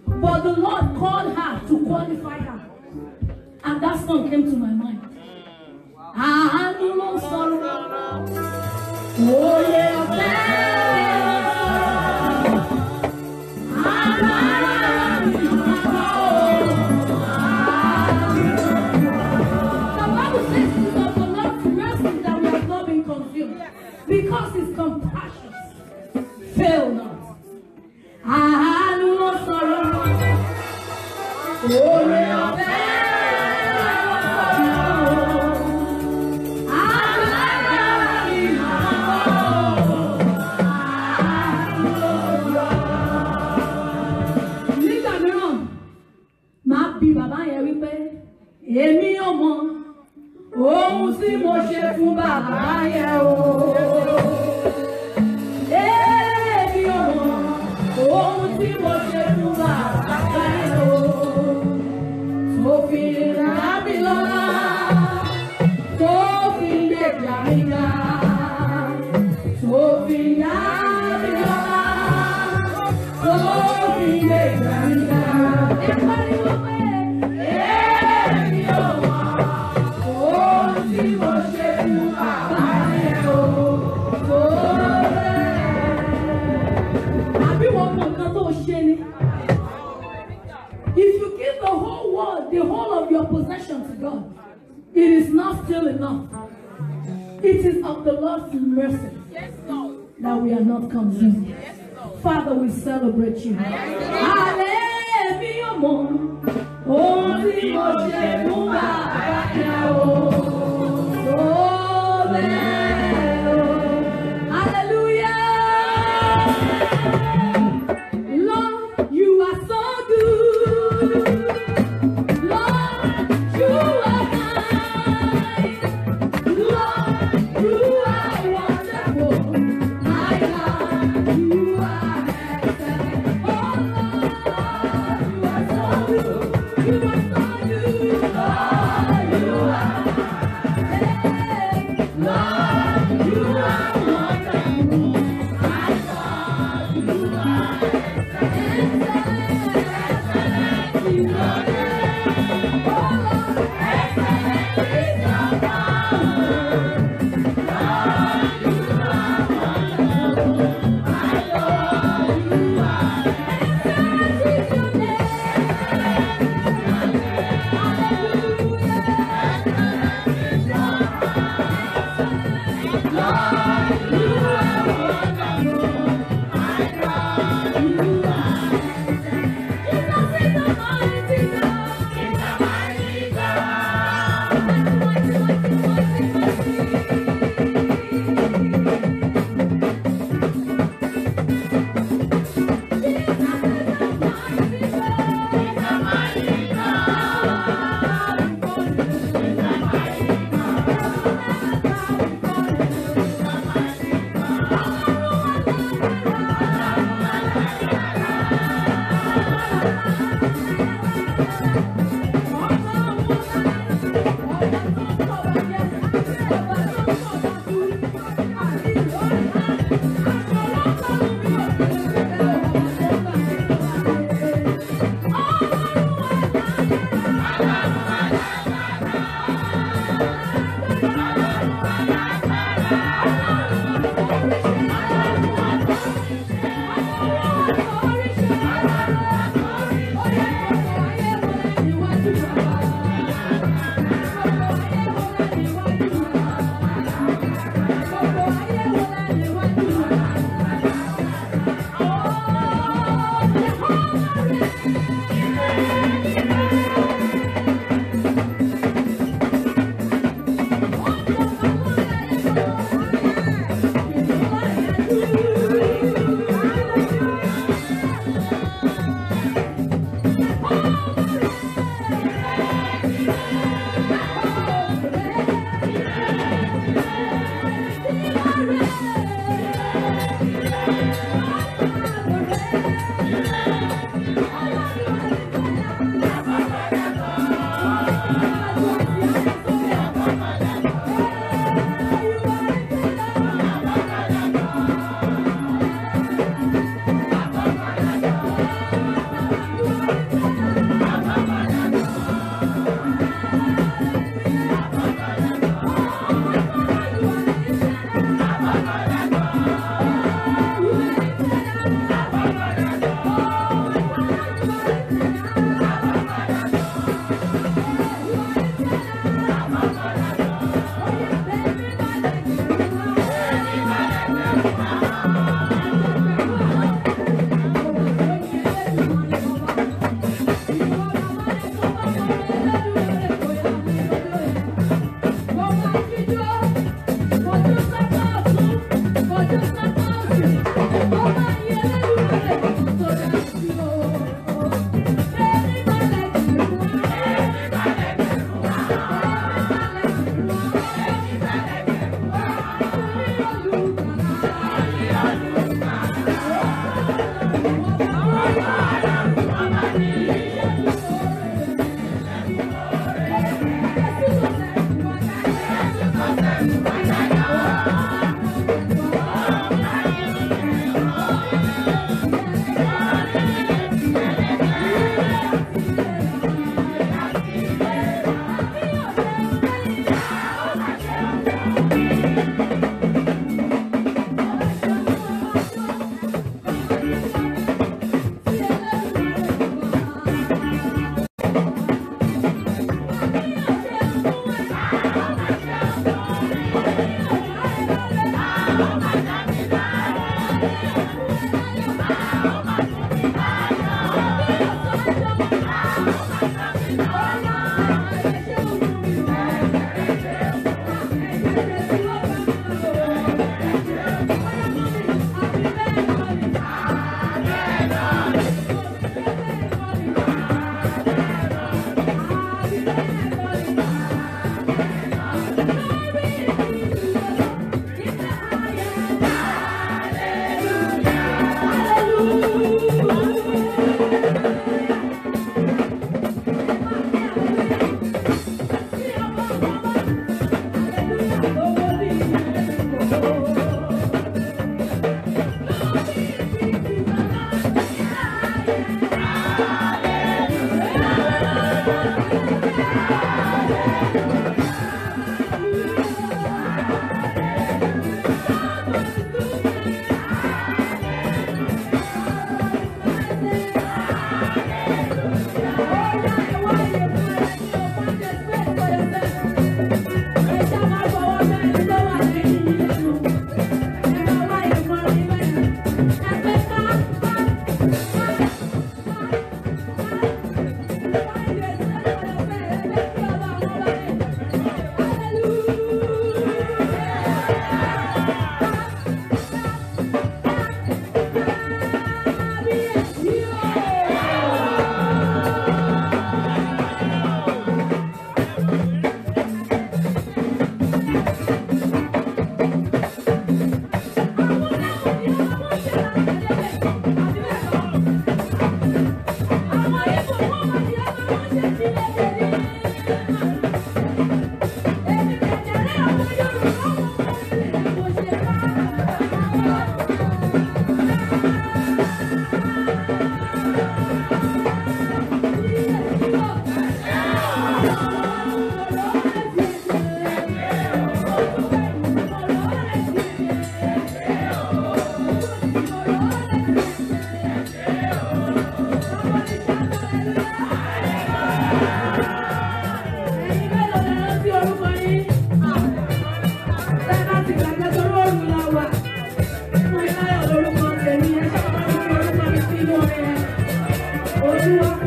But the Lord called her to qualify her. And that song came to my mind. I no more sorrow. Oh, yeah, the Bible says it is of the Lord's mercy that we have not been consumed. Because his compassions fail not. I no more sorrow. Oh, yeah, èmi ò mọ̀ ohun tí mo ṣe fún bàbá yẹn o. Èmi ò mọ̀ ohun tí mo ṣe fún bàbá yẹn o. Tó fi rà mí lọ́lá, tó fi gbèjà mi ga, tó fi yá mi lọ́lá, tó fi gbèjà mi ga. Ẹ pariwo pé. If you give the whole world, the whole of your possession to God, it is not still enough. It is of the Lord's mercy that we are not consumed. Father, we celebrate you. Hallelujah. Lord, you are so good. Lord, you are kind. Lord, you are wonderful. My God, you are excellent. Oh Lord, you are so good. You are so good. Lord, you are. Hey, Lord, you are wonderful. My God, you Olúwa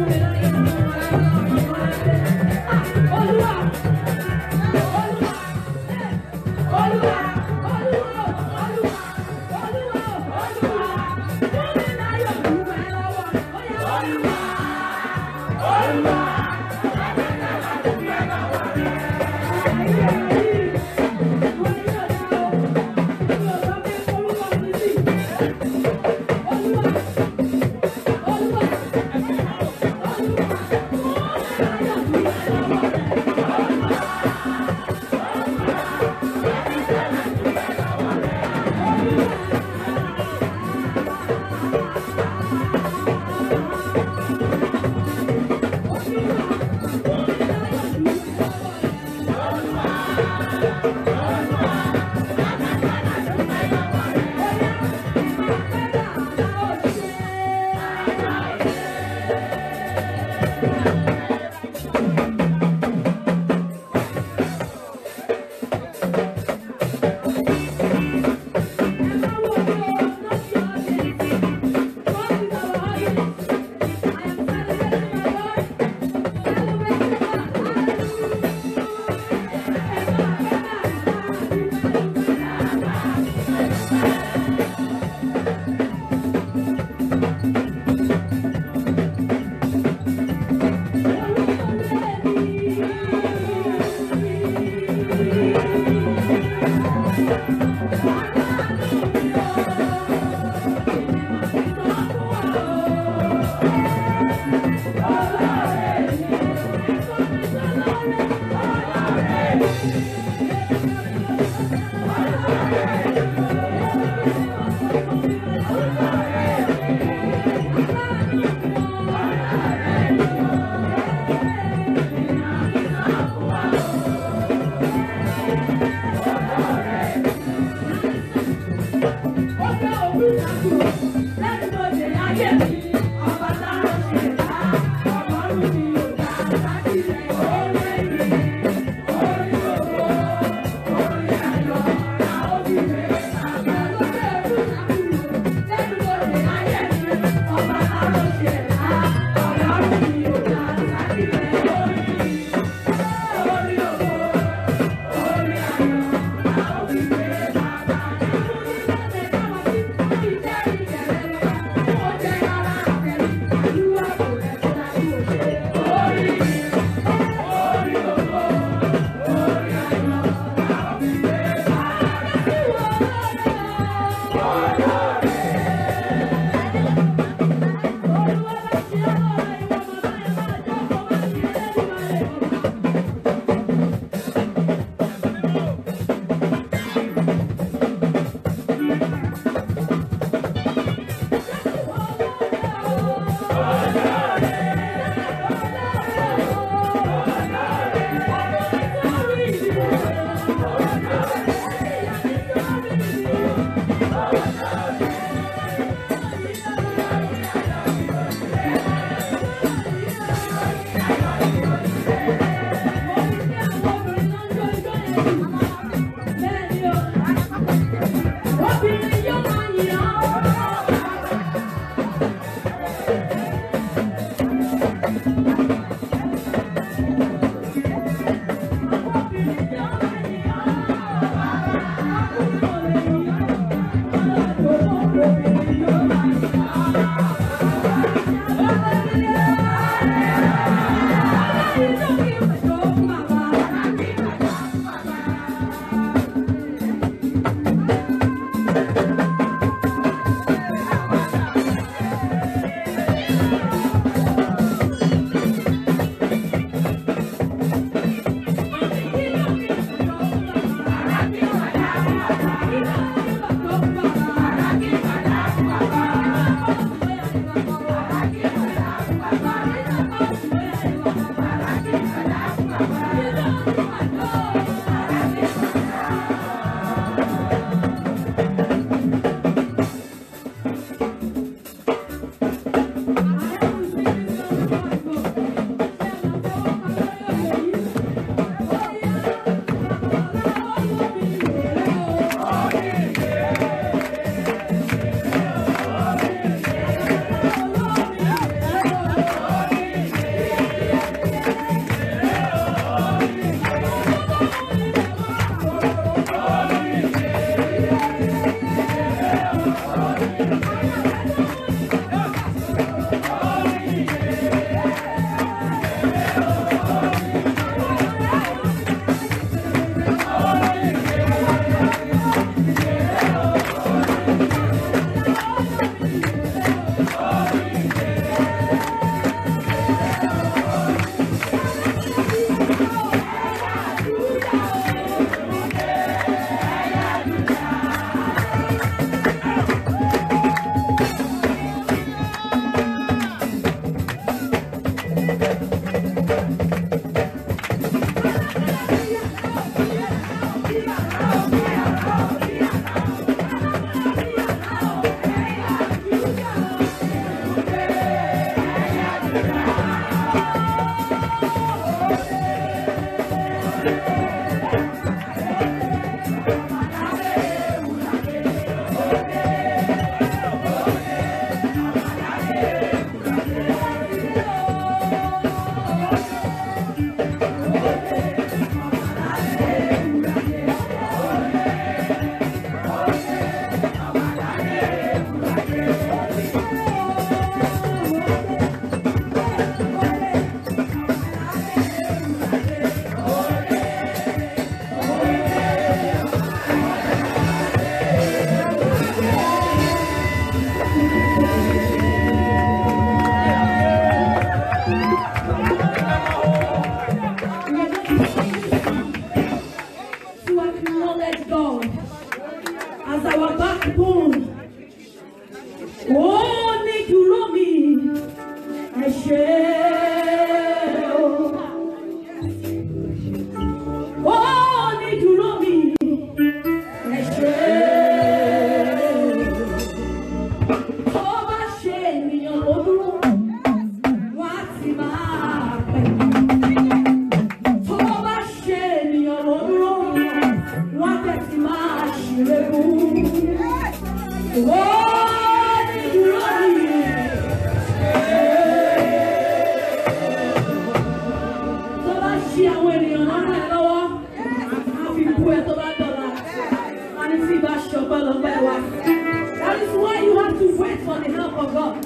That is why you have to wait for the help of God.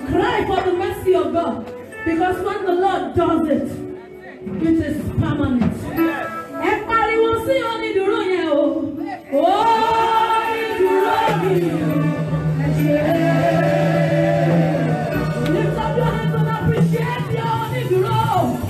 Cry for the mercy of God. Because when the Lord does it, it is permanent. Everybody will see only the room. Lift up your hands and appreciate your only the room.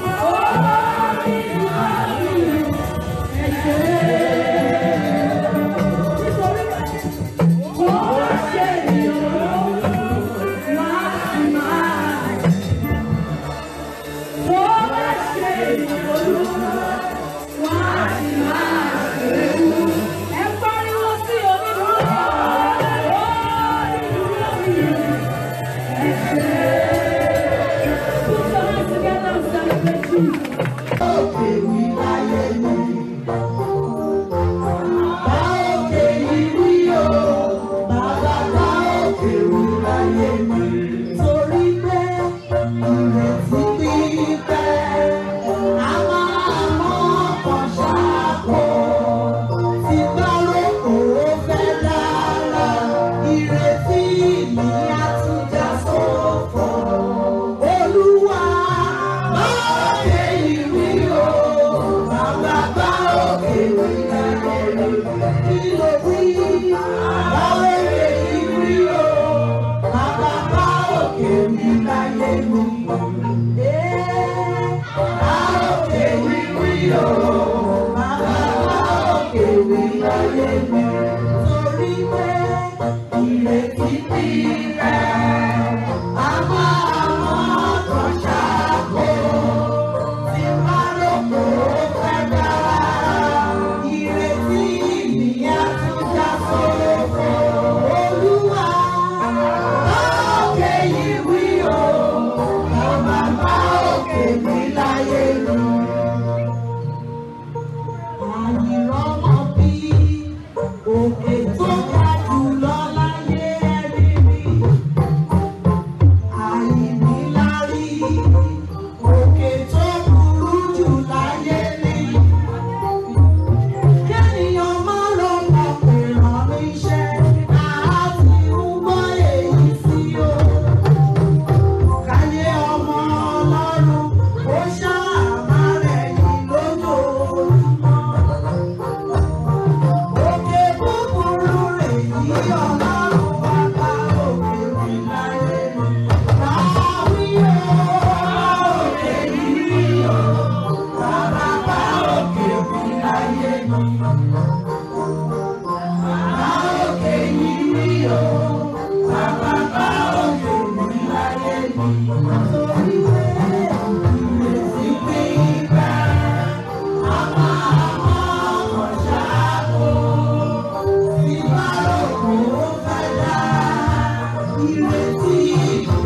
You